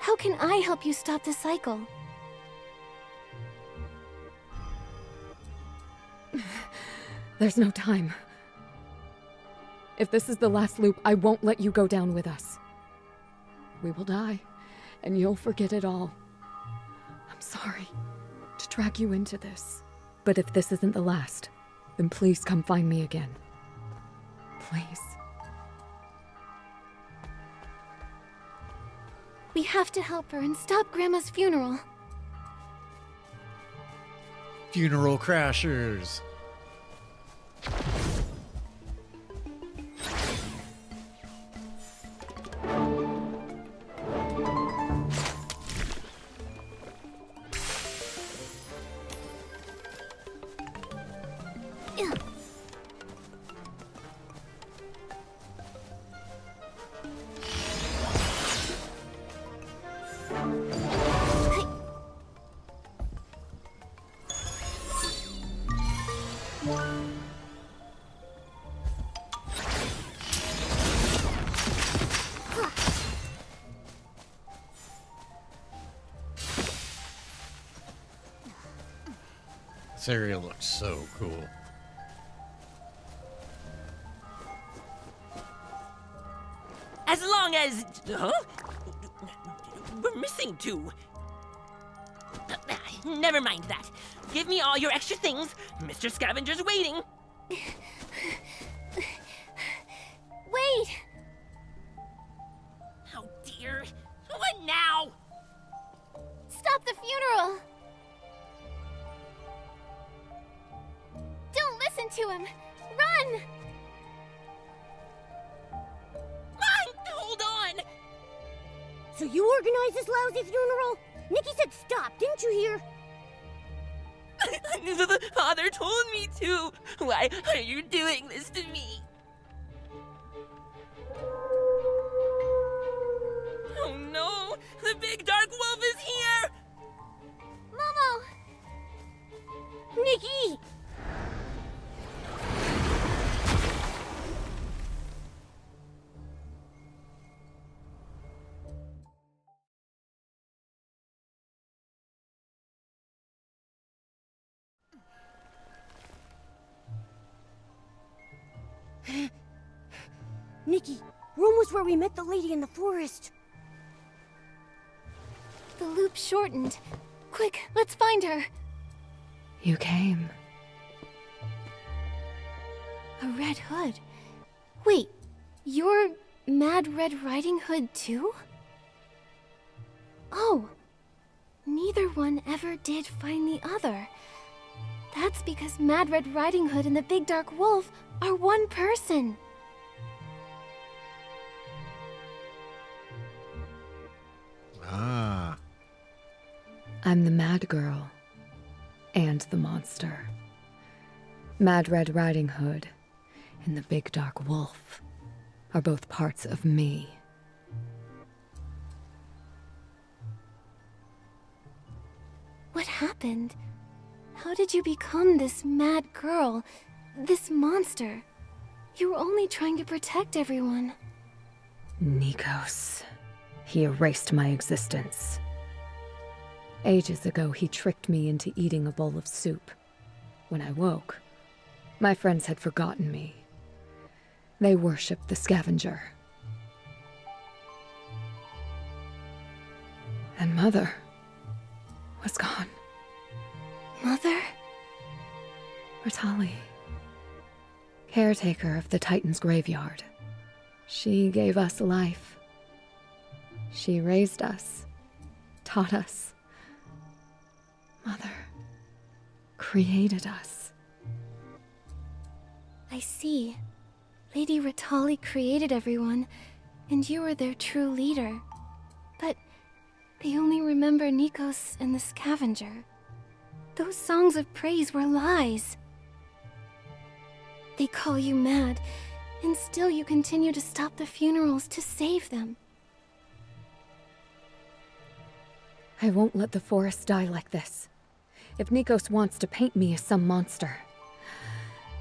How can I help you stop the cycle? There's no time. If this is the last loop, I won't let you go down with us. We will die, and you'll forget it all. I'm sorry to drag you into this. But if this isn't the last, then please come find me again. Please. We have to help her and stop Grandma's funeral. Funeral crashers. This area looks so cool. As long as... Huh? We're missing two. Never mind that. Give me all your extra things. Mr. Scavenger's waiting. Wait! Oh dear. What now? Stop the funeral! Don't listen to him! Run! Hold on! So you organized this lousy funeral? Nikki said stop, didn't you hear? The father told me to. Why are you doing this to me? Oh no! The big dark wolf is here! Momo! Nikki! Nikki, we're almost where we met the lady in the forest. The loop shortened. Quick, let's find her. You came. A Red Hood. Wait, you're Mad Red Riding Hood too? Oh, neither one ever did find the other. That's because Mad Red Riding Hood and the Big Dark Wolf are one person. Ah. I'm the Mad Girl and the monster. Mad Red Riding Hood and the Big Dark Wolf are both parts of me. What happened? How did you become this mad girl? This monster? You were only trying to protect everyone. Nikos. He erased my existence. Ages ago, he tricked me into eating a bowl of soup. When I woke, my friends had forgotten me. They worshipped the scavenger. And Mother was gone. Mother? Ritali, caretaker of the Titan's graveyard. She gave us life. She raised us, taught us. Mother created us. I see. Lady Ritali created everyone, and you were their true leader. But they only remember Nikos and the scavenger. Those songs of praise were lies. They call you mad, and still you continue to stop the funerals to save them. I won't let the forest die like this. If Nikos wants to paint me as some monster,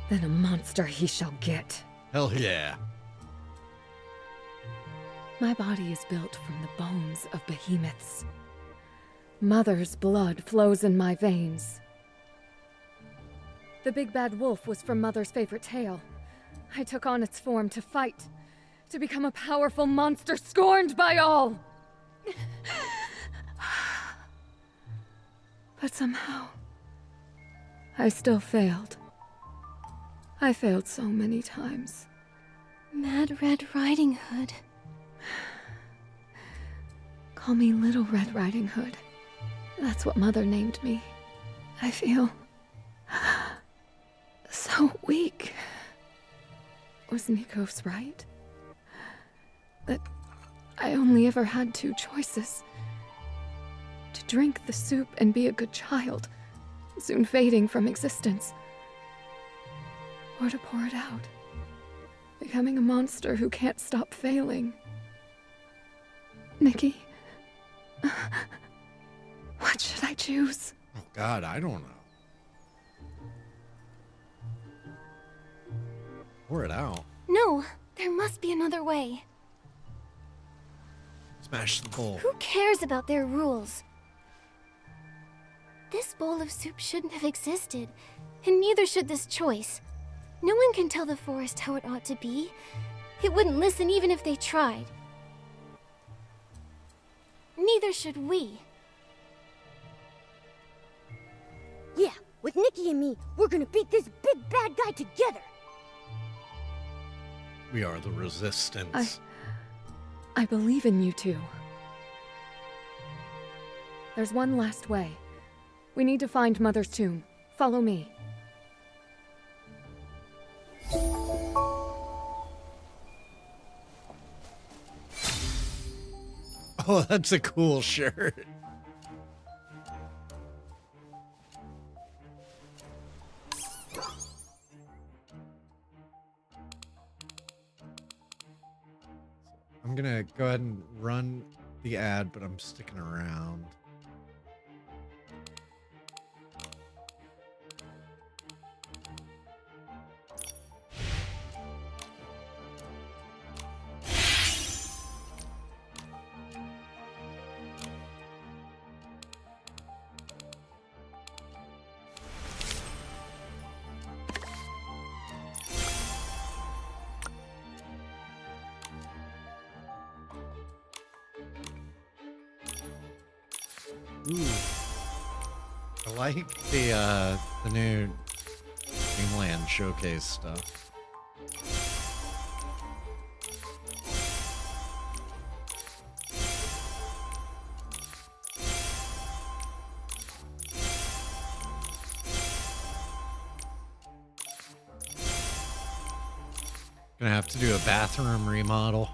then a monster he shall get. Hell yeah. My body is built from the bones of behemoths. Mother's blood flows in my veins. The big bad wolf was from Mother's favorite tale. I took on its form to fight, to become a powerful monster scorned by all. But somehow, I still failed. I failed so many times. Mad Red Riding Hood. Call me Little Red Riding Hood. That's what Mother named me. I feel so weak. Was Nikos right? That I only ever had two choices. To drink the soup and be a good child, soon fading from existence. Or to pour it out, becoming a monster who can't stop failing. Nikki, what should I choose? Oh God, I don't know. Pour it out. No, there must be another way. Smash the bowl. Who cares about their rules? This bowl of soup shouldn't have existed, and neither should this choice. No one can tell the forest how it ought to be. It wouldn't listen even if they tried. Neither should we. Yeah, with Nikki and me, we're gonna beat this big bad guy together. We are the resistance. I believe in you two. There's one last way. We need to find Mother's tomb. Follow me. Oh, that's a cool shirt. I'm gonna go ahead and run the ad, but I'm sticking around. Ooh. I like the new Dreamland showcase stuff. Gonna have to do a bathroom remodel.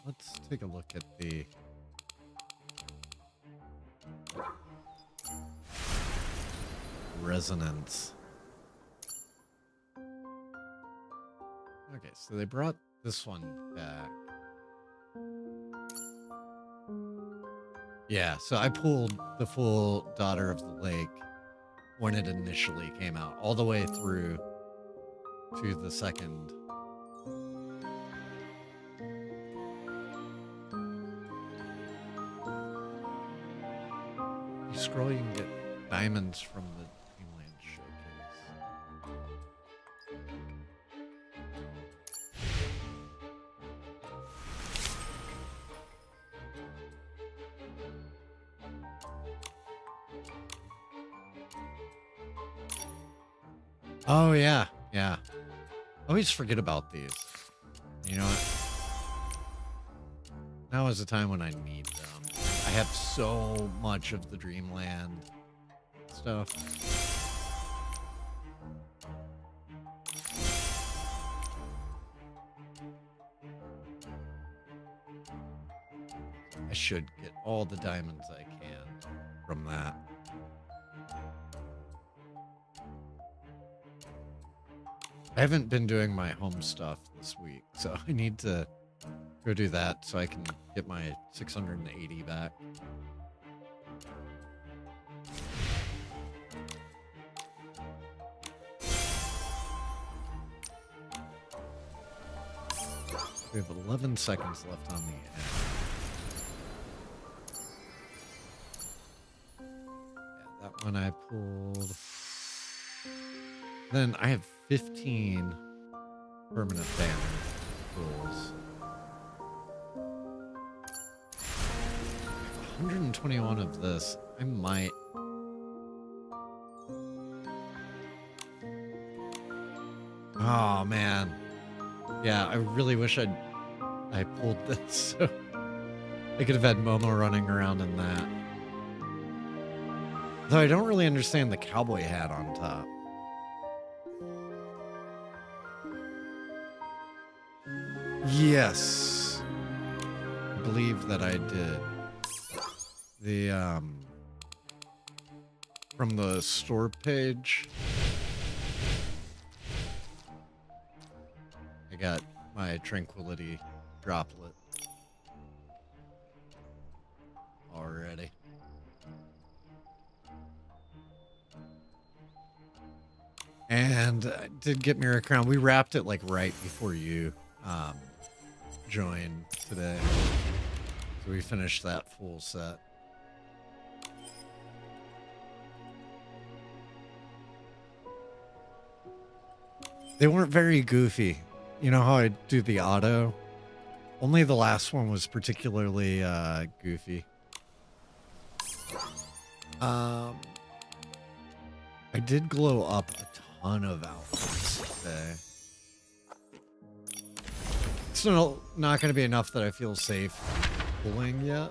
Let's take a look at the resonance. Okay, so they brought this one back. Yeah, so I pulled the full Daughter of the Lake when it initially came out, all the way through to the second. You scroll, you can get diamonds from the Dreamland Showcase. Oh, yeah. Yeah. I always forget about these. You know what? Now is the time when I need them. I have so much of the Dreamland stuff. I should get all the diamonds I can from that. I haven't been doing my home stuff this week, so I need to go do that so I can get my 680 back. We have 11 seconds left on the end. Yeah, that one I pulled. Then I have 15 permanent damage pulls. I have 121 of this. I might. Oh man. Yeah, I really wish I pulled this. So I could have had Momo running around in that. Though I don't really understand the cowboy hat on top. Yes. I believe that I did. The from the store page, I got my tranquility droplet already. And I did get Mirror Crown. We wrapped it like right before you joined today. So we finished that full set. They weren't very goofy. You know how I do the auto? Only the last one was particularly goofy. I did glow up a ton of outfits today. It's not going to be enough that I feel safe pulling yet.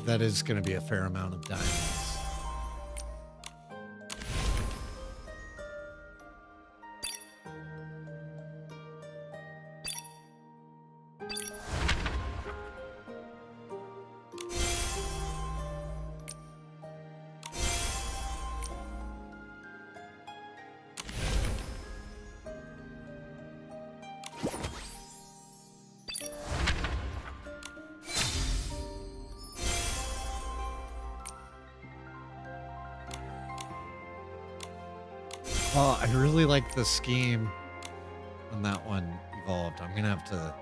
That is going to be a fair amount of diamonds. Oh, I really like the scheme when that one evolved. I'm gonna have to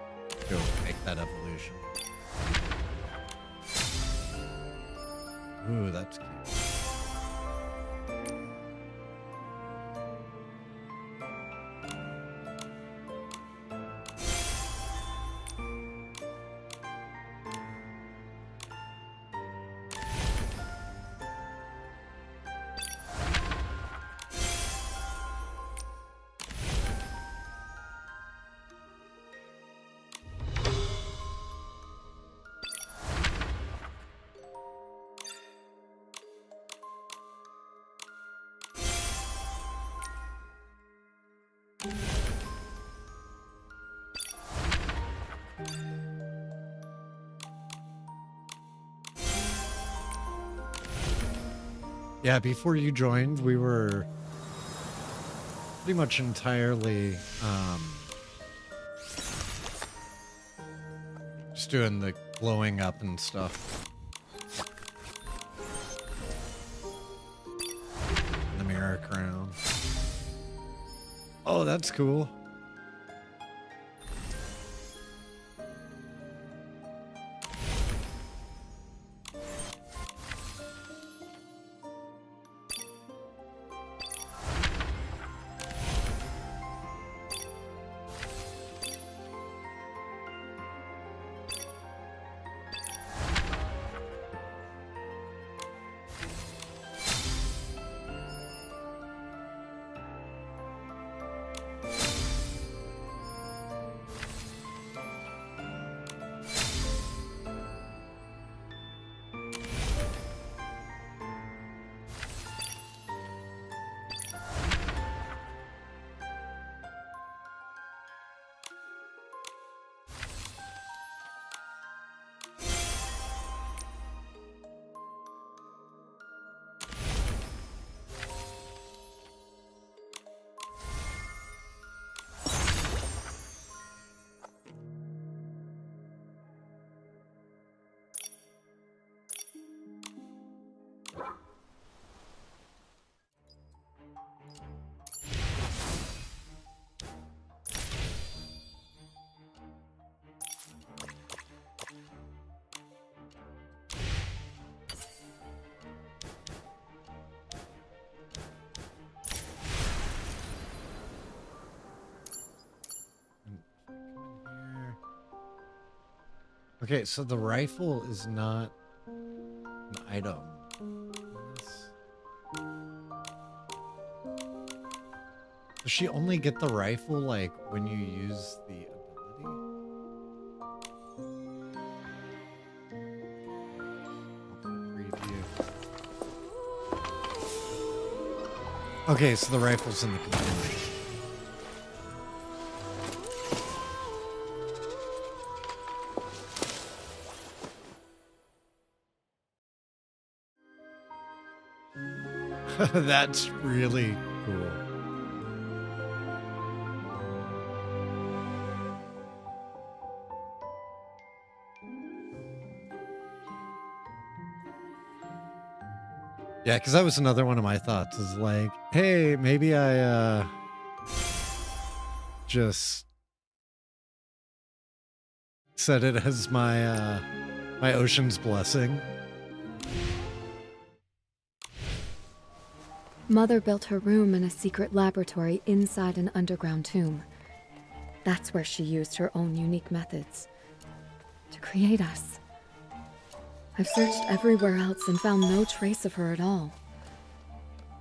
go make that evolution. Ooh, that's cute. Yeah, before you joined, we were pretty much entirely just doing the blowing up and stuff. The mirror crown. Oh, that's cool. Okay, so the rifle is not an item. Does she only get the rifle, like, when you use the ability? Preview. Okay, so the rifle's in the computer. That's really cool. Yeah, because that was another one of my thoughts is like, hey, maybe I just set it as my my ocean's blessing. Mother built her room in a secret laboratory inside an underground tomb. That's where she used her own unique methods to create us. I've searched everywhere else and found no trace of her at all.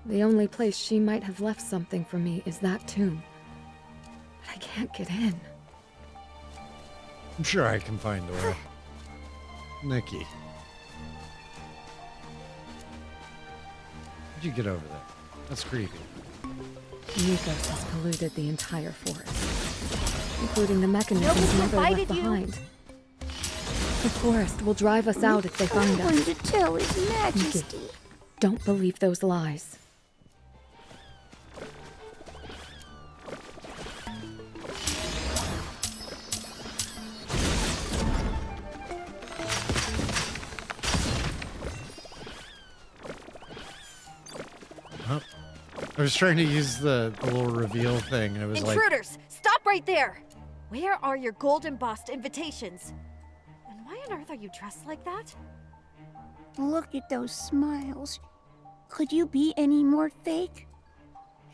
The only place she might have left something for me is that tomb. But I can't get in. I'm sure I can find a way. Nikki. How'd you get over there? That's creepy. Nikos has polluted the entire forest, including the mechanisms Mother left behind. The forest will drive us out if they find us. I'm going to tell His Majesty. Nikki, don't believe those lies. Huh? I was trying to use the little reveal thing. I was Intruders! Stop right there! Where are your gold embossed invitations? And why on earth are you dressed like that? Look at those smiles. Could you be any more fake?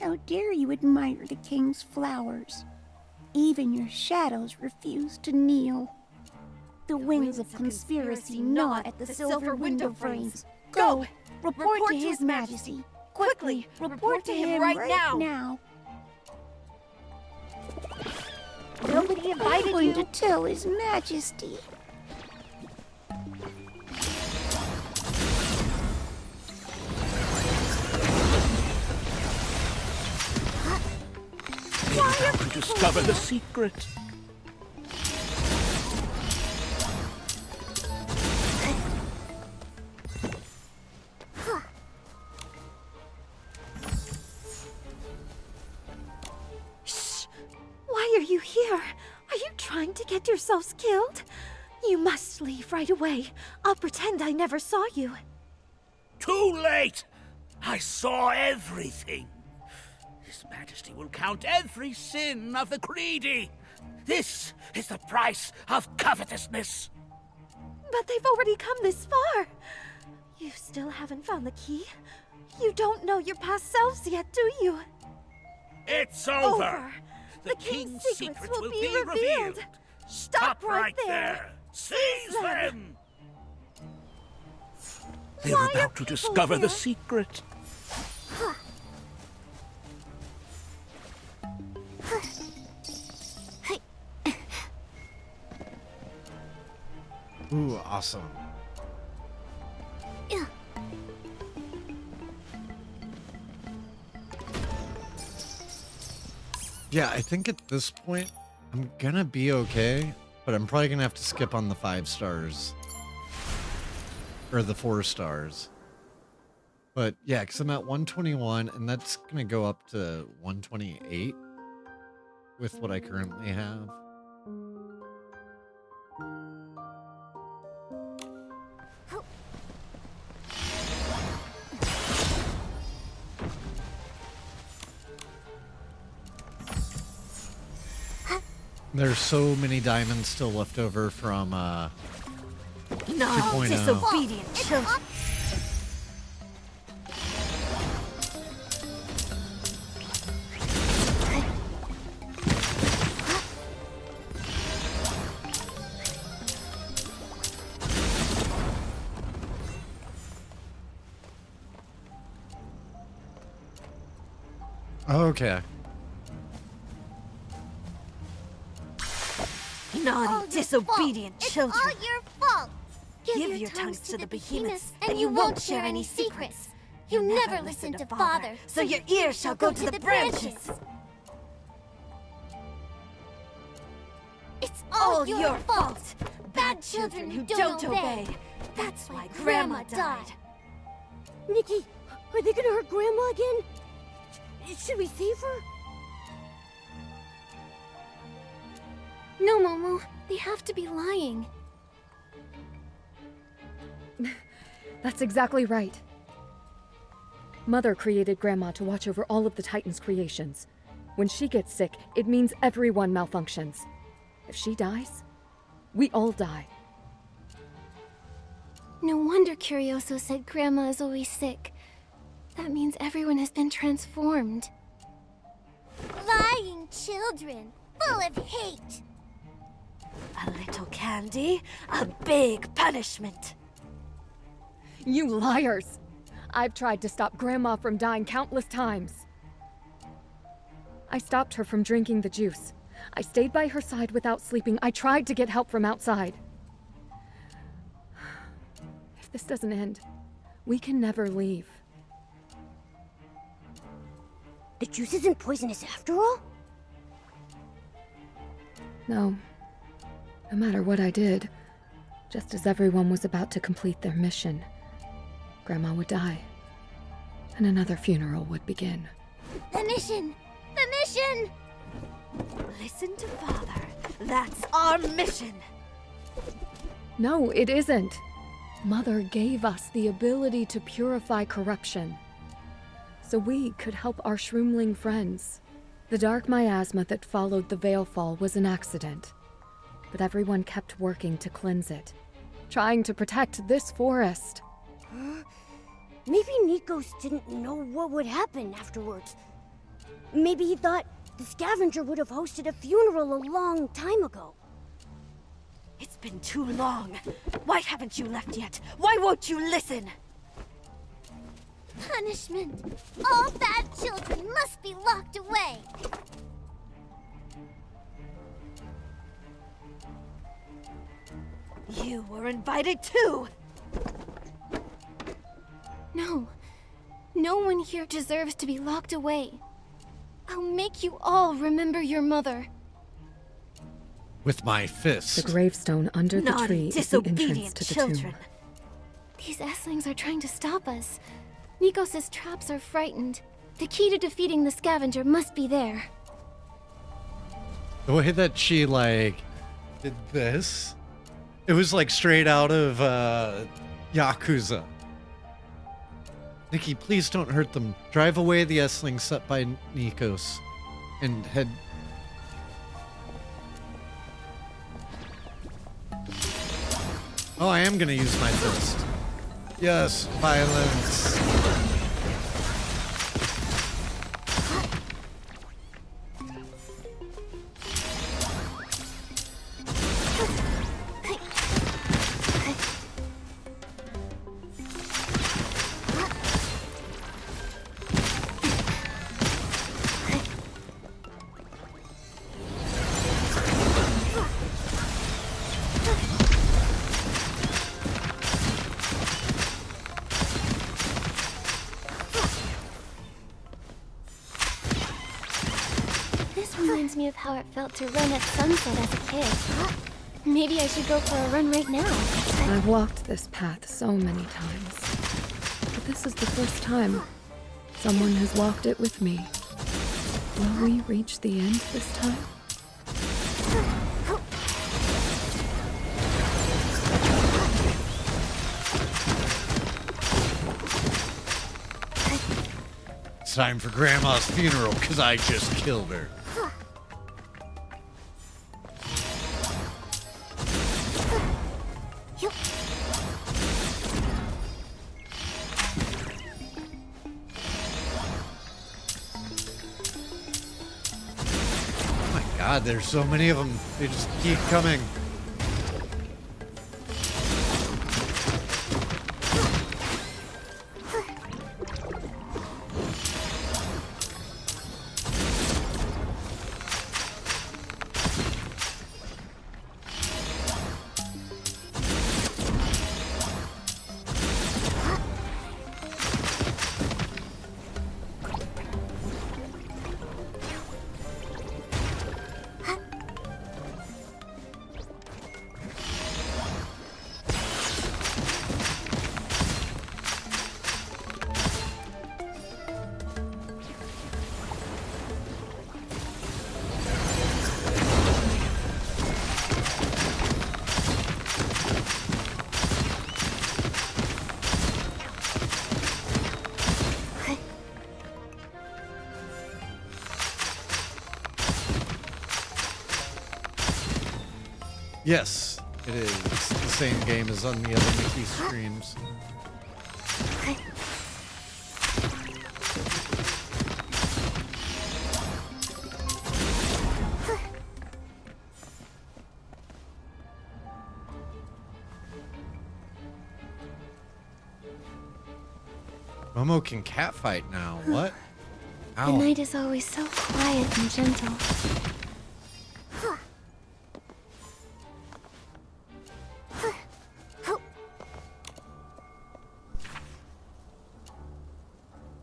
How dare you admire the king's flowers? Even your shadows refuse to kneel. The wings of conspiracy gnaw at the silver window frames. Go! Report to His Majesty! Quickly! Report to him right now! Nobody invited I'm going you. to tell His Majesty. Time to discover the secret. get yourselves killed? You must leave right away. I'll pretend I never saw you. Too late! I saw everything. His Majesty will count every sin of the greedy. This is the price of covetousness. But they've already come this far. You still haven't found the key? You don't know your past selves yet, do you? It's over. The king's secrets will be revealed. Stop right there. Seize them. They're Why are about to people discover the here? secret. Ooh, awesome. Yeah, I think at this point, I'm gonna be okay, but I'm probably gonna have to skip on the 5 stars. Or the 4 stars. But yeah, because I'm at 121, and that's gonna go up to 128 with what I currently have. There's so many diamonds still left over from No, 2.0. disobedient children. Okay. Naughty, disobedient children. It's all your fault. Give your tongues to the behemoths, and you won't share any secrets. You never listen to Father, so your ears shall go to the branches. It's all your fault. Bad children who don't obey. That's why Grandma died. Nikki, are they gonna hurt Grandma again? Should we save her? No, Momo. They have to be lying. That's exactly right. Mother created Grandma to watch over all of the Titan's creations. When she gets sick, it means everyone malfunctions. If she dies, we all die. No wonder Curioso said Grandma is always sick. That means everyone has been transformed. Lying children, full of hate. A little candy, a big punishment. You liars! I've tried to stop Grandma from dying countless times. I stopped her from drinking the juice. I stayed by her side without sleeping. I tried to get help from outside. If this doesn't end, we can never leave. The juice isn't poisonous after all? No. No matter what I did, just as everyone was about to complete their mission, Grandma would die, and another funeral would begin. The mission! The mission! Listen to Father. That's our mission. No, it isn't. Mother gave us the ability to purify corruption, so we could help our shroomling friends. The dark miasma that followed the Veilfall was an accident, but everyone kept working to cleanse it, trying to protect this forest. Maybe Nikos didn't know what would happen afterwards. Maybe he thought the scavenger would have hosted a funeral a long time ago. It's been too long. Why haven't you left yet? Why won't you listen? Punishment! All bad children must be locked away! You were invited too! No. No one here deserves to be locked away. I'll make you all remember your mother. with my fist. The gravestone under the Naughty, tree is the entrance disobedient to the children. tomb. These Esslings are trying to stop us. Nikos' traps are frightened. The key to defeating the scavenger must be there. The way that she, did this. It was like straight out of Yakuza. Nikki, please don't hurt them. Drive away the S-Ling set by Nikos and head... Oh, I am gonna use my fist. Yes, violence. This reminds me of how it felt to run at sunset as a kid. Maybe I should go for a run right now. I've walked this path so many times, but this is the first time someone has walked it with me. Will we reach the end this time? It's time for Grandma's funeral because I just killed her. Oh my god, there's so many of them. They just keep coming. Yes, it is. It's the same game as on the other Nikki streams. Momo can catfight now. What? The Ow. night is always so quiet and gentle.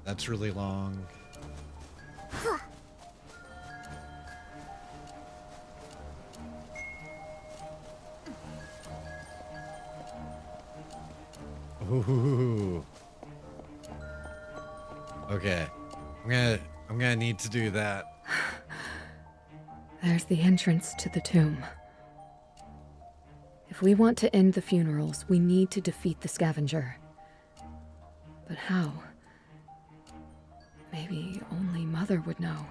That's really long. Ooh. Okay. I'm gonna need to do that. There's the entrance to the tomb. If we want to end the funerals, we need to defeat the scavenger. But how? Maybe only Mother would know.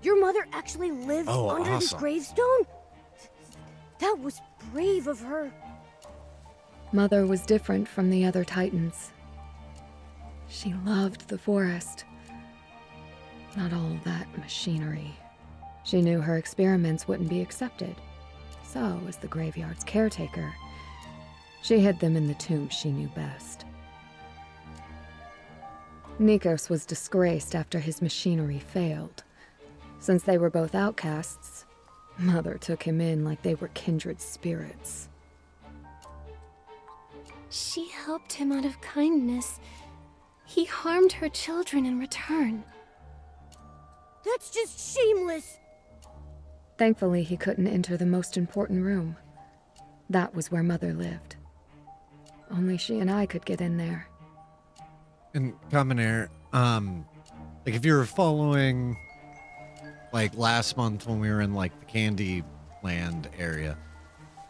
Your mother actually lived Oh, under this awesome. gravestone? That was brave of her. Mother was different from the other Titans. She loved the forest. Not all that machinery. She knew her experiments wouldn't be accepted. So, as the graveyard's caretaker, she hid them in the tomb she knew best. Nikos was disgraced after his machinery failed. Since they were both outcasts, Mother took him in like they were kindred spirits. She helped him out of kindness. He harmed her children in return. That's just shameless. Thankfully, he couldn't enter the most important room. That was where Mother lived. Only she and I could get in there. And Common Air, like if you were following like last month when we were in like the Candy Land area.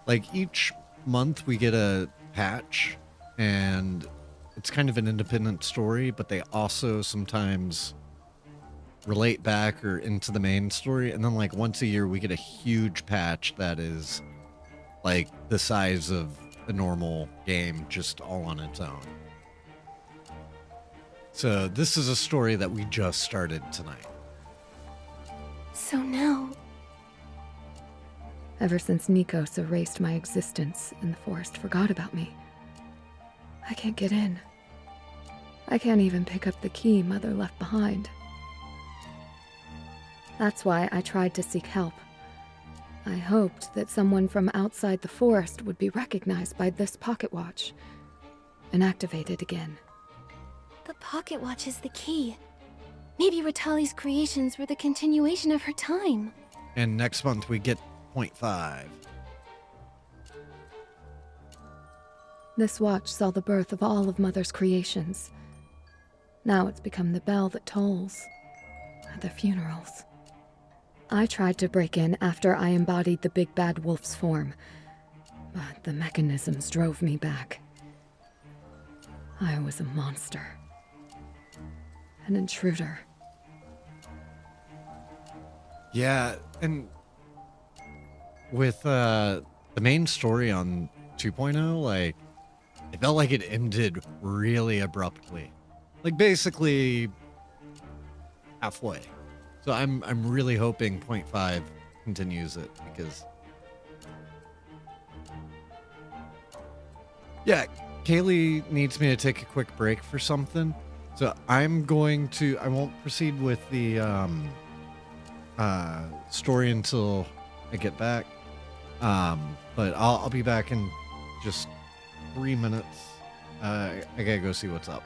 Like each month we get a patch, and it's kind of an independent story, but they also sometimes relate back or into the main story. And then like once a year we get a huge patch that is like the size of a normal game, just all on its own. So this is a story that we just started tonight. So now, Ever since Nikos erased my existence and the forest forgot about me, I can't get in. I can't even pick up the key Mother left behind. That's why I tried to seek help. I hoped that someone from outside the forest would be recognized by this pocket watch and activated again. the pocket watch is the key. Maybe Ritali's creations were the continuation of her time. And next month we get 0.5. This watch saw the birth of all of Mother's creations. Now it's become the bell that tolls at their funerals. I tried to break in after I embodied the big bad wolf's form, but the mechanisms drove me back. I was a monster. An intruder. Yeah, and with the main story on 2.0, like, it felt like it ended really abruptly. Like, basically halfway. So I'm really hoping 0.5 continues it, because yeah, Kaylee needs me to take a quick break for something. So I won't proceed with the story until I get back. But I'll be back in just 3 minutes. I gotta go see what's up.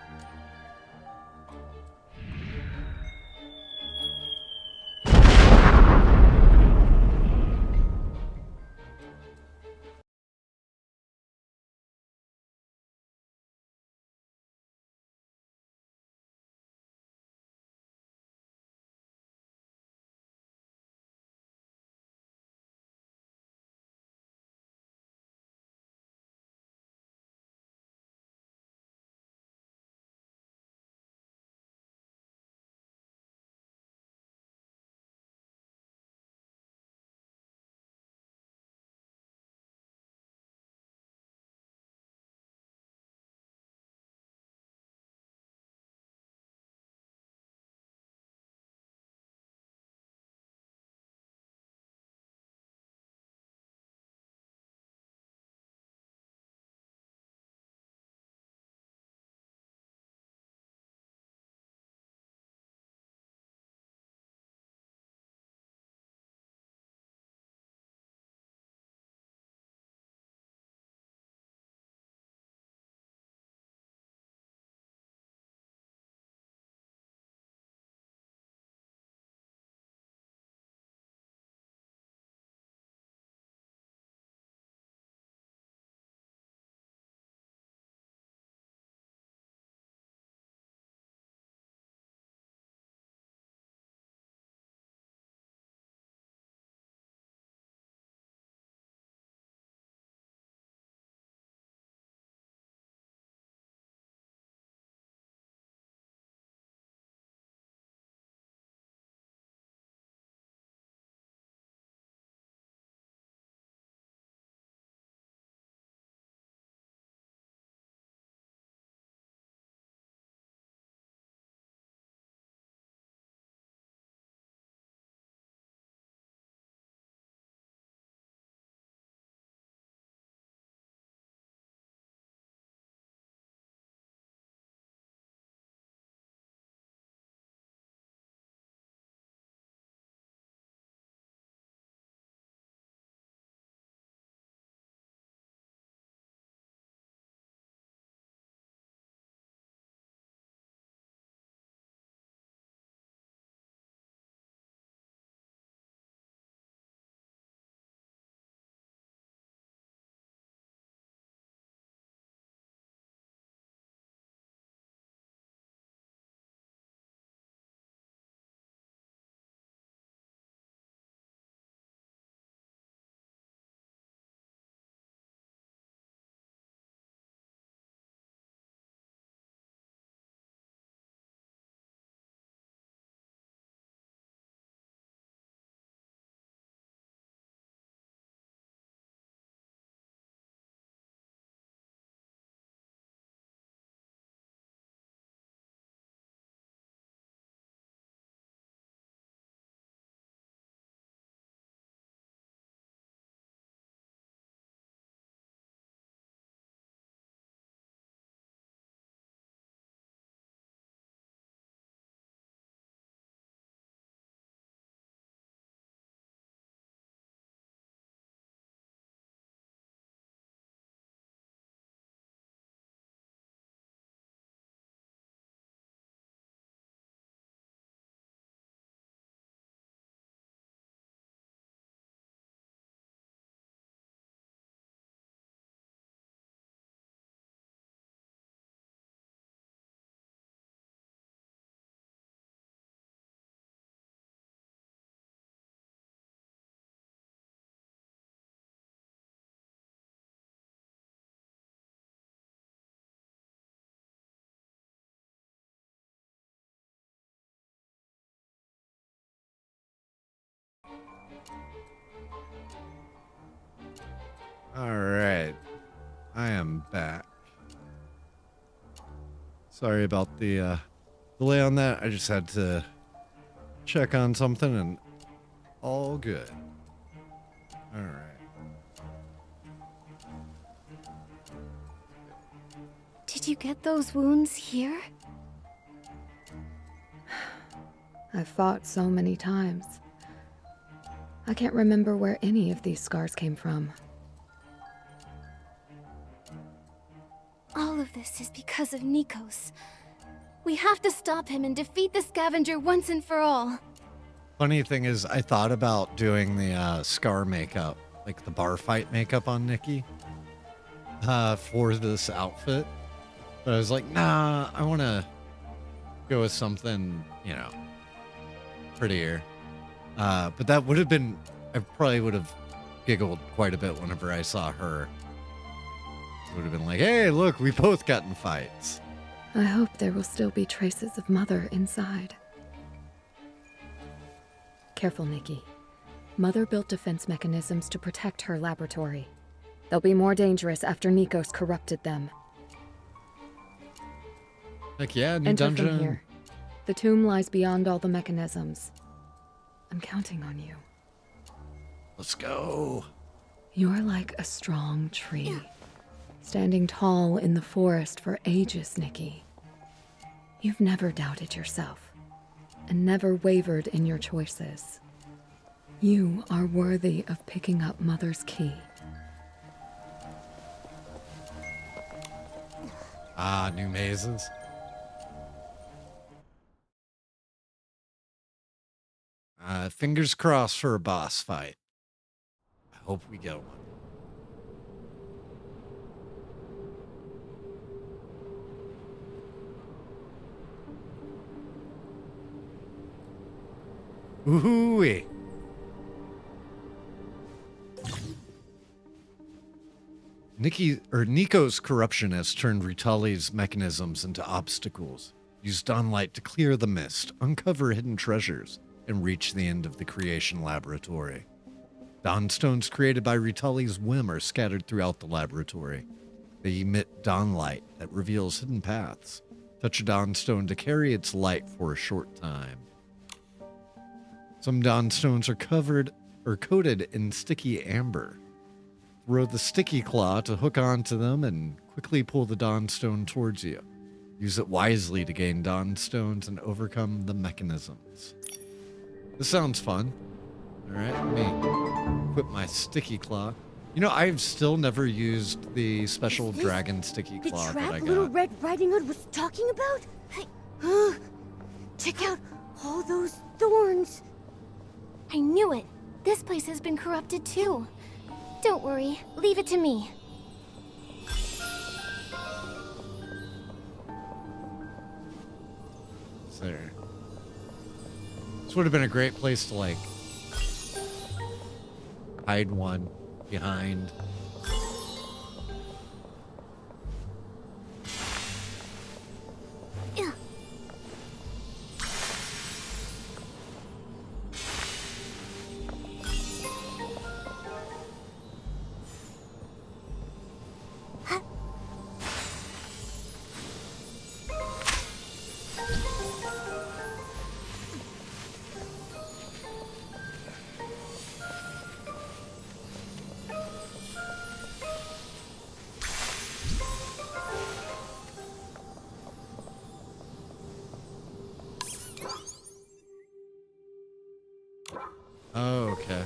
All right. I am back. Sorry about the delay on that. I just had to check on something and all good. All right. Did you get those wounds here? I've fought so many times. I can't remember where any of these scars came from. All of this is because of Nikos. We have to stop him and defeat the scavenger once and for all. Funny thing is, I thought about doing the scar makeup, like the bar fight makeup on Nikki, for this outfit. But I was like, nah, I want to go with something, prettier. But that would have been, I probably would have giggled quite a bit whenever I saw her. It would have been like, hey, look, we both got in fights. I hope there will still be traces of Mother inside. Careful, Nikki. Mother built defense mechanisms to protect her laboratory. They'll be more dangerous after Nikos corrupted them. Heck yeah, new Enter dungeon. from here. The tomb lies beyond all the mechanisms. I'm counting on you. Let's go. You're like a strong tree, standing tall in the forest for ages, Nikki. You've never doubted yourself, and never wavered in your choices. You are worthy of picking up Mother's key. Ah, new mazes. Fingers crossed for a boss fight. I hope we get one. Ooh-wee. Nico's corruption has turned Ritali's mechanisms into obstacles. Use dawnlight to clear the mist, uncover hidden treasures, and reach the end of the creation laboratory. Dawnstones created by Ritali's whim are scattered throughout the laboratory. They emit dawnlight that reveals hidden paths. Touch a dawnstone to carry its light for a short time. Some dawnstones are coated in sticky amber. Throw the sticky claw to hook onto them and quickly pull the dawnstone towards you. Use it wisely to gain dawnstones and overcome the mechanisms. This sounds fun. All right, let me equip my sticky claw. I've still never used the special dragon sticky The claw that trap I Little got. Red Riding Hood was talking about? Check out all those thorns. I knew it. This place has been corrupted too. Don't worry, leave it to me. There. This would have been a great place to hide one behind. Yeah. Oh, okay.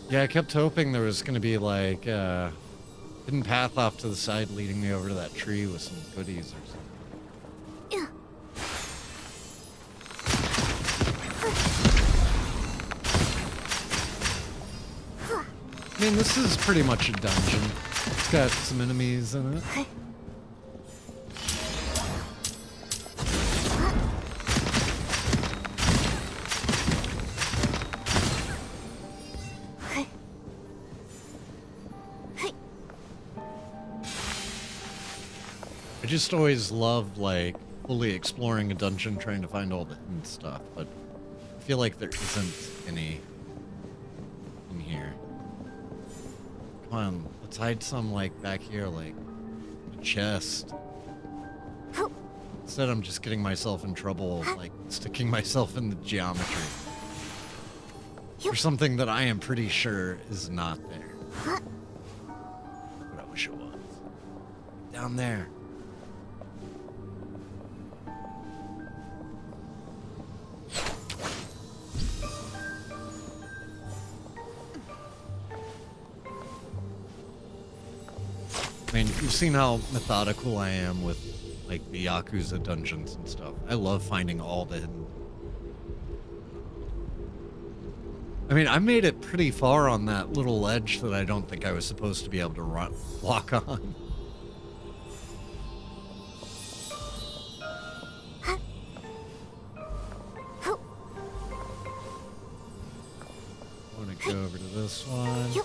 Yeah, I kept hoping there was going to be hidden path off to the side leading me over to that tree with some goodies or something. Yeah. I mean, this is pretty much a dungeon. It's got some enemies in it. I just always love, fully exploring a dungeon trying to find all the hidden stuff, but I feel like there isn't any in here. Come on, let's hide some, like, back here, like a chest. Instead, I'm just getting myself in trouble, like, sticking myself in the geometry. For something that I am pretty sure is not there. But I wish it was. Down there. I mean, you've seen how methodical I am with, like, the Yakuza dungeons and stuff. I love finding all the hidden... I mean, I made it pretty far on that little ledge that I don't think I was supposed to be able to walk on. I want to go over to this one.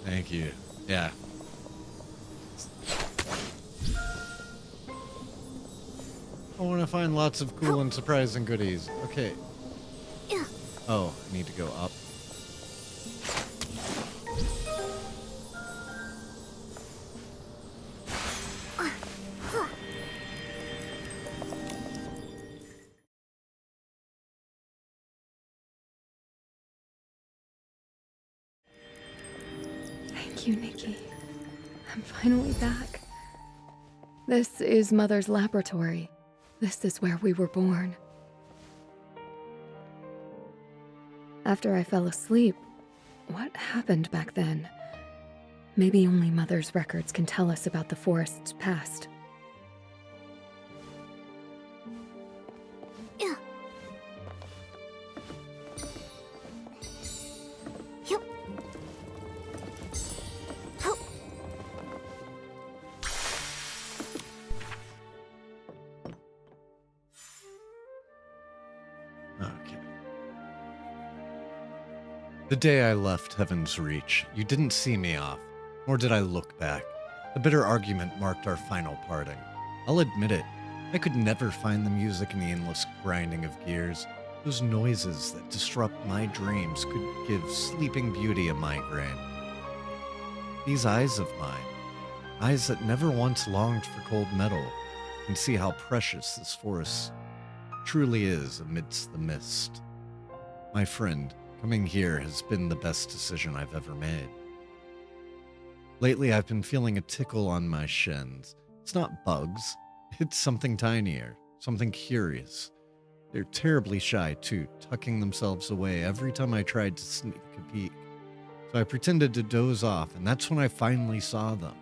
Thank you. Yeah. I want to find lots of cool and surprising goodies. Okay. Oh, I need to go up. Thank you, Nikki. I'm finally back. This is Mother's laboratory. This is where we were born. After I fell asleep, what happened back then? Maybe only Mother's records can tell us about the forest's past. The day I left Heaven's Reach, you didn't see me off, nor did I look back. The bitter argument marked our final parting. I'll admit it, I could never find the music in the endless grinding of gears. Those noises that disrupt my dreams could give Sleeping Beauty a migraine. These eyes of mine, eyes that never once longed for cold metal, can see how precious this forest truly is amidst the mist. My friend, coming here has been the best decision I've ever made. Lately, I've been feeling a tickle on my shins. It's not bugs. It's something tinier, something curious. They're terribly shy, too, tucking themselves away every time I tried to sneak a peek. So I pretended to doze off, and that's when I finally saw them.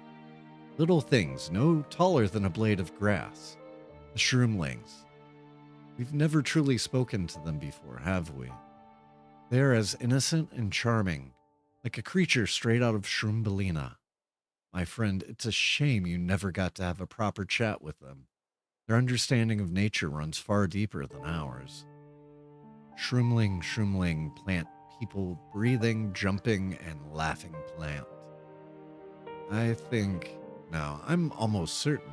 Little things, no taller than a blade of grass. The shroomlings. We've never truly spoken to them before, have we? They are as innocent and charming, like a creature straight out of Shroombalina. My friend, it's a shame you never got to have a proper chat with them. Their understanding of nature runs far deeper than ours. Shroomling, plant, people, breathing, jumping, and laughing plant. I'm almost certain,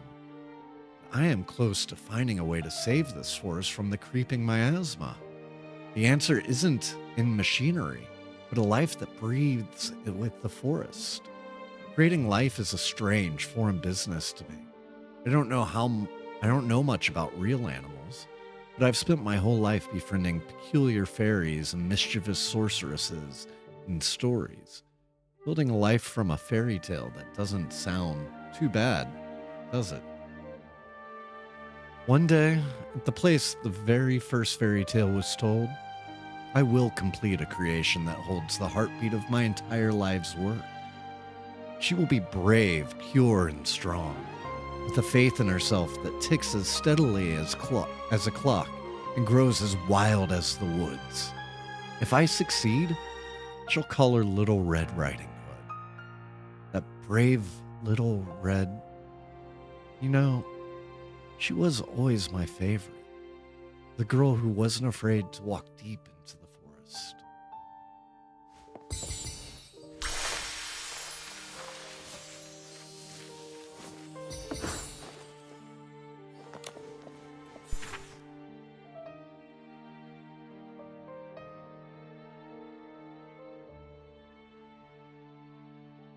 I am close to finding a way to save this forest from the creeping miasma. The answer isn't in machinery, but a life that breathes with the forest. Creating life is a strange, foreign business to me. I don't know much about real animals, but I've spent my whole life befriending peculiar fairies and mischievous sorceresses in stories. Building a life from a fairy tale that doesn't sound too bad, does it? One day, at the place the very first fairy tale was told, I will complete a creation that holds the heartbeat of my entire life's work. She will be brave, pure, and strong, with a faith in herself that ticks as steadily as a clock and grows as wild as the woods. If I succeed, she'll call her Little Red Riding Hood. That brave little red. You know, she was always my favorite. The girl who wasn't afraid to walk deep into the forest.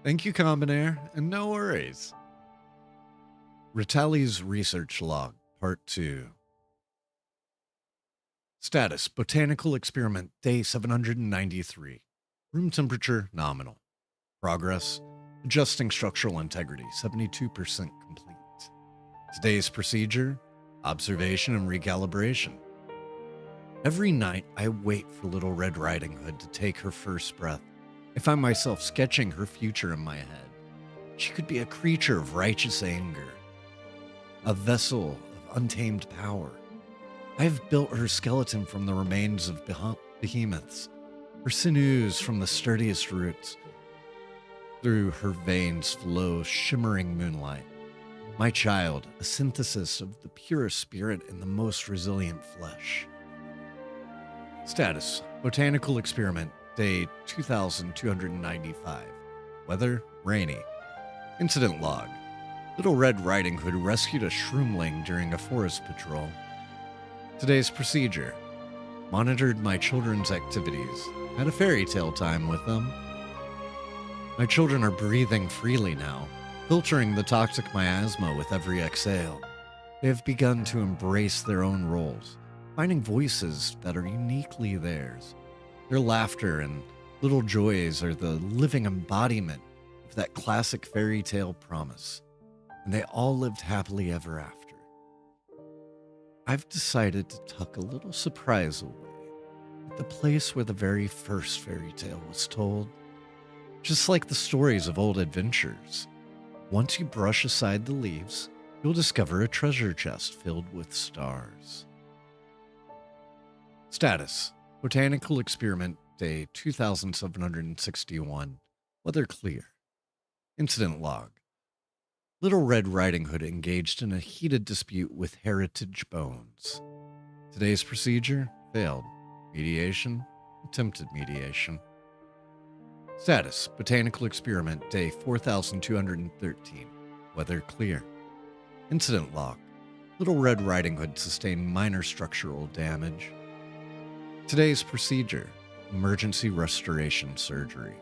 Thank you, Combinair, and no worries. Ritali's Research Log, Part 2. Status, Botanical Experiment, Day 793. Room temperature, nominal. Progress, adjusting structural integrity, 72% complete. Today's procedure, observation and recalibration. Every night, I wait for Little Red Riding Hood to take her first breath. I find myself sketching her future in my head. She could be a creature of righteous anger, a vessel of untamed power. I have built her skeleton from the remains of behemoths, her sinews from the sturdiest roots. Through her veins flow shimmering moonlight. My child, a synthesis of the purest spirit and the most resilient flesh. Status, Botanical Experiment, Day 2295. Weather, rainy. Incident log. Little Red Riding Hood rescued a shroomling during a forest patrol. Today's procedure. Monitored my children's activities. Had a fairy tale time with them. My children are breathing freely now, filtering the toxic miasma with every exhale. They have begun to embrace their own roles, finding voices that are uniquely theirs. Their laughter and little joys are the living embodiment of that classic fairy tale promise, and they all lived happily ever after. I've decided to tuck a little surprise away at the place where the very first fairy tale was told. Just like the stories of old adventures, once you brush aside the leaves, you'll discover a treasure chest filled with stars. Status, Botanical Experiment, Day 2761. Weather clear. Incident log. Little Red Riding Hood engaged in a heated dispute with Heritage Bones. Today's procedure, failed. Mediation, attempted mediation. Status, Botanical Experiment, Day 4213. Weather clear. Incident log. Little Red Riding Hood sustained minor structural damage. Today's procedure, emergency restoration surgery.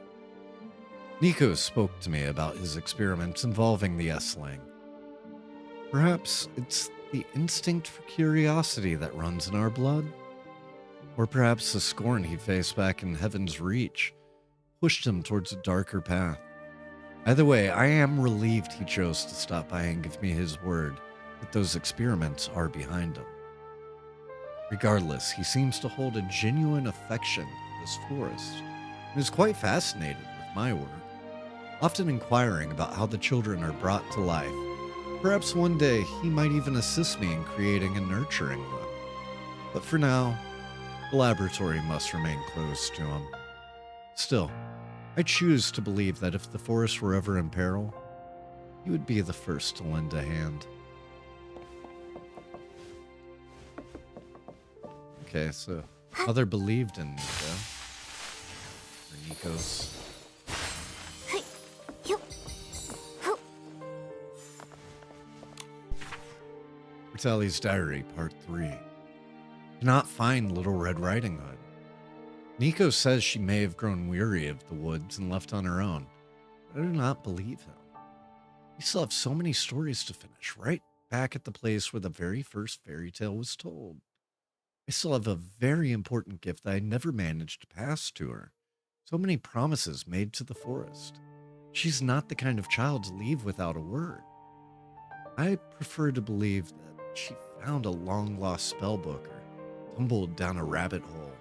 Nico spoke to me about his experiments involving the S-Lang. Perhaps it's the instinct for curiosity that runs in our blood? Or perhaps the scorn he faced back in Heaven's Reach pushed him towards a darker path. Either way, I am relieved he chose to stop by and give me his word that those experiments are behind him. Regardless, he seems to hold a genuine affection for this forest and is quite fascinated with my work, often inquiring about how the children are brought to life. Perhaps one day he might even assist me in creating and nurturing them. But for now, the laboratory must remain closed to him. Still, I choose to believe that if the forest were ever in peril, he would be the first to lend a hand. Okay, so Mother believed in Nico. Or Nikos. Ritali's Diary, Part 3. Cannot find Little Red Riding Hood. Nico says she may have grown weary of the woods and left on her own, but I do not believe him. We still have so many stories to finish, right back at the place where the very first fairy tale was told. I still have a very important gift that I never managed to pass to her. So many promises made to the forest. She's not the kind of child to leave without a word. I prefer to believe that she found a long-lost spellbook or tumbled down a rabbit hole,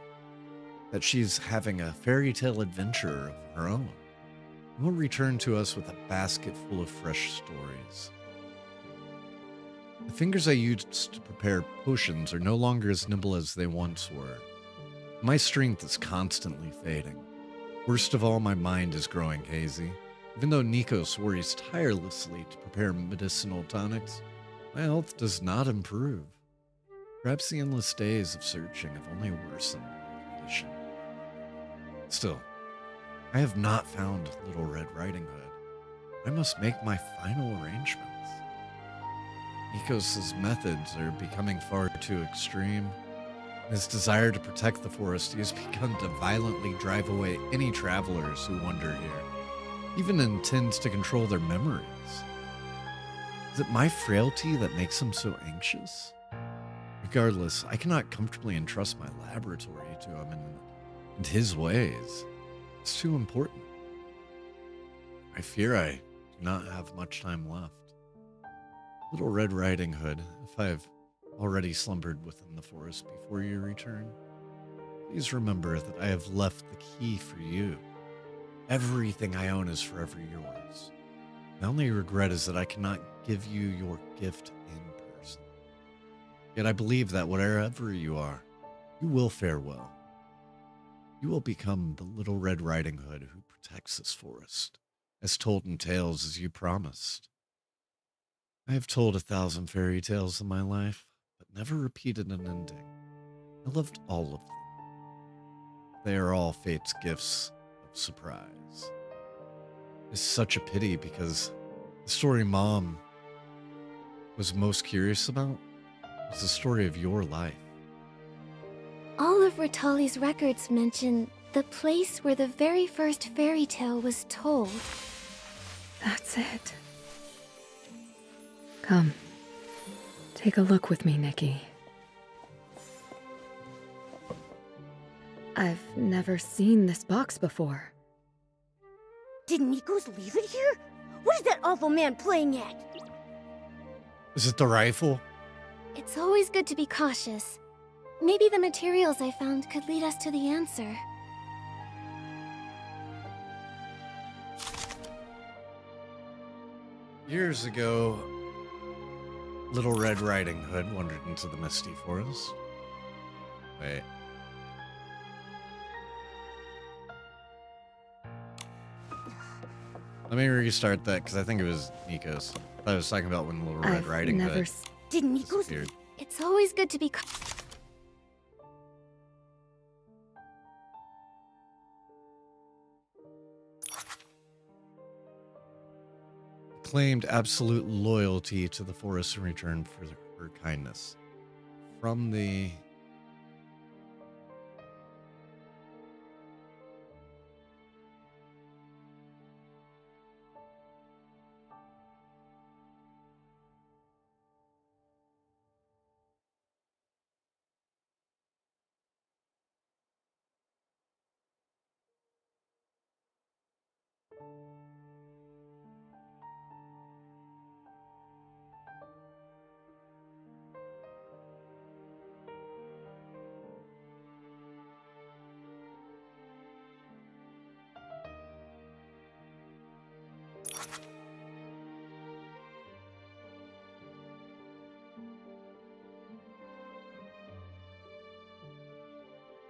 that she's having a fairy tale adventure of her own, and will return to us with a basket full of fresh stories. The fingers I used to prepare potions are no longer as nimble as they once were. My strength is constantly fading. Worst of all, my mind is growing hazy. Even though Nikos worries tirelessly to prepare medicinal tonics, my health does not improve. Perhaps the endless days of searching have only worsened my condition. Still, I have not found Little Red Riding Hood. I must make my final arrangements. Nikos' methods are becoming far too extreme. In his desire to protect the forest, he has begun to violently drive away any travelers who wander here. He even intends to control their memories. Is it my frailty that makes him so anxious? Regardless, I cannot comfortably entrust my laboratory to him and his ways. It's too important. I fear I do not have much time left. Little Red Riding Hood, if I have already slumbered within the forest before your return, please remember that I have left the key for you. Everything I own is forever yours. My only regret is that I cannot give you your gift in person. Yet I believe that wherever you are, you will fare well. You will become the Little Red Riding Hood who protects this forest, as told in tales as you promised. I have told 1,000 fairy tales in my life, but never repeated an ending. I loved all of them. They are all fate's gifts of surprise. It's such a pity because the story Mom was most curious about was the story of your life. All of Ritali's records mention the place where the very first fairy tale was told. That's it. Come. Take a look with me, Nikki. I've never seen this box before. Did Nikos leave it here? What is that awful man playing at? Is it the rifle? It's always good to be cautious. Maybe the materials I found could lead us to the answer. Years ago, Little Red Riding Hood wandered into the misty forest. Wait. Let me restart that because I think it was Nikos. I was talking about when Little Red Riding Hood Did Nikos? disappeared. It's always good to be Claimed absolute loyalty to the forest in return for her kindness. From the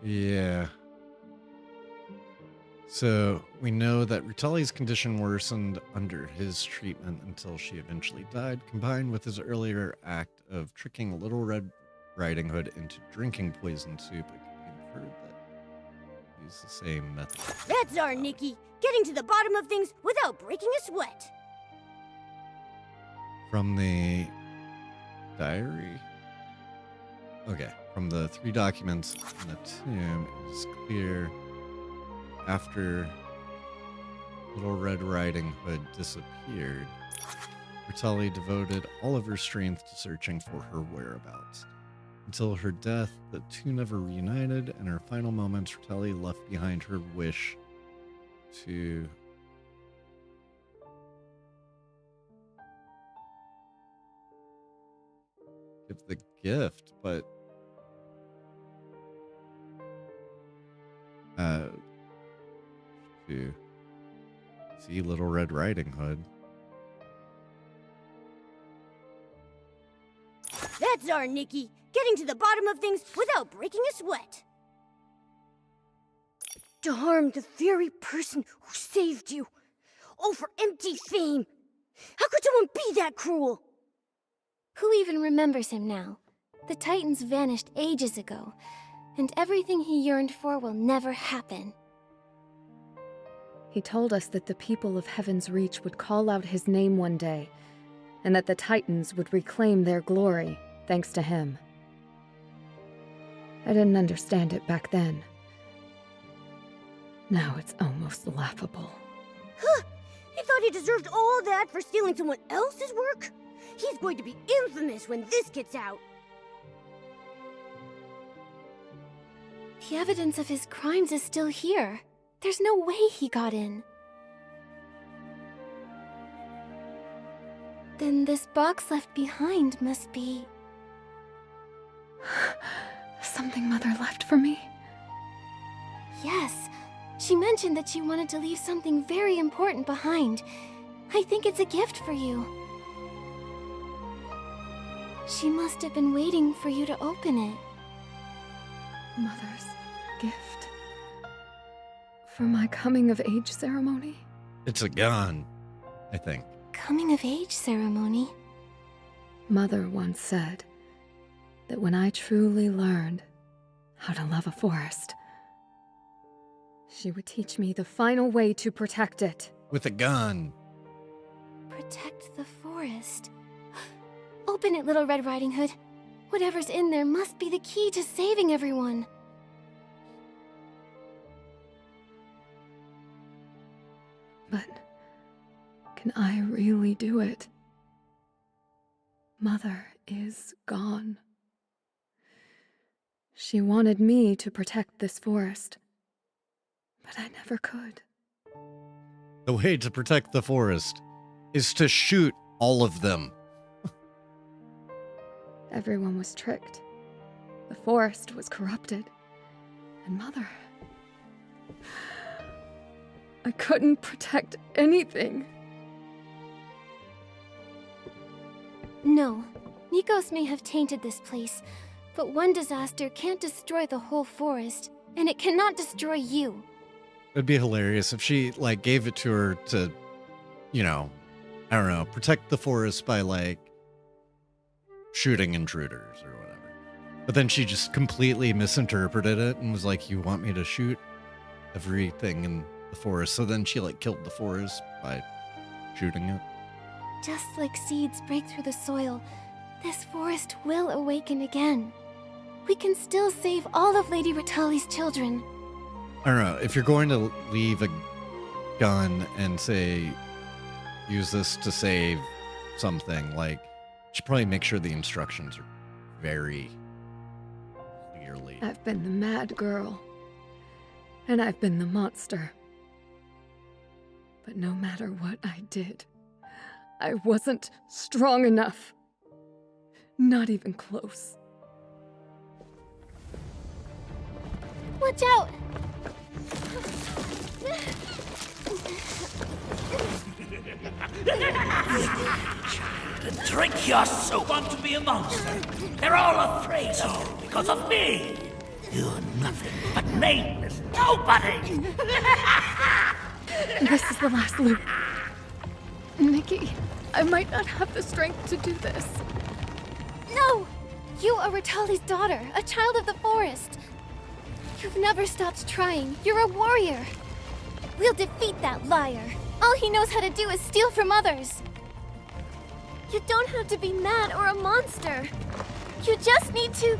Yeah. So we know that Ritali's condition worsened under his treatment until she eventually died, combined with his earlier act of tricking Little Red Riding Hood into drinking poison soup. It can be inferred that he used the same method. That's our Nikki, getting to the bottom of things without breaking a sweat. From the diary? Okay, from the 3 documents in the tomb, it is clear after Little Red Riding Hood disappeared, Ritali devoted all of her strength to searching for her whereabouts. Until her death, the two never reunited. In her final moments, Ritali left behind her wish to give the gift, but to see Little Red Riding Hood. That's our Nikki, getting to the bottom of things without breaking a sweat. To harm the very person who saved you. All for empty fame. How could someone be that cruel? Who even remembers him now? The Titans vanished ages ago, and everything he yearned for will never happen. He told us that the people of Heaven's Reach would call out his name one day, and that the Titans would reclaim their glory, thanks to him. I didn't understand it back then. Now it's almost laughable. Huh! He thought he deserved all that for stealing someone else's work? He's going to be infamous when this gets out. The evidence of his crimes is still here. There's no way he got in. Then this box left behind must be... Something Mother left for me? Yes. She mentioned that she wanted to leave something very important behind. I think it's a gift for you. She must have been waiting for you to open it. Mother's gift? For my coming-of-age ceremony? It's a gun, I think. Coming-of-age ceremony? Mother once said that when I truly learned how to love a forest, she would teach me the final way to protect it. With a gun. Protect the forest. Open it, Little Red Riding Hood. Whatever's in there must be the key to saving everyone. But can I really do it? Mother is gone. She wanted me to protect this forest, but I never could. The way to protect the forest is to shoot all of them. Everyone was tricked. The forest was corrupted. And Mother... I couldn't protect anything. No, Nikos may have tainted this place, but one disaster can't destroy the whole forest, and it cannot destroy you. It'd be hilarious if she, like, gave it to her to, you know, I don't know, protect the forest by, like, shooting intruders or whatever. But then she just completely misinterpreted it and was like, you want me to shoot everything in the forest? So then she, like, killed the forest by shooting it. Just like seeds break through the soil, this forest will awaken again. We can still save all of Lady Ritali's children. I don't know, if you're going to leave a gun and say, use this to save something, like, you should probably make sure the instructions are very clearly. I've been the mad girl, and I've been the monster. But no matter what I did, I wasn't strong enough. Not even close. Watch out! To drink your soup. Want to be a monster? They're all afraid of you because of me. You're nothing but nameless nobody. This is the last loop. Nikki, I might not have the strength to do this. No! You are Ritali's daughter, a child of the forest. You've never stopped trying. You're a warrior. We'll defeat that liar. All he knows how to do is steal from others. You don't have to be mad or a monster. You just need to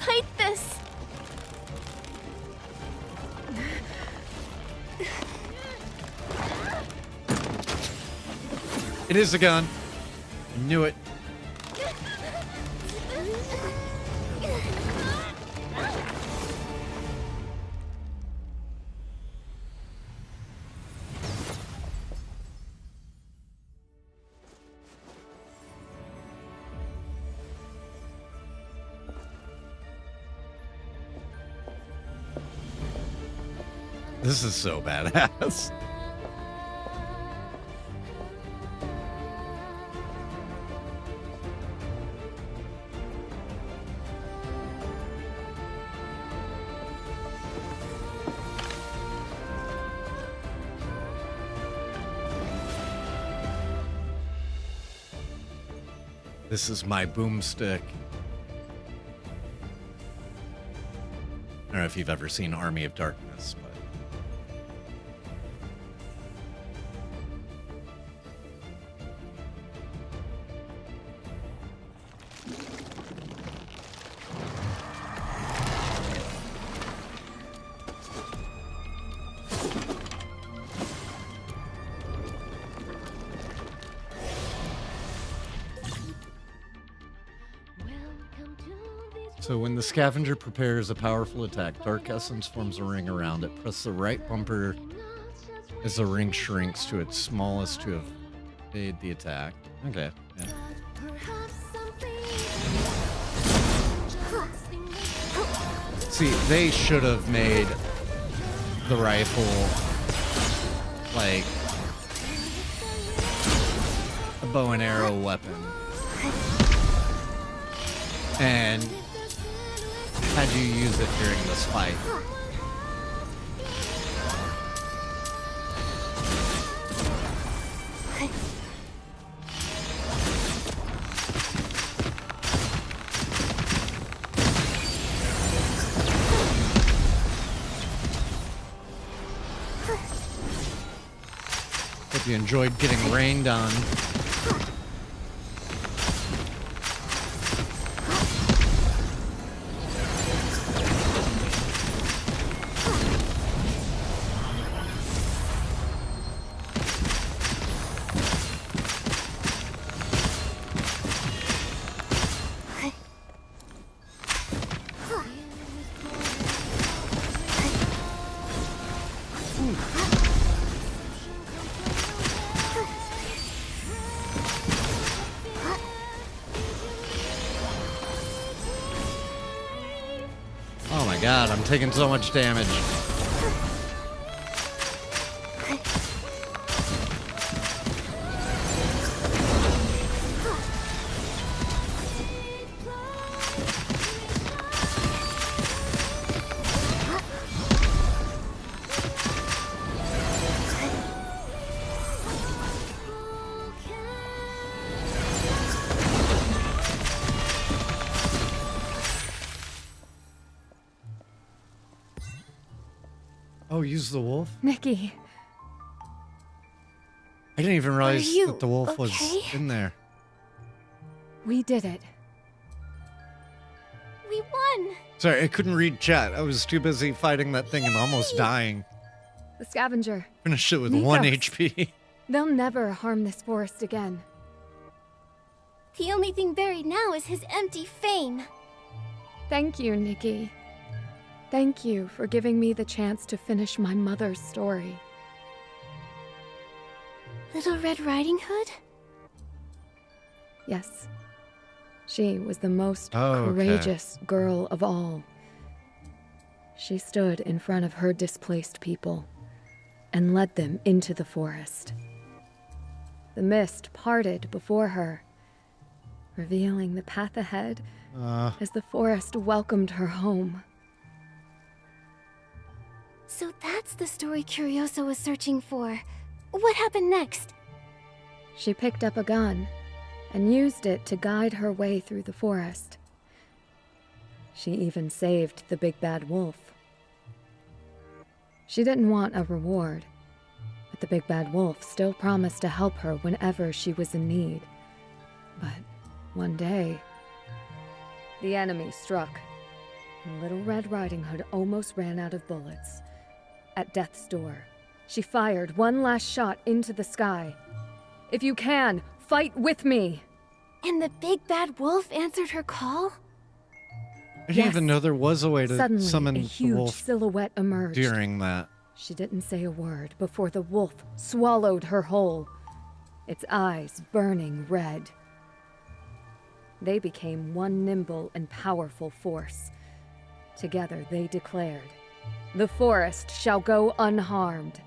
fight this. It is a gun. I knew it. This is so badass. This is my boomstick. I don't know if you've ever seen Army of Darkness, but so when the scavenger prepares a powerful attack, dark essence forms a ring around it. Press the right bumper as the ring shrinks to its smallest to evade the attack. Okay. Yeah. See, they should have made the rifle like a bow and arrow weapon. And had you use it during this fight. Hope you enjoyed getting rained on. Oh my god, I'm taking so much damage. Oh, use the wolf? Nikki, I didn't even realize you that the wolf was okay? in there. we did it. We won! Sorry, I couldn't read chat. I was too busy fighting that thing and almost dying. The scavenger. Finished it with Nikos. 1 HP. They'll never harm this forest again. The only thing buried now is his empty fame. Thank you, Nikki. Thank you for giving me the chance to finish my mother's story. Little Red Riding Hood? Yes. She was the most Oh, okay. courageous girl of all. She stood in front of her displaced people and led them into the forest. The mist parted before her, revealing the path ahead as the forest welcomed her home. So that's the story Curioso was searching for. What happened next? She picked up a gun and used it to guide her way through the forest. She even saved the big bad wolf. She didn't want a reward, but the big bad wolf still promised to help her whenever she was in need. But one day, the enemy struck, and Little Red Riding Hood almost ran out of bullets. At death's door, she fired one last shot into the sky. If you can, fight with me! And the big bad wolf answered her call? I didn't even know there was a way to Suddenly, summon a the huge wolf silhouette emerged. during that. She didn't say a word before the wolf swallowed her whole, its eyes burning red. They became one nimble and powerful force. Together they declared, "The forest shall go unharmed."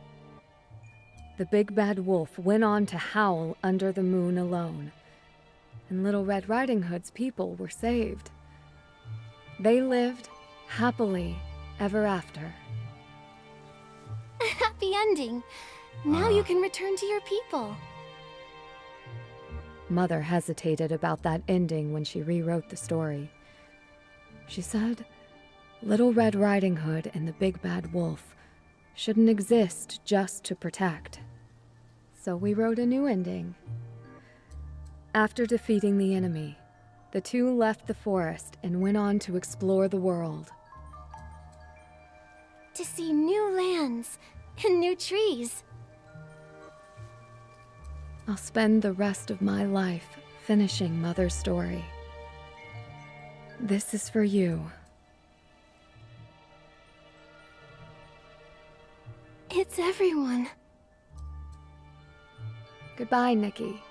The big bad wolf went on to howl under the moon alone, and Little Red Riding Hood's people were saved. They lived happily ever after. A happy ending. Now you can return to your people. Mother hesitated about that ending when she rewrote the story. She said, Little Red Riding Hood and the Big Bad Wolf shouldn't exist just to protect. So we wrote a new ending. After defeating the enemy, the two left the forest and went on to explore the world. To see new lands and new trees. I'll spend the rest of my life finishing Mother's story. This is for you. It's everyone. Goodbye, Nikki.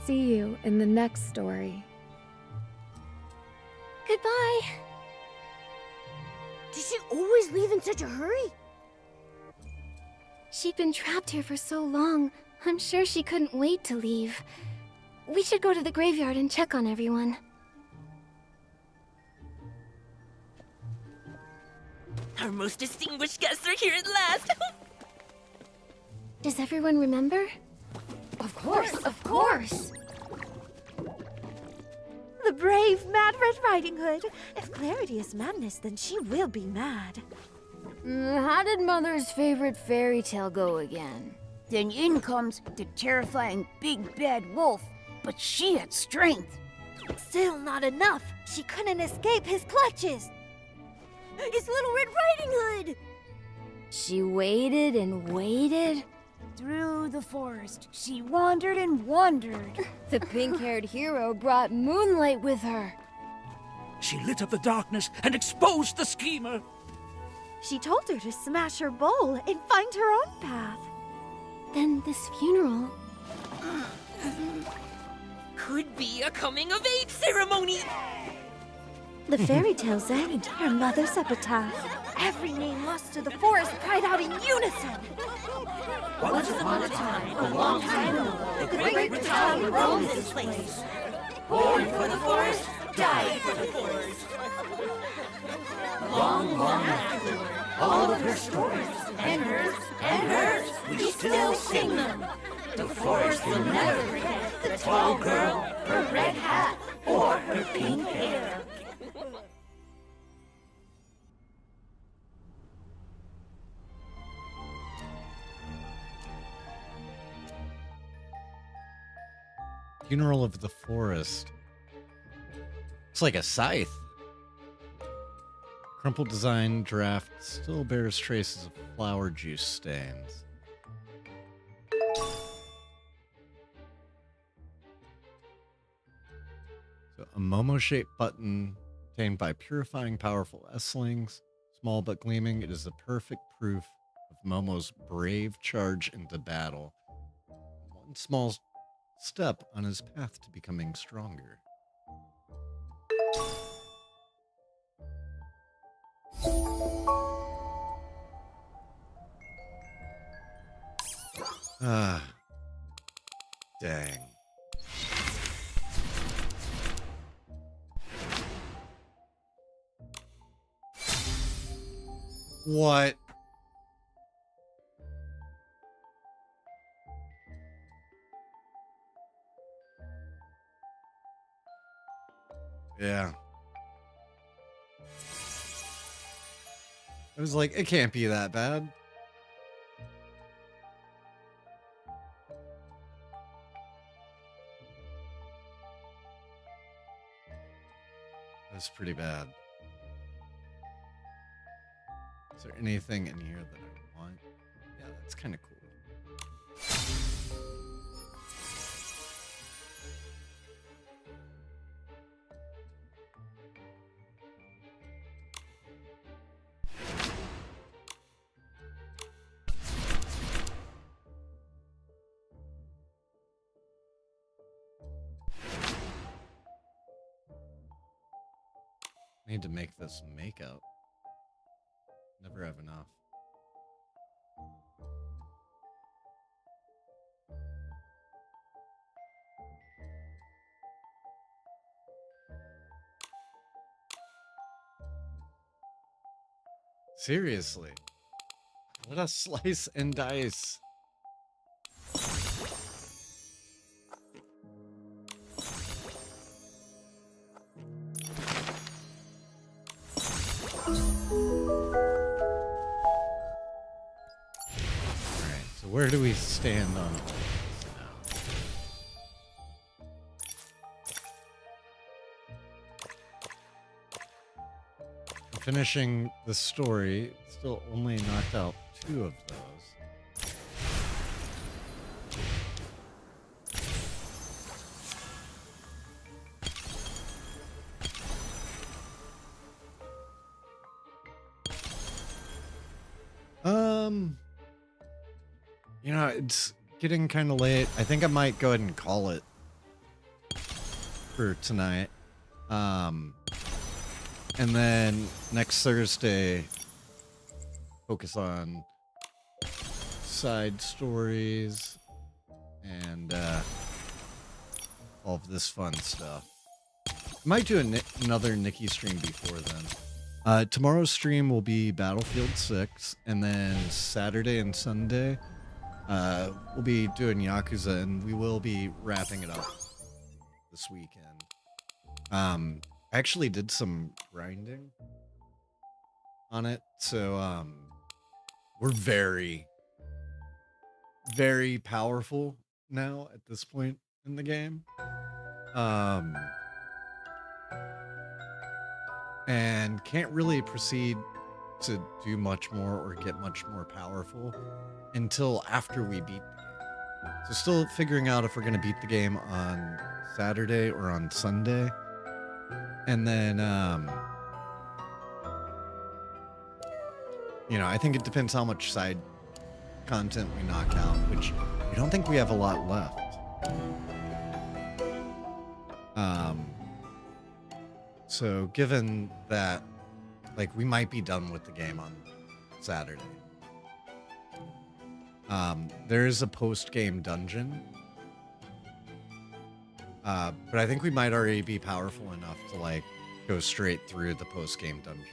See you in the next story. Goodbye. Did she always leave in such a hurry? She'd been trapped here for so long, I'm sure she couldn't wait to leave. We should go to the graveyard and check on everyone. Our most distinguished guests are here at last! Does everyone remember? Of course. The brave Mad Red Riding Hood. If Clarity is madness, then she will be mad. How did Mother's favorite fairy tale go again? Then in comes the terrifying Big Bad Wolf, but she had strength. Still not enough. She couldn't escape his clutches. It's Little Red Riding Hood! She waited and waited. Through the forest, she wandered and wandered. The pink-haired hero brought moonlight with her. She lit up the darkness and exposed the schemer. She told her to smash her bowl and find her own path. Then this funeral. Could be a coming-of-age ceremony! The fairy tales end. Her mother's epitaph. Every name lost to the forest cried out in unison. Once upon a time, a long time ago, the great battalion roamed this place. Born for the forest, died for the forest. Long, long afterward, all of her stories, and hers, we still sing them. The forest will never forget the tall girl, her red hat, or her pink hair. Funeral of the Forest. It's like a scythe. Crumpled design draft still bears traces of flower juice stains. So a Momo-shaped button obtained by purifying powerful S-slings. Small but gleaming, it is the perfect proof of Momo's brave charge into battle. One small step on his path to becoming stronger. Ah, dang. What? Yeah. I was like, it can't be that bad. That's pretty bad. Is there anything in here that I want? Yeah, that's kind of cool. Need to make this makeup. Never have enough. Seriously. Let us slice and dice. where do we stand on all this now? Finishing the story, still only knocked out 2 of those. You know, it's getting kind of late. I think I might go ahead and call it for tonight. And then next Thursday, focus on side stories and all of this fun stuff. Might do another Nikki stream before then. Tomorrow's stream will be Battlefield 6, and then Saturday and Sunday, we'll be doing Yakuza, and we will be wrapping it up this weekend. I actually did some grinding on it, so we're very, very powerful now at this point in the game. And can't really proceed to do much more or get much more powerful until after we beat the game. So still figuring out if we're going to beat the game on Saturday or on Sunday. And then, you know, I think it depends how much side content we knock out, which I don't think we have a lot left. So given that, like, we might be done with the game on Saturday. There is a post-game dungeon. But I think we might already be powerful enough to, like, go straight through the post-game dungeon.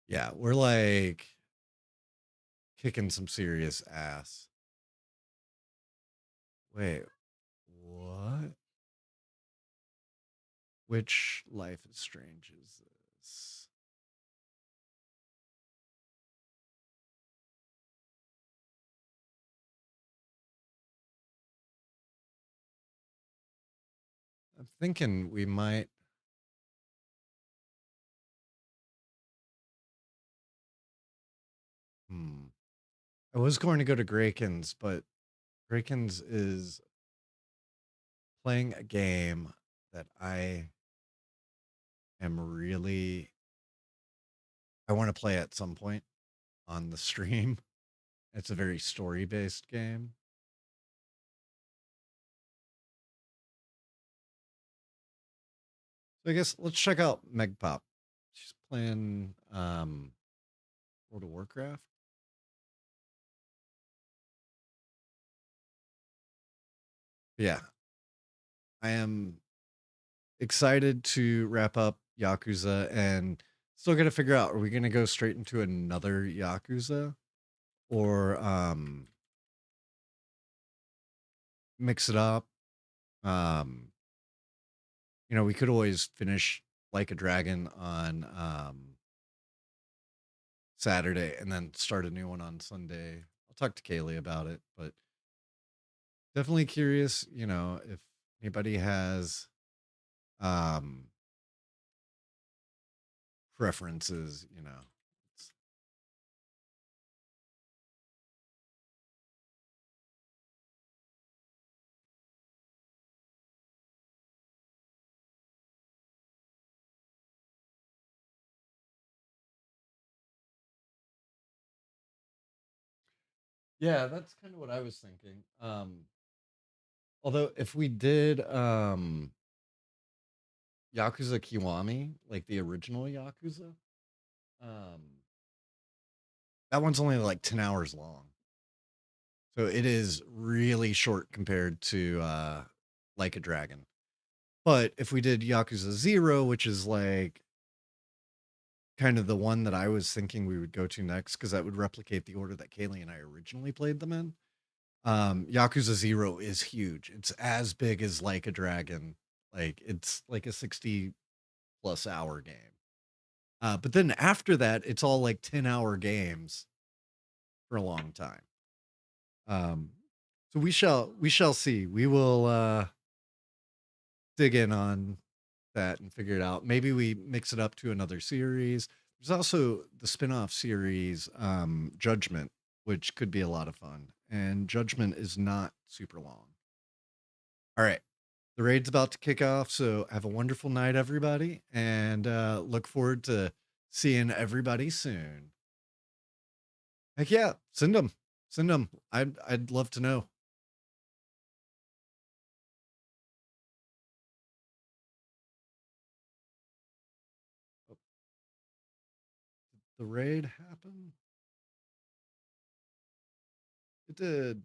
Yeah, we're, like, kicking some serious ass. Wait, what? Which Life is Strange is this? I'm thinking we might. I was going to go to Graken's, but Graken's is playing a game that I want to play at some point on the stream. It's a very story-based game. So I guess let's check out Megpop. She's playing World of Warcraft. Yeah. I am excited to wrap up Yakuza and still got to figure out, are we going to go straight into another Yakuza or mix it up? You know, we could always finish Like a Dragon on Saturday and then start a new one on Sunday. I'll talk to Kaylee about it, but definitely curious, you know, if anybody has preferences, you know. Yeah, that's kind of what I was thinking. Although if we did Yakuza Kiwami, like the original Yakuza, that one's only like 10 hours long. So it is really short compared to Like a Dragon. But if we did Yakuza 0, which is like kind of the one that I was thinking we would go to next, because that would replicate the order that Kaylee and I originally played them in. Yakuza 0 is huge. It's as big as Like a Dragon. Like, it's like a 60 plus hour game. But then after that, it's all like 10-hour games for a long time. Um, so we shall see. We will dig in on that and figure it out. Maybe we mix it up to another series. There's also the spin-off series, Judgment, which could be a lot of fun. And Judgment is not super long. All right. The raid's about to kick off, so have a wonderful night, everybody, and look forward to seeing everybody soon. Heck yeah, send them. Send them. I'd love to know. Oh, did the raid happen? It did.